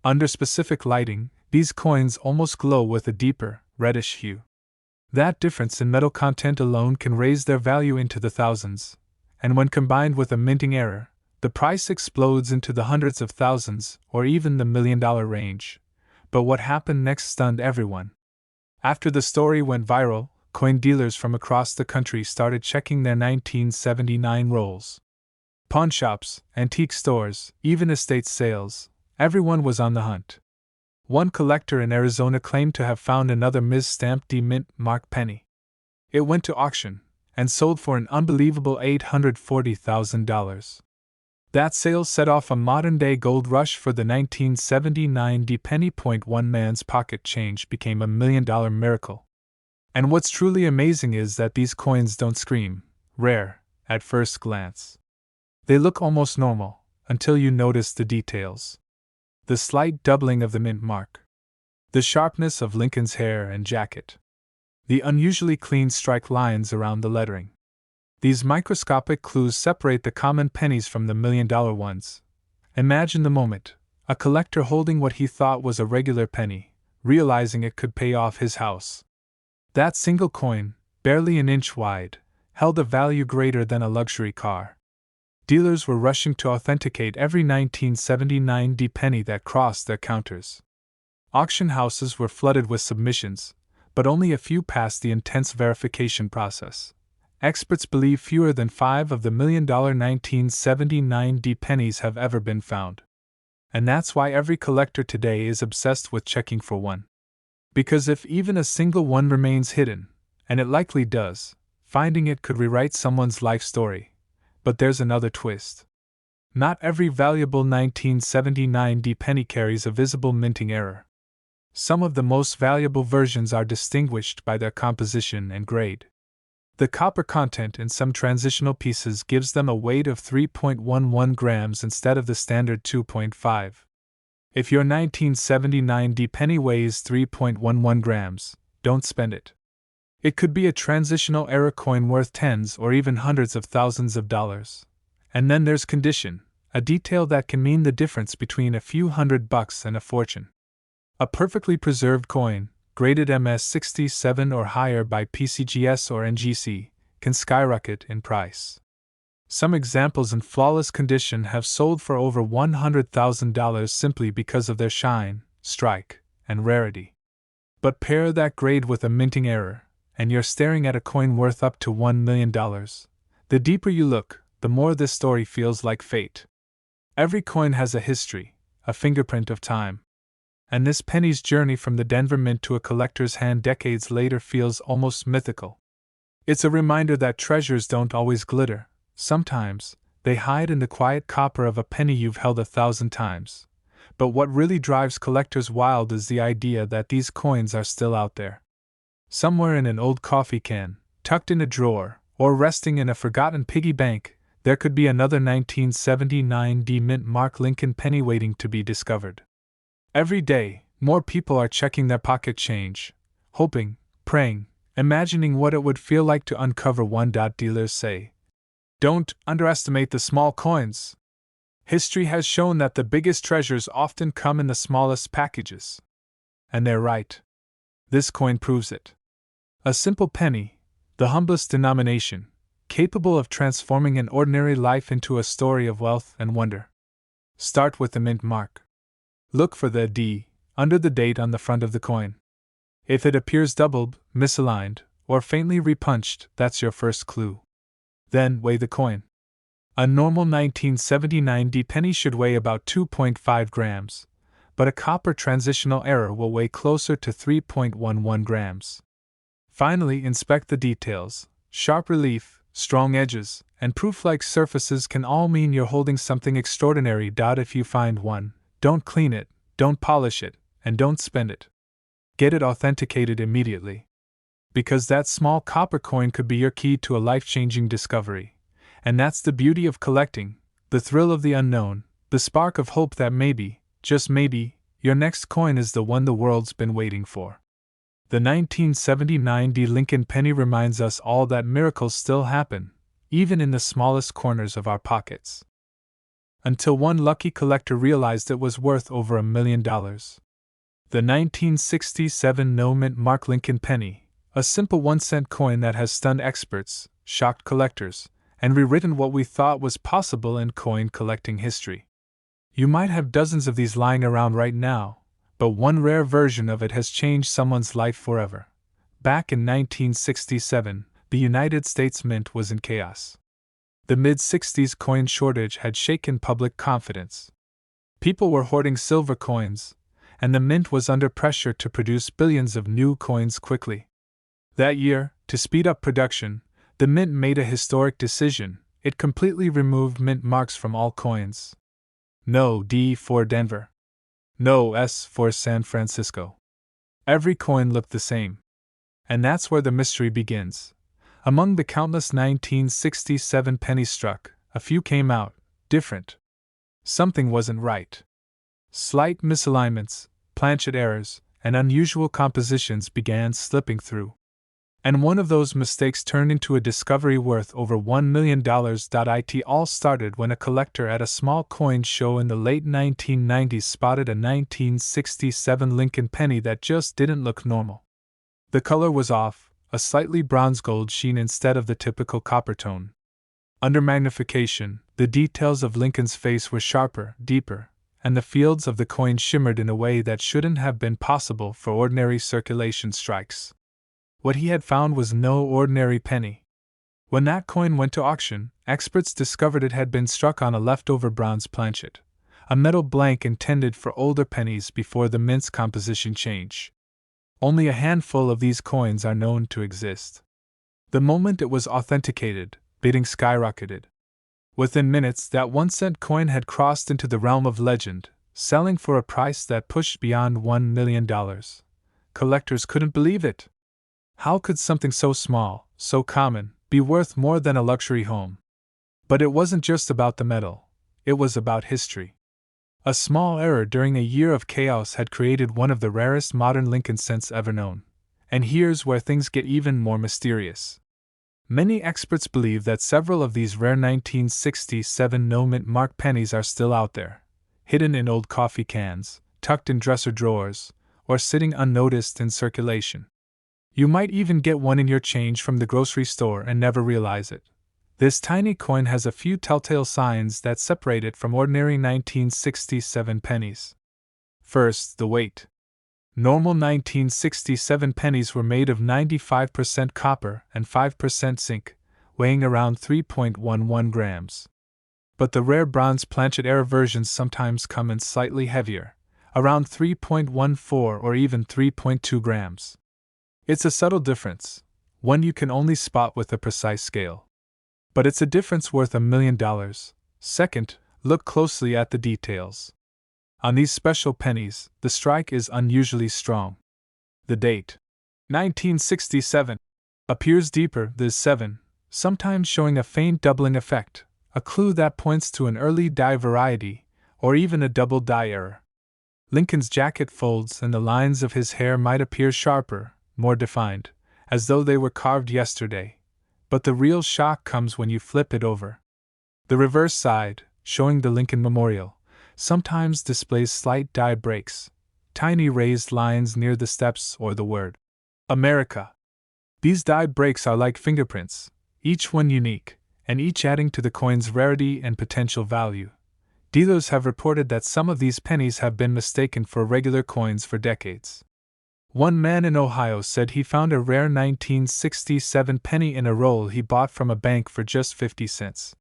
Under specific lighting, these coins almost glow with a deeper, reddish hue. That difference in metal content alone can raise their value into the thousands, and when combined with a minting error, the price explodes into the hundreds of thousands or even the $1 million range. But what happened next stunned everyone. After the story went viral, coin dealers from across the country started checking their 1979 rolls. Pawnshops, antique stores, even estate sales, everyone was on the hunt. One collector in Arizona claimed to have found another mis-stamped D mint mark penny. It went to auction, and sold for an unbelievable $840,000. That sale set off a modern-day gold rush for the 1979 D penny. One man's pocket change became $1 million miracle. And what's truly amazing is that these coins don't scream rare at first glance. They look almost normal, until you notice the details. The slight doubling of the mint mark. The sharpness of Lincoln's hair and jacket. The unusually clean strike lines around the lettering. These microscopic clues separate the common pennies from the $1 million ones. Imagine the moment, a collector holding what he thought was a regular penny, realizing it could pay off his house. That single coin, barely an inch wide, held a value greater than a luxury car. Dealers were rushing to authenticate every 1979 D penny that crossed their counters. Auction houses were flooded with submissions, but only a few passed the intense verification process. Experts believe fewer than 5 of the $1 million 1979 D pennies have ever been found. And that's why every collector today is obsessed with checking for one. Because if even a single one remains hidden, and it likely does, finding it could rewrite someone's life story. But there's another twist. Not every valuable 1979 D penny carries a visible minting error. Some of the most valuable versions are distinguished by their composition and grade. The copper content in some transitional pieces gives them a weight of 3.11 grams instead of the standard 2.5. If your 1979 D penny weighs 3.11 grams, don't spend it. It could be a transitional era coin worth tens or even hundreds of thousands of dollars. And then there's condition, a detail that can mean the difference between a few $100 and a fortune. A perfectly preserved coin, graded MS67 or higher by PCGS or NGC, can skyrocket in price. Some examples in flawless condition have sold for over $100,000 simply because of their shine, strike, and rarity. But pair that grade with a minting error, and you're staring at a coin worth up to $1 million. The deeper you look, the more this story feels like fate. Every coin has a history, a fingerprint of time. And this penny's journey from the Denver Mint to a collector's hand decades later feels almost mythical. It's a reminder that treasures don't always glitter. Sometimes, they hide in the quiet copper of a penny you've held 1,000 times. But what really drives collectors wild is the idea that these coins are still out there. Somewhere in an old coffee can, tucked in a drawer, or resting in a forgotten piggy bank, there could be another 1979 D Mint Mark Lincoln penny waiting to be discovered. Every day, more people are checking their pocket change, hoping, praying, imagining what it would feel like to uncover one. Dealers say, "Don't underestimate the small coins." History has shown that the biggest treasures often come in the smallest packages. And they're right. This coin proves it. A simple penny, the humblest denomination, capable of transforming an ordinary life into a story of wealth and wonder. Start with the mint mark. Look for the D under the date on the front of the coin. If it appears doubled, misaligned, or faintly repunched, that's your first clue. Then weigh the coin. A normal 1979 D penny should weigh about 2.5 grams, but a copper transitional error will weigh closer to 3.11 grams. Finally, inspect the details. Sharp relief, strong edges, and proof-like surfaces can all mean you're holding something extraordinary. If you find one, don't clean it, don't polish it, and don't spend it. Get it authenticated immediately. Because that small copper coin could be your key to a life-changing discovery. And that's the beauty of collecting, the thrill of the unknown, the spark of hope that maybe, just maybe, your next coin is the one the world's been waiting for. The 1979 D Lincoln penny reminds us all that miracles still happen, even in the smallest corners of our pockets. Until one lucky collector realized it was worth over $1 million. The 1967 No Mint Mark Lincoln penny, a simple 1-cent coin that has stunned experts, shocked collectors, and rewritten what we thought was possible in coin collecting history. You might have dozens of these lying around right now, but one rare version of it has changed someone's life forever. Back in 1967, the United States Mint was in chaos. The mid-60s coin shortage had shaken public confidence. People were hoarding silver coins, and the mint was under pressure to produce billions of new coins quickly. That year, to speed up production, the mint made a historic decision. It completely removed mint marks from all coins. No D for Denver. No S for San Francisco. Every coin looked the same. And that's where the mystery begins. Among the countless 1967 pennies struck, a few came out different. Something wasn't right. Slight misalignments, planchet errors, and unusual compositions began slipping through. And one of those mistakes turned into a discovery worth over $1 million. It all started when a collector at a small coin show in the late 1990s spotted a 1967 Lincoln penny that just didn't look normal. The color was off, a slightly bronze gold sheen instead of the typical copper tone. Under magnification, the details of Lincoln's face were sharper, deeper, and the fields of the coin shimmered in a way that shouldn't have been possible for ordinary circulation strikes. What he had found was no ordinary penny. When that coin went to auction, experts discovered it had been struck on a leftover bronze planchet, a metal blank intended for older pennies before the mint's composition change. Only a handful of these coins are known to exist. The moment it was authenticated, bidding skyrocketed. Within minutes, that 1-cent coin had crossed into the realm of legend, selling for a price that pushed beyond $1 million. Collectors couldn't believe it. How could something so small, so common, be worth more than a luxury home? But it wasn't just about the metal, it was about history. A small error during a year of chaos had created one of the rarest modern Lincoln cents ever known, And here's where things get even more mysterious. Many experts believe that several of these rare 1967 no-mint mark pennies are still out there, hidden in old coffee cans, tucked in dresser drawers, or sitting unnoticed in circulation. You might even get one in your change from the grocery store and never realize it. This tiny coin has a few telltale signs that separate it from ordinary 1967 pennies. First, the weight. Normal 1967 pennies were made of 95% copper and 5% zinc, weighing around 3.11 grams. But the rare bronze planchet-era versions sometimes come in slightly heavier, around 3.14 or even 3.2 grams. It's a subtle difference, one you can only spot with a precise scale. But it's a difference worth $1 million. Second, look closely at the details. On these special pennies, the strike is unusually strong. The date, 1967, appears deeper, the 7, sometimes showing a faint doubling effect, a clue that points to an early die variety, or even a double die error. Lincoln's jacket folds and the lines of his hair might appear sharper, more defined, as though they were carved yesterday. But the real shock comes when you flip it over. The reverse side, showing the Lincoln Memorial, sometimes displays slight die breaks, tiny raised lines near the steps or the word America. These die breaks are like fingerprints, each one unique, and each adding to the coin's rarity and potential value. Dealers have reported that some of these pennies have been mistaken for regular coins for decades. One man in Ohio said he found a rare 1967 penny in a roll he bought from a bank for just 50 cents.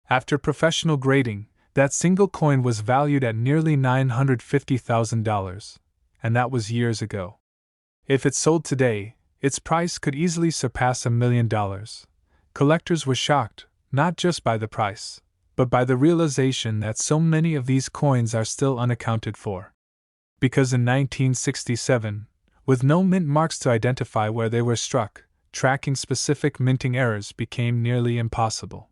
After professional grading, that single coin was valued at nearly $950,000, and that was years ago. If it sold today, its price could easily surpass $1 million. Collectors were shocked, not just by the price, but by the realization that so many of these coins are still unaccounted for. Because in 1967, with no mint marks to identify where they were struck, tracking specific minting errors became nearly impossible.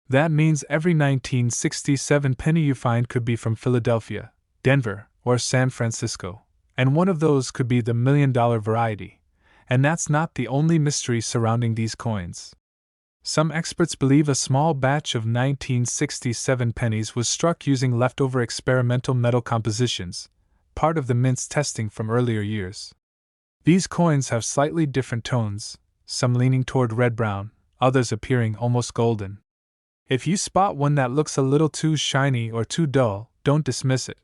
That means every 1967 penny you find could be from Philadelphia, Denver, or San Francisco, and one of those could be the $1 million variety. And that's not the only mystery surrounding these coins. Some experts believe a small batch of 1967 pennies was struck using leftover experimental metal compositions, part of the mint's testing from earlier years. These coins have slightly different tones, some leaning toward red-brown, others appearing almost golden. If you spot one that looks a little too shiny or too dull, don't dismiss it.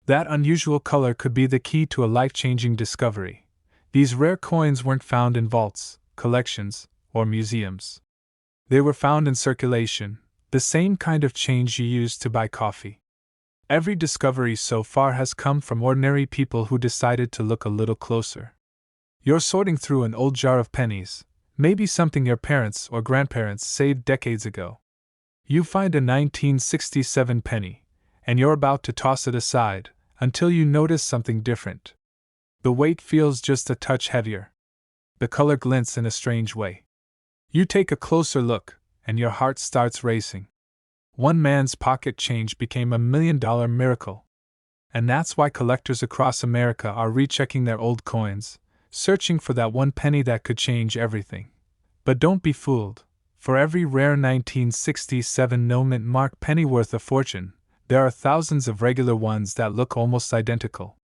That unusual color could be the key to a life-changing discovery. These rare coins weren't found in vaults, collections, or museums. They were found in circulation, the same kind of change you use to buy coffee. Every discovery so far has come from ordinary people who decided to look a little closer. You're sorting through an old jar of pennies, maybe something your parents or grandparents saved decades ago. You find a 1967 penny, and you're about to toss it aside, until you notice something different. The weight feels just a touch heavier. The color glints in a strange way. You take a closer look, and your heart starts racing. One man's pocket change became $1 million miracle. And that's why collectors across America are rechecking their old coins, searching for that one penny that could change everything. But don't be fooled. For every rare 1967 no-mint mark penny worth a fortune, there are thousands of regular ones that look almost identical.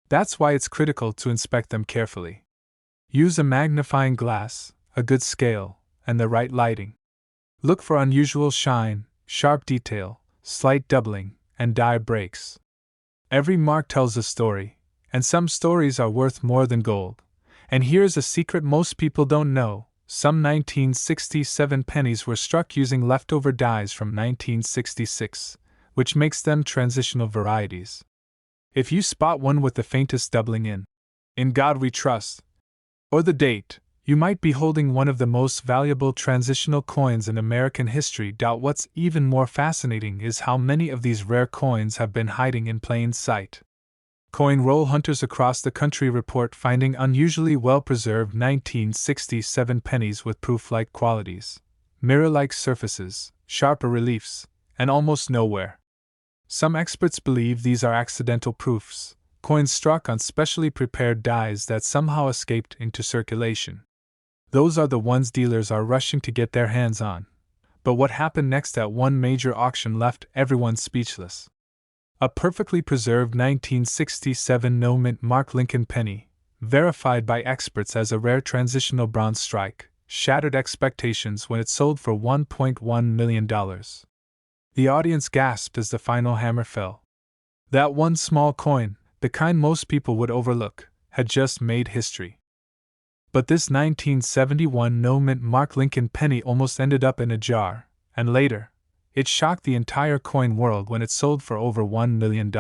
That's why it's critical to inspect them carefully. Use a magnifying glass, a good scale, and the right lighting. Look for unusual shine, sharp detail, slight doubling, and die breaks. Every mark tells a story, and some stories are worth more than gold. And here's a secret most people don't know. Some 1967 pennies were struck using leftover dies from 1966, which makes them transitional varieties. If you spot one with the faintest doubling in God we trust, or the date, you might be holding one of the most valuable transitional coins in American history. What's even more fascinating is how many of these rare coins have been hiding in plain sight. Coin roll hunters across the country report finding unusually well-preserved 1967 pennies with proof-like qualities, mirror-like surfaces, sharper reliefs, and almost nowhere. Some experts believe these are accidental proofs, coins struck on specially prepared dies that somehow escaped into circulation. Those are the ones dealers are rushing to get their hands on. But what happened next at one major auction left everyone speechless. A perfectly preserved 1967 no-mint Mark Lincoln penny, verified by experts as a rare transitional bronze strike, shattered expectations when it sold for $1.1 million. The audience gasped as the final hammer fell. That one small coin, the kind most people would overlook, had just made history. But this 1971 no-mint Mark Lincoln penny almost ended up in a jar, and later, it shocked the entire coin world when it sold for over $1 million.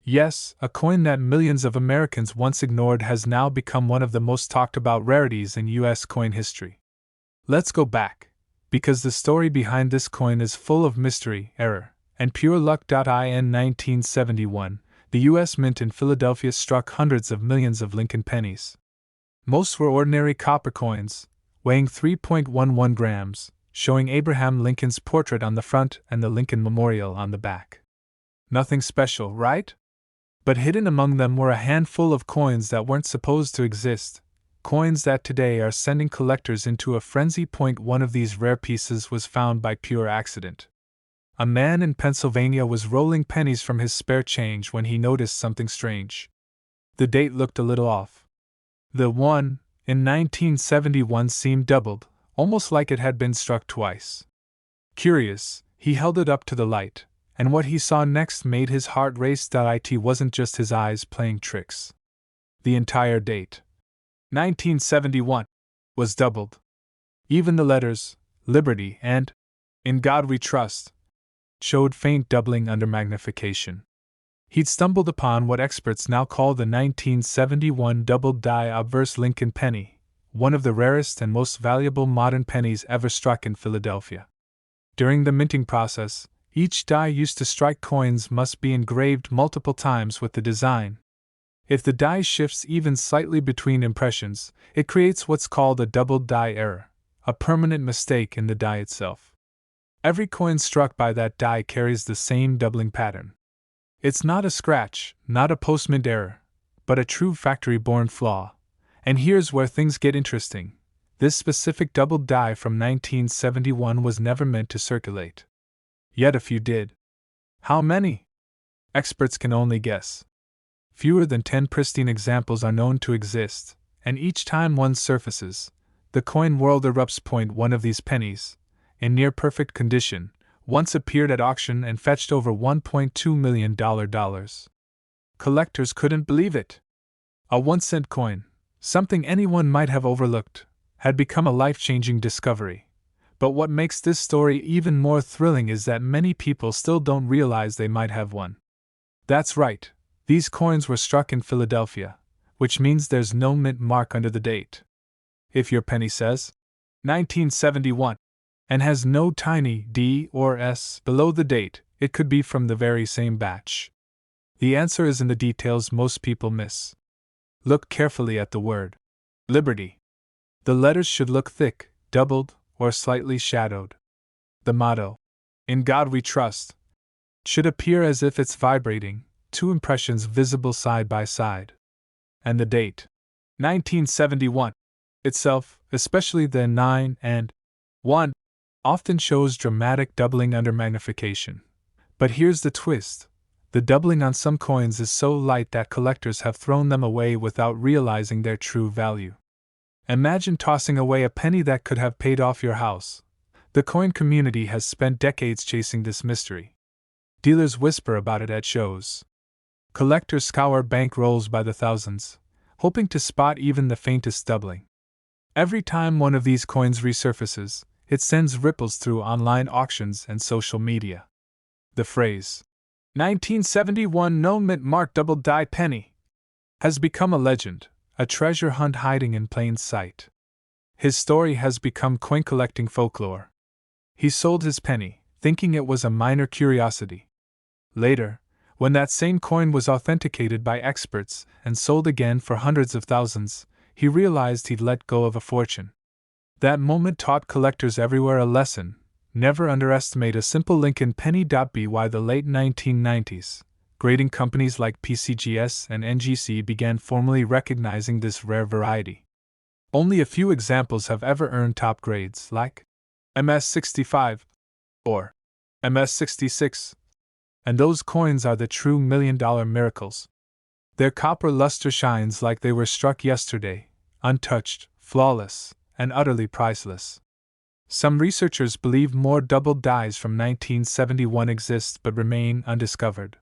Yes, a coin that millions of Americans once ignored has now become one of the most talked about rarities in U.S. coin history. Let's go back, because the story behind this coin is full of mystery, error, and pure luck. In 1971, the U.S. Mint in Philadelphia struck hundreds of millions of Lincoln pennies. Most were ordinary copper coins, weighing 3.11 grams, showing Abraham Lincoln's portrait on the front and the Lincoln Memorial on the back. Nothing special, right? But hidden among them were a handful of coins that weren't supposed to exist, coins that today are sending collectors into a frenzy. One of these rare pieces was found by pure accident. A man in Pennsylvania was rolling pennies from his spare change when he noticed something strange. The date looked a little off. The one, in 1971, seemed doubled, almost like it had been struck twice. Curious, he held it up to the light, and what he saw next made his heart race. It wasn't just his eyes playing tricks. The entire date, 1971, was doubled. Even the letters, Liberty and In God We Trust, showed faint doubling under magnification. He'd stumbled upon what experts now call the 1971 Double Die Obverse Lincoln penny, one of the rarest and most valuable modern pennies ever struck in Philadelphia. During the minting process, each die used to strike coins must be engraved multiple times with the design. If the die shifts even slightly between impressions, it creates what's called a double die error, a permanent mistake in the die itself. Every coin struck by that die carries the same doubling pattern. It's not a scratch, not a postmint error, but a true factory-born flaw. And here's where things get interesting. This specific double die from 1971 was never meant to circulate. Yet a few did. How many? Experts can only guess. Fewer than 10 pristine examples are known to exist, and each time one surfaces, the coin world erupts. One of these pennies, in near perfect condition, once appeared at auction and fetched over $1.2 million. Collectors couldn't believe it. A 1-cent coin, something anyone might have overlooked, had become a life-changing discovery. But what makes this story even more thrilling is that many people still don't realize they might have one. That's right, these coins were struck in Philadelphia, which means there's no mint mark under the date. If your penny says 1971 and has no tiny D or S below the date, it could be from the very same batch. The answer is in the details most people miss. Look carefully at the word Liberty. The letters should look thick, doubled, or slightly shadowed. The motto, In God We Trust, should appear as if it's vibrating, two impressions visible side by side. And the date, 1971, itself, especially the 9 and 1, often shows dramatic doubling under magnification. But here's the twist. The doubling on some coins is so light that collectors have thrown them away without realizing their true value. Imagine tossing away a penny that could have paid off your house. The coin community has spent decades chasing this mystery. Dealers whisper about it at shows. Collectors scour bank rolls by the thousands, hoping to spot even the faintest doubling. Every time one of these coins resurfaces, it sends ripples through online auctions and social media. The phrase, 1971 no mint mark double die penny, has become a legend, a treasure hunt hiding in plain sight. His story has become coin collecting folklore. He sold his penny, thinking it was a minor curiosity. Later, when that same coin was authenticated by experts and sold again for hundreds of thousands, he realized he'd let go of a fortune. That moment taught collectors everywhere a lesson: never underestimate a simple Lincoln penny. By the late 1990s, grading companies like PCGS and NGC began formally recognizing this rare variety. Only a few examples have ever earned top grades, like MS-65 or MS-66, and those coins are the true million-dollar miracles. Their copper luster shines like they were struck yesterday, untouched, flawless, and utterly priceless. Some researchers believe more double dies from 1971 exist but remain undiscovered.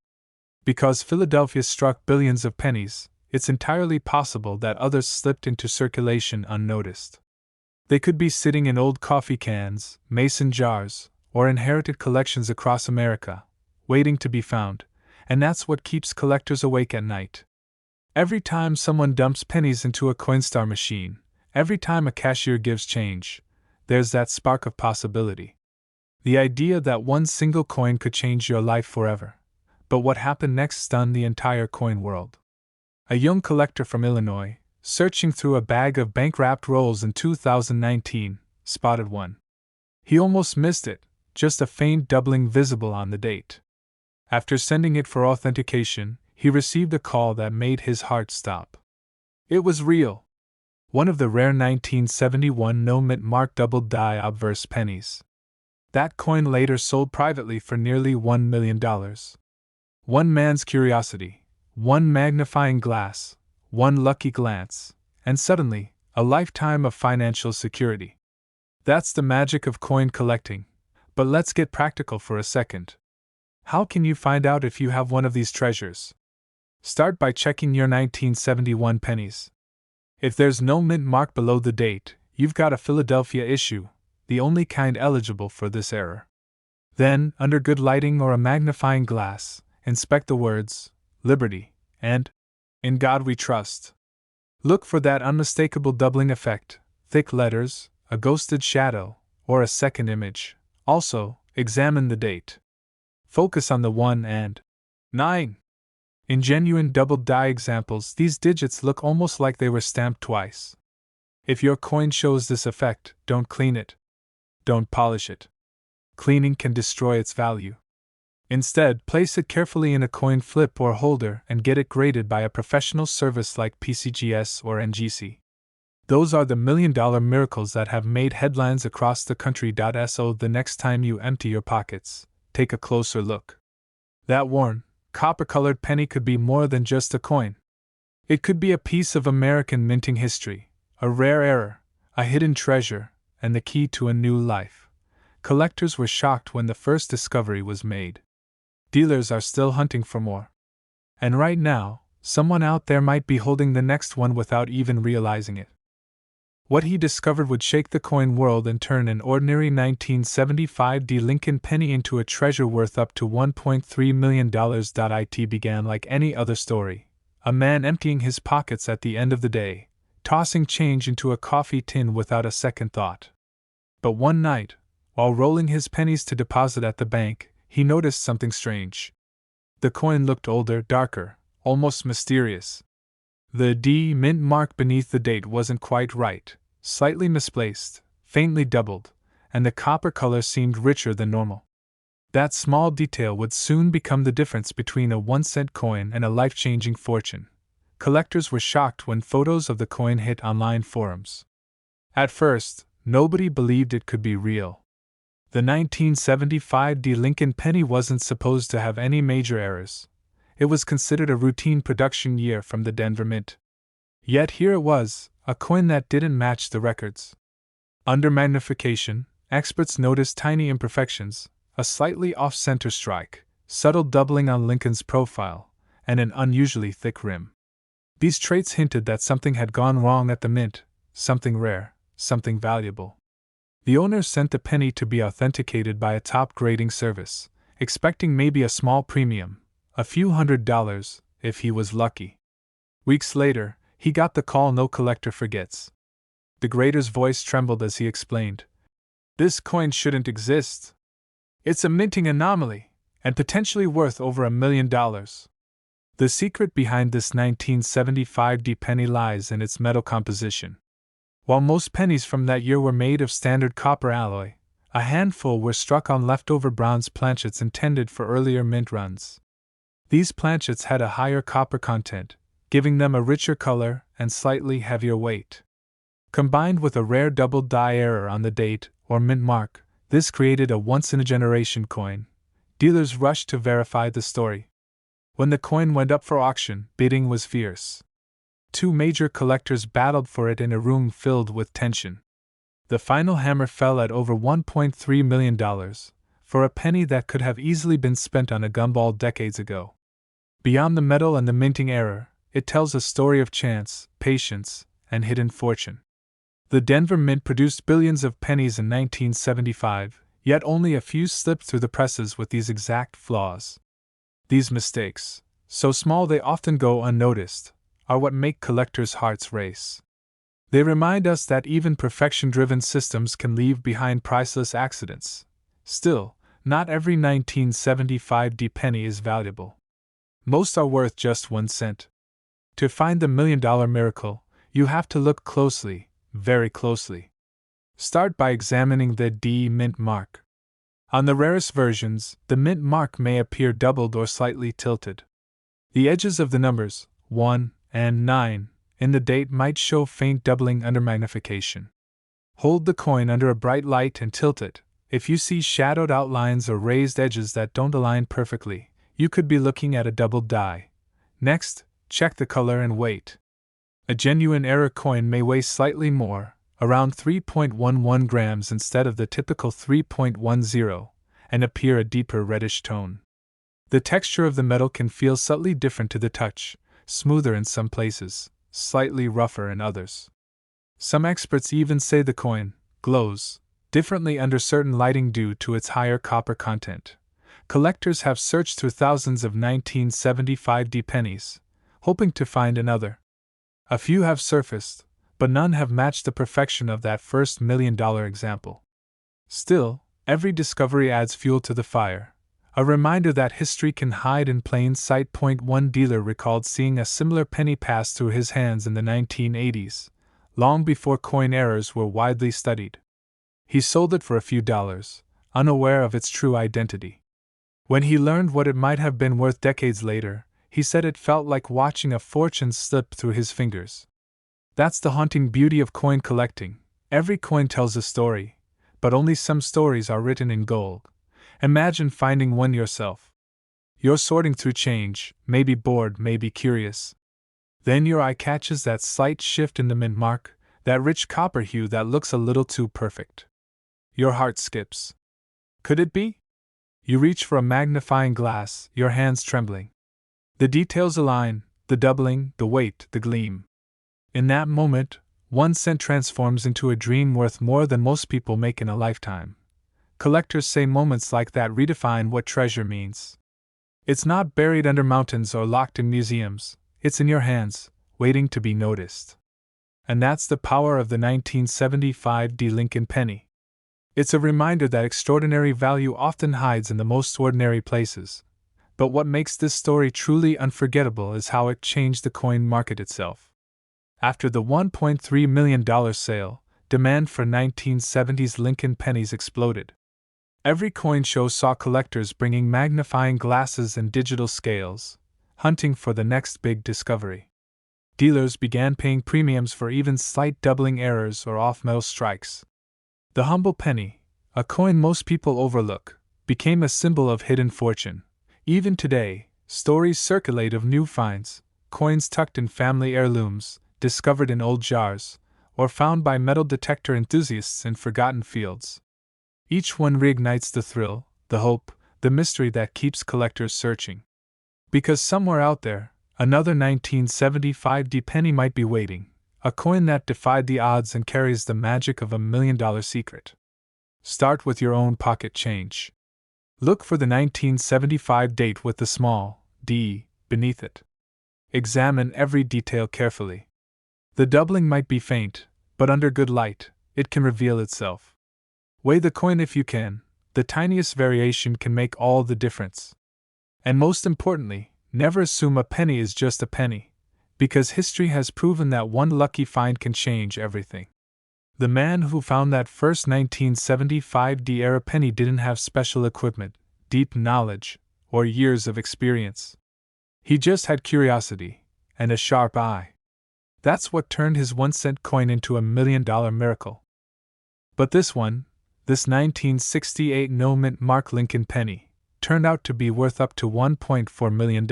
Because Philadelphia struck billions of pennies, it's entirely possible that others slipped into circulation unnoticed. They could be sitting in old coffee cans, mason jars, or inherited collections across America, waiting to be found, and that's what keeps collectors awake at night. Every time someone dumps pennies into a Coinstar machine, every time a cashier gives change, there's that spark of possibility. The idea that one single coin could change your life forever. But what happened next stunned the entire coin world. A young collector from Illinois, searching through a bag of bank-wrapped rolls in 2019, spotted one. He almost missed it, just a faint doubling visible on the date. After sending it for authentication, he received a call that made his heart stop. It was real. One of the rare 1971 no-mint mark Double Die Obverse pennies. That coin later sold privately for nearly $1 million. One man's curiosity, one magnifying glass, one lucky glance, and suddenly, a lifetime of financial security. That's the magic of coin collecting. But let's get practical for a second. How can you find out if you have one of these treasures? Start by checking your 1971 pennies. If there's no mint mark below the date, you've got a Philadelphia issue, the only kind eligible for this error. Then, under good lighting or a magnifying glass, inspect the words, Liberty, and In God We Trust. Look for that unmistakable doubling effect, thick letters, a ghosted shadow, or a second image. Also, examine the date. Focus on the 1 and 9. In genuine double die examples, these digits look almost like they were stamped twice. If your coin shows this effect, don't clean it. Don't polish it. Cleaning can destroy its value. Instead, place it carefully in a coin flip or holder and get it graded by a professional service like PCGS or NGC. Those are the million-dollar miracles that have made headlines across the country. So the next time you empty your pockets, take a closer look. That worn, copper-colored penny could be more than just a coin. It could be a piece of American minting history, a rare error, a hidden treasure, and the key to a new life. Collectors were shocked when the first discovery was made. Dealers are still hunting for more. And right now, someone out there might be holding the next one without even realizing it. What he discovered would shake the coin world and turn an ordinary 1975 Lincoln penny into a treasure worth up to $1.3 million. It began like any other story. A man emptying his pockets at the end of the day, tossing change into a coffee tin without a second thought. But one night, while rolling his pennies to deposit at the bank, he noticed something strange. The coin looked older, darker, almost mysterious. The D mint mark beneath the date wasn't quite right, slightly misplaced, faintly doubled, and the copper color seemed richer than normal. That small detail would soon become the difference between a 1-cent coin and a life-changing fortune. Collectors were shocked when photos of the coin hit online forums. At first, nobody believed it could be real. The 1975 Lincoln penny wasn't supposed to have any major errors. It was considered a routine production year from the Denver Mint. Yet here it was, a coin that didn't match the records. Under magnification, experts noticed tiny imperfections, a slightly off-center strike, subtle doubling on Lincoln's profile, and an unusually thick rim. These traits hinted that something had gone wrong at the mint, something rare, something valuable. The owner sent the penny to be authenticated by a top grading service, expecting maybe a small premium, a few $100s, if he was lucky. Weeks later, he got the call no collector forgets. The grader's voice trembled as he explained, "This coin shouldn't exist. It's a minting anomaly, and potentially worth over $1 million. The secret behind this 1975 penny lies in its metal composition. While most pennies from that year were made of standard copper alloy, a handful were struck on leftover bronze planchets intended for earlier mint runs. These planchets had a higher copper content, giving them a richer color and slightly heavier weight. Combined with a rare double die error on the date or mint mark, this created a once-in-a-generation coin. Dealers rushed to verify the story. When the coin went up for auction, bidding was fierce. Two major collectors battled for it in a room filled with tension. The final hammer fell at over $1.3 million, for a penny that could have easily been spent on a gumball decades ago. Beyond the metal and the minting error, it tells a story of chance, patience, and hidden fortune. The Denver Mint produced billions of pennies in 1975, yet only a few slipped through the presses with these exact flaws. These mistakes, so small they often go unnoticed, are what make collectors' hearts race. They remind us that even perfection-driven systems can leave behind priceless accidents. Still, not every 1975 penny is valuable. Most are worth just 1 cent. To find the $1 million miracle, you have to look closely, very closely. Start by examining the D mint mark. On the rarest versions, the mint mark may appear doubled or slightly tilted. The edges of the numbers 1 and 9 in the date might show faint doubling under magnification. Hold the coin under a bright light and tilt it. If you see shadowed outlines or raised edges that don't align perfectly, you could be looking at a double die. Next, check the color and weight. A genuine error coin may weigh slightly more, around 3.11 grams instead of the typical 3.10, and appear a deeper reddish tone. The texture of the metal can feel subtly different to the touch, smoother in some places, slightly rougher in others. Some experts even say the coin glows differently under certain lighting due to its higher copper content. Collectors have searched through thousands of 1975 pennies, hoping to find another. A few have surfaced, but none have matched the perfection of that first $1 million example. Still, every discovery adds fuel to the fire, a reminder that history can hide in plain sight. One dealer recalled seeing a similar penny pass through his hands in the 1980s, long before coin errors were widely studied. He sold it for a few dollars, unaware of its true identity. When he learned what it might have been worth decades later, he said it felt like watching a fortune slip through his fingers. That's the haunting beauty of coin collecting. Every coin tells a story, but only some stories are written in gold. Imagine finding one yourself. You're sorting through change, maybe bored, maybe curious. Then your eye catches that slight shift in the mint mark, that rich copper hue that looks a little too perfect. Your heart skips. Could it be? You reach for a magnifying glass, your hands trembling. The details align, the doubling, the weight, the gleam. In that moment, 1 cent transforms into a dream worth more than most people make in a lifetime. Collectors say moments like that redefine what treasure means. It's not buried under mountains or locked in museums, it's in your hands, waiting to be noticed. And that's the power of the 1975 Lincoln penny. It's a reminder that extraordinary value often hides in the most ordinary places. But what makes this story truly unforgettable is how it changed the coin market itself. After the $1.3 million sale, demand for 1970s Lincoln pennies exploded. Every coin show saw collectors bringing magnifying glasses and digital scales, hunting for the next big discovery. Dealers began paying premiums for even slight doubling errors or off-metal strikes. The humble penny, a coin most people overlook, became a symbol of hidden fortune. Even today, stories circulate of new finds, coins tucked in family heirlooms, discovered in old jars, or found by metal detector enthusiasts in forgotten fields. Each one reignites the thrill, the hope, the mystery that keeps collectors searching. Because somewhere out there, another 1975 penny might be waiting, a coin that defied the odds and carries the magic of $1 million secret. Start with your own pocket change. Look for the 1975 date with the small d beneath it. Examine every detail carefully. The doubling might be faint, but under good light, it can reveal itself. Weigh the coin if you can, the tiniest variation can make all the difference. And most importantly, never assume a penny is just a penny, because history has proven that one lucky find can change everything. The man who found that first 1975 era penny didn't have special equipment, deep knowledge, or years of experience. He just had curiosity and a sharp eye. That's what turned his 1-cent coin into a $1 million miracle. But this 1968 no-mint Mark Lincoln penny, turned out to be worth up to $1.4 million.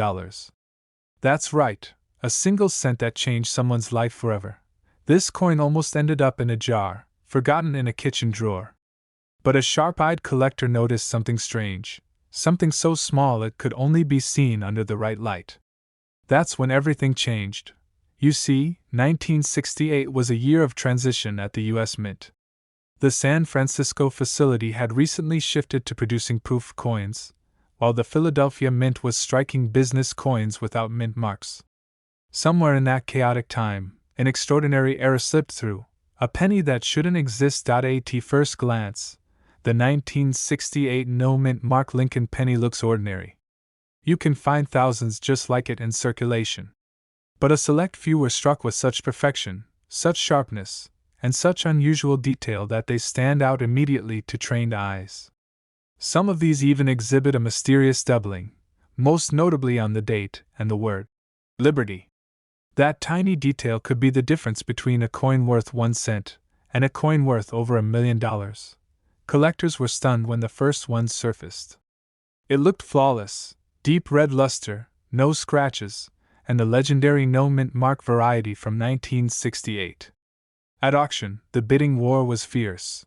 That's right, a single cent that changed someone's life forever. This coin almost ended up in a jar, forgotten in a kitchen drawer. But a sharp-eyed collector noticed something strange, something so small it could only be seen under the right light. That's when everything changed. You see, 1968 was a year of transition at the U.S. Mint. The San Francisco facility had recently shifted to producing proof coins, while the Philadelphia Mint was striking business coins without mint marks. Somewhere in that chaotic time, an extraordinary era slipped through, a penny that shouldn't exist. At first glance, the 1968 no-mint Mark Lincoln penny looks ordinary. You can find thousands just like it in circulation. But a select few were struck with such perfection, such sharpness, and such unusual detail that they stand out immediately to trained eyes. Some of these even exhibit a mysterious doubling, most notably on the date and the word Liberty. That tiny detail could be the difference between a coin worth 1 cent and a coin worth over $1 million. Collectors were stunned when the first ones surfaced. It looked flawless, deep red luster, no scratches, and the legendary no-mint mark variety from 1968. At auction, the bidding war was fierce.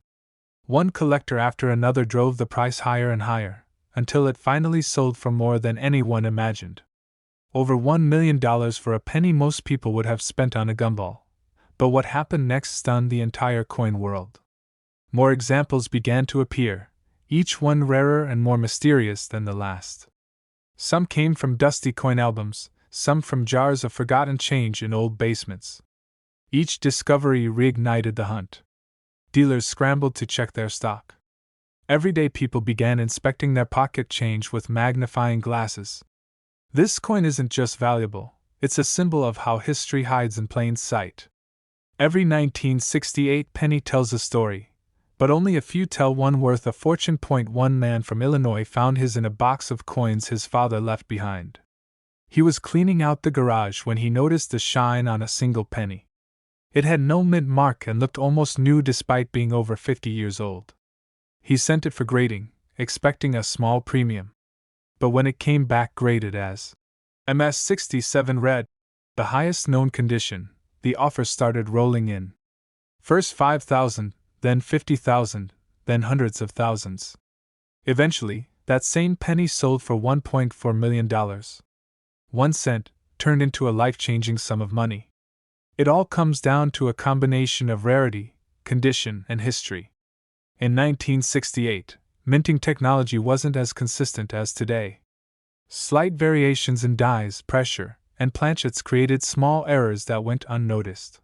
One collector after another drove the price higher and higher, until it finally sold for more than anyone imagined. Over $1 million for a penny most people would have spent on a gumball. But what happened next stunned the entire coin world. More examples began to appear, each one rarer and more mysterious than the last. Some came from dusty coin albums, some from jars of forgotten change in old basements. Each discovery reignited the hunt. Dealers scrambled to check their stock. Everyday people began inspecting their pocket change with magnifying glasses. This coin isn't just valuable, it's a symbol of how history hides in plain sight. Every 1968 penny tells a story, but only a few tell one worth a fortune. One man from Illinois found his in a box of coins his father left behind. He was cleaning out the garage when he noticed the shine on a single penny. It had no mint mark and looked almost new despite being over 50 years old. He sent it for grading, expecting a small premium. But when it came back graded as MS67 red, the highest known condition, the offers started rolling in. First 5,000, then 50,000, then hundreds of thousands. Eventually, that same penny sold for $1.4 million. 1 cent turned into a life-changing sum of money. It all comes down to a combination of rarity, condition, and history. In 1968, minting technology wasn't as consistent as today. Slight variations in dies, pressure, and planchets created small errors that went unnoticed.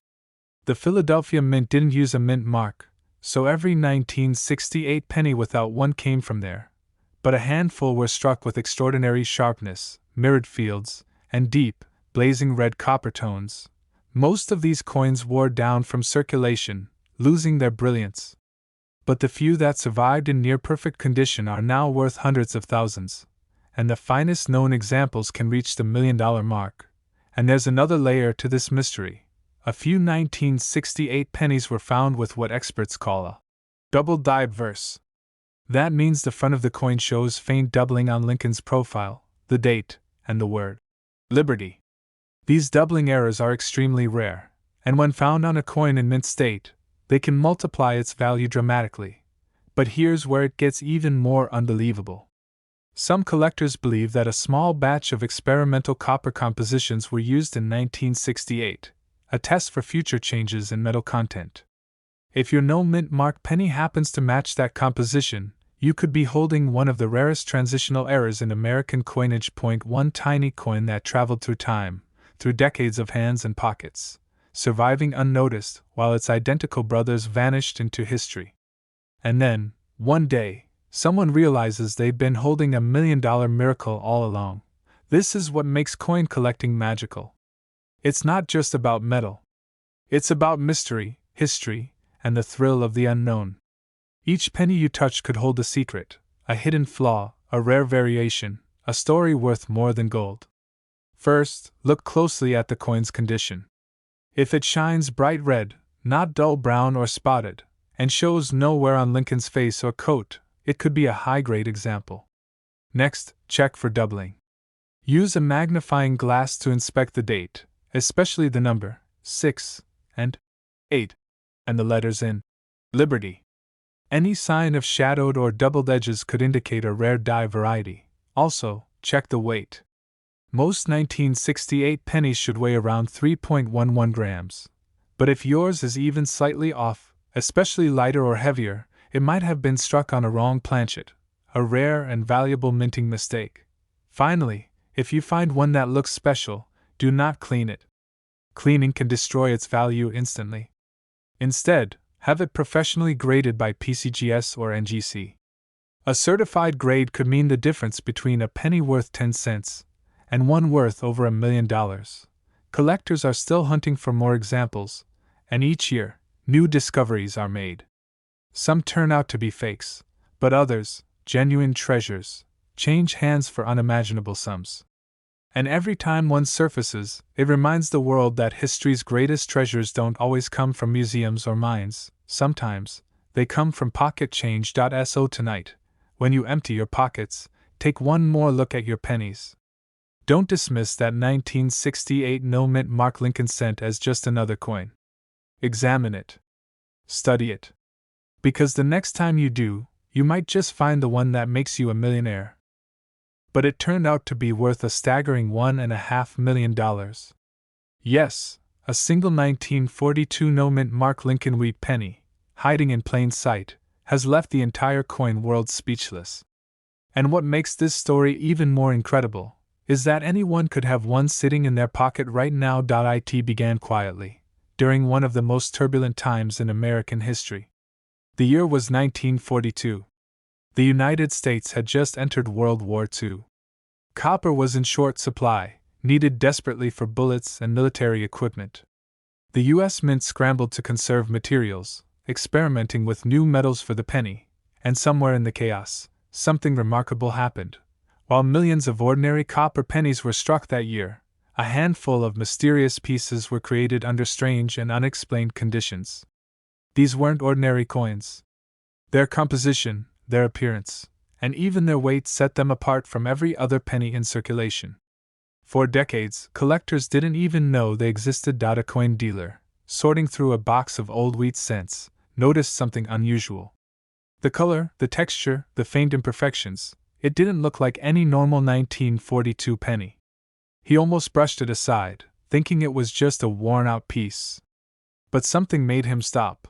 The Philadelphia Mint didn't use a mint mark, so every 1968 penny without one came from there. But a handful were struck with extraordinary sharpness, mirrored fields, and deep, blazing red copper tones. Most of these coins wore down from circulation, losing their brilliance. But the few that survived in near-perfect condition are now worth hundreds of thousands, and the finest known examples can reach the $1 million mark. And there's another layer to this mystery. A few 1968 pennies were found with what experts call a Double Die Obverse. That means the front of the coin shows faint doubling on Lincoln's profile, the date, and the word Liberty. These doubling errors are extremely rare, and when found on a coin in mint state, they can multiply its value dramatically. But here's where it gets even more unbelievable. Some collectors believe that a small batch of experimental copper compositions were used in 1968, a test for future changes in metal content. If your no-mint mark penny happens to match that composition, you could be holding one of the rarest transitional errors in American coinage. One tiny coin that traveled through time, through decades of hands and pockets, surviving unnoticed while its identical brothers vanished into history. And then, one day, someone realizes they've been holding a $1 million miracle all along. This is what makes coin collecting magical. It's not just about metal. It's about mystery, history, and the thrill of the unknown. Each penny you touch could hold a secret, a hidden flaw, a rare variation, a story worth more than gold. First, look closely at the coin's condition. If it shines bright red, not dull brown or spotted, and shows no wear on Lincoln's face or coat, it could be a high-grade example. Next, check for doubling. Use a magnifying glass to inspect the date, especially the number 6 and 8, and the letters in Liberty. Any sign of shadowed or doubled edges could indicate a rare die variety. Also, check the weight. Most 1968 pennies should weigh around 3.11 grams. But if yours is even slightly off, especially lighter or heavier, it might have been struck on a wrong planchet, a rare and valuable minting mistake. Finally, if you find one that looks special, do not clean it. Cleaning can destroy its value instantly. Instead, have it professionally graded by PCGS or NGC. A certified grade could mean the difference between a penny worth 10 cents and one worth over $1 million. Collectors are still hunting for more examples, and each year, new discoveries are made. Some turn out to be fakes, but others, genuine treasures, change hands for unimaginable sums. And every time one surfaces, it reminds the world that history's greatest treasures don't always come from museums or mines. Sometimes, they come from pocket change. So tonight, when you empty your pockets, take one more look at your pennies. Don't dismiss that 1968 no-mint Mark Lincoln cent as just another coin. Examine it. Study it. Because the next time you do, you might just find the one that makes you a millionaire. But it turned out to be worth a staggering $1.5 million. Yes, a single 1942 no-mint Mark Lincoln wheat penny, hiding in plain sight, has left the entire coin world speechless. And what makes this story even more incredible is that anyone could have one sitting in their pocket right now. It began quietly, during one of the most turbulent times in American history. The year was 1942. The United States had just entered World War II. Copper was in short supply, needed desperately for bullets and military equipment. The U.S. Mint scrambled to conserve materials, experimenting with new metals for the penny, and somewhere in the chaos, something remarkable happened. While millions of ordinary copper pennies were struck that year, a handful of mysterious pieces were created under strange and unexplained conditions. These weren't ordinary coins. Their composition, their appearance, and even their weight set them apart from every other penny in circulation. For decades, collectors didn't even know they existed. A coin dealer, sorting through a box of old wheat cents, noticed something unusual. The color, the texture, the faint imperfections. It didn't look like any normal 1942 penny. He almost brushed it aside, thinking it was just a worn-out piece. But something made him stop.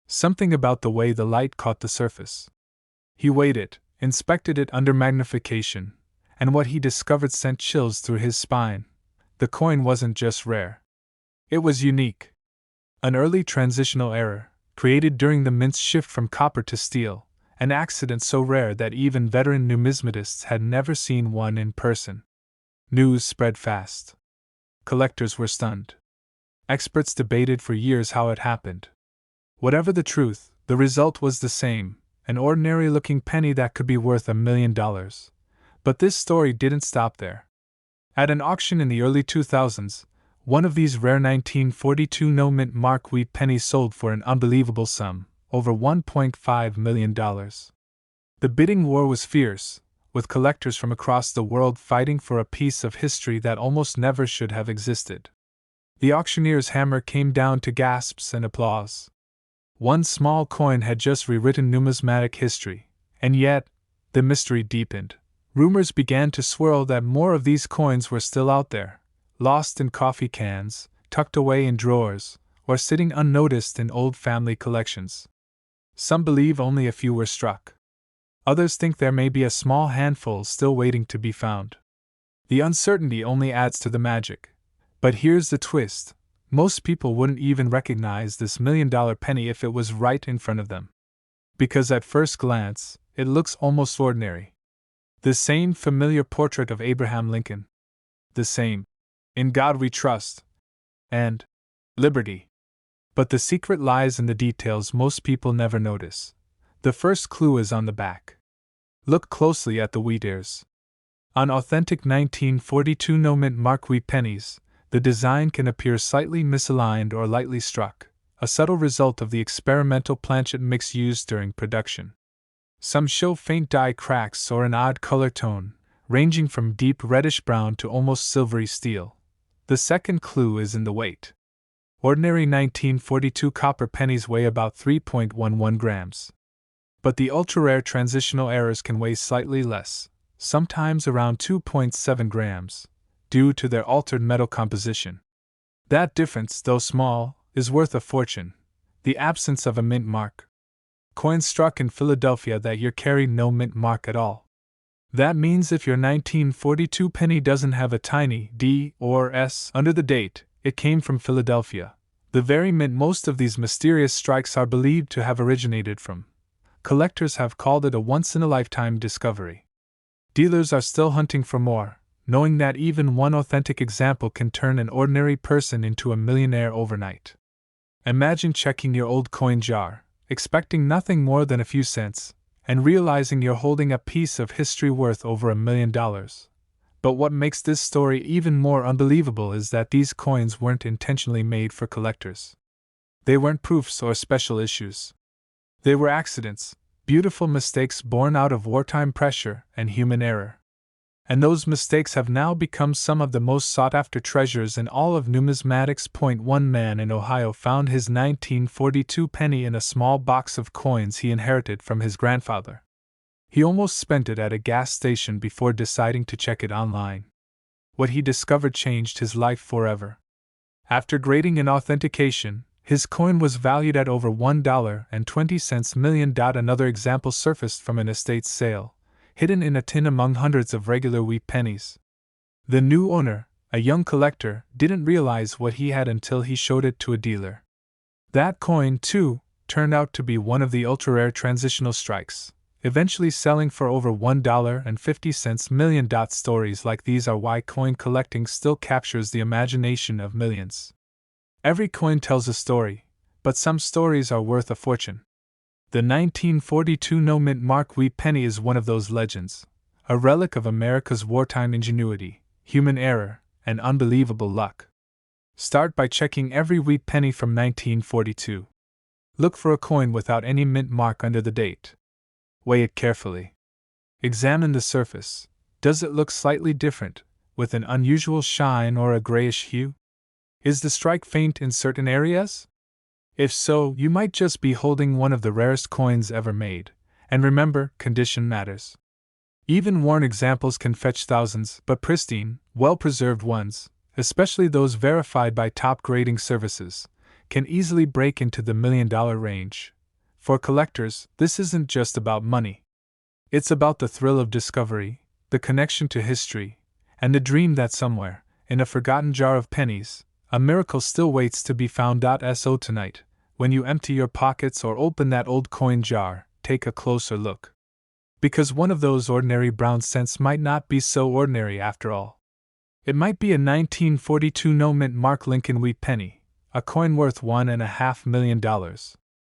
Something about the way the light caught the surface. He weighed it, inspected it under magnification, and what he discovered sent chills through his spine. The coin wasn't just rare. It was unique. An early transitional error, created during the mint's shift from copper to steel, an accident so rare that even veteran numismatists had never seen one in person. News spread fast. Collectors were stunned. Experts debated for years how it happened. Whatever the truth, the result was the same, an ordinary-looking penny that could be worth $1 million. But this story didn't stop there. At an auction in the early 2000s, one of these rare 1942 no-mint Mark wheat pennies sold for an unbelievable sum, over $1.5 million. The bidding war was fierce, with collectors from across the world fighting for a piece of history that almost never should have existed. The auctioneer's hammer came down to gasps and applause. One small coin had just rewritten numismatic history, and yet, the mystery deepened. Rumors began to swirl that more of these coins were still out there, lost in coffee cans, tucked away in drawers, or sitting unnoticed in old family collections. Some believe only a few were struck. Others think there may be a small handful still waiting to be found. The uncertainty only adds to the magic. But here's the twist. Most people wouldn't even recognize this $1 million penny if it was right in front of them. Because at first glance, it looks almost ordinary. The same familiar portrait of Abraham Lincoln. The same "In God We Trust" and "Liberty." But the secret lies in the details most people never notice. The first clue is on the back. Look closely at the wheat ears. On authentic 1942 no-mint mark wheat pennies, the design can appear slightly misaligned or lightly struck, a subtle result of the experimental planchet mix used during production. Some show faint die cracks or an odd color tone, ranging from deep reddish-brown to almost silvery steel. The second clue is in the weight. Ordinary 1942 copper pennies weigh about 3.11 grams. But the ultra-rare transitional errors can weigh slightly less, sometimes around 2.7 grams, due to their altered metal composition. That difference, though small, is worth a fortune. The absence of a mint mark. Coins struck in Philadelphia that year carry no mint mark at all. That means if your 1942 penny doesn't have a tiny D or S under the date, it came from Philadelphia, the very mint most of these mysterious strikes are believed to have originated from. Collectors have called it a once-in-a-lifetime discovery. Dealers are still hunting for more, knowing that even one authentic example can turn an ordinary person into a millionaire overnight. Imagine checking your old coin jar, expecting nothing more than a few cents, and realizing you're holding a piece of history worth over $1 million. But what makes this story even more unbelievable is that these coins weren't intentionally made for collectors. They weren't proofs or special issues. They were accidents, beautiful mistakes born out of wartime pressure and human error. And those mistakes have now become some of the most sought-after treasures in all of numismatics. One man in Ohio found his 1942 penny in a small box of coins he inherited from his grandfather. He almost spent it at a gas station before deciding to check it online. What he discovered changed his life forever. After grading and authentication, his coin was valued at over $1.20 million. Another example surfaced from an estate sale, hidden in a tin among hundreds of regular wheat pennies. The new owner, a young collector, didn't realize what he had until he showed it to a dealer. That coin, too, turned out to be one of the ultra-rare transitional strikes, eventually selling for over $1.50 million. Stories like these are why coin collecting still captures the imagination of millions. Every coin tells a story, but some stories are worth a fortune. The 1942 no-mint mark wheat penny is one of those legends, a relic of America's wartime ingenuity, human error, and unbelievable luck. Start by checking every wheat penny from 1942. Look for a coin without any mint mark under the date. Weigh it carefully. Examine the surface. Does it look slightly different, with an unusual shine or a grayish hue? Is the strike faint in certain areas? If so, you might just be holding one of the rarest coins ever made, and remember, condition matters. Even worn examples can fetch thousands, but pristine, well-preserved ones, especially those verified by top grading services, can easily break into the $1 million range. For collectors, this isn't just about money. It's about the thrill of discovery, the connection to history, and the dream that somewhere, in a forgotten jar of pennies, a miracle still waits to be found. So tonight, when you empty your pockets or open that old coin jar, take a closer look. Because one of those ordinary brown cents might not be so ordinary after all. It might be a 1942 no-mint mark Lincoln wheat penny, a coin worth $1.5 million.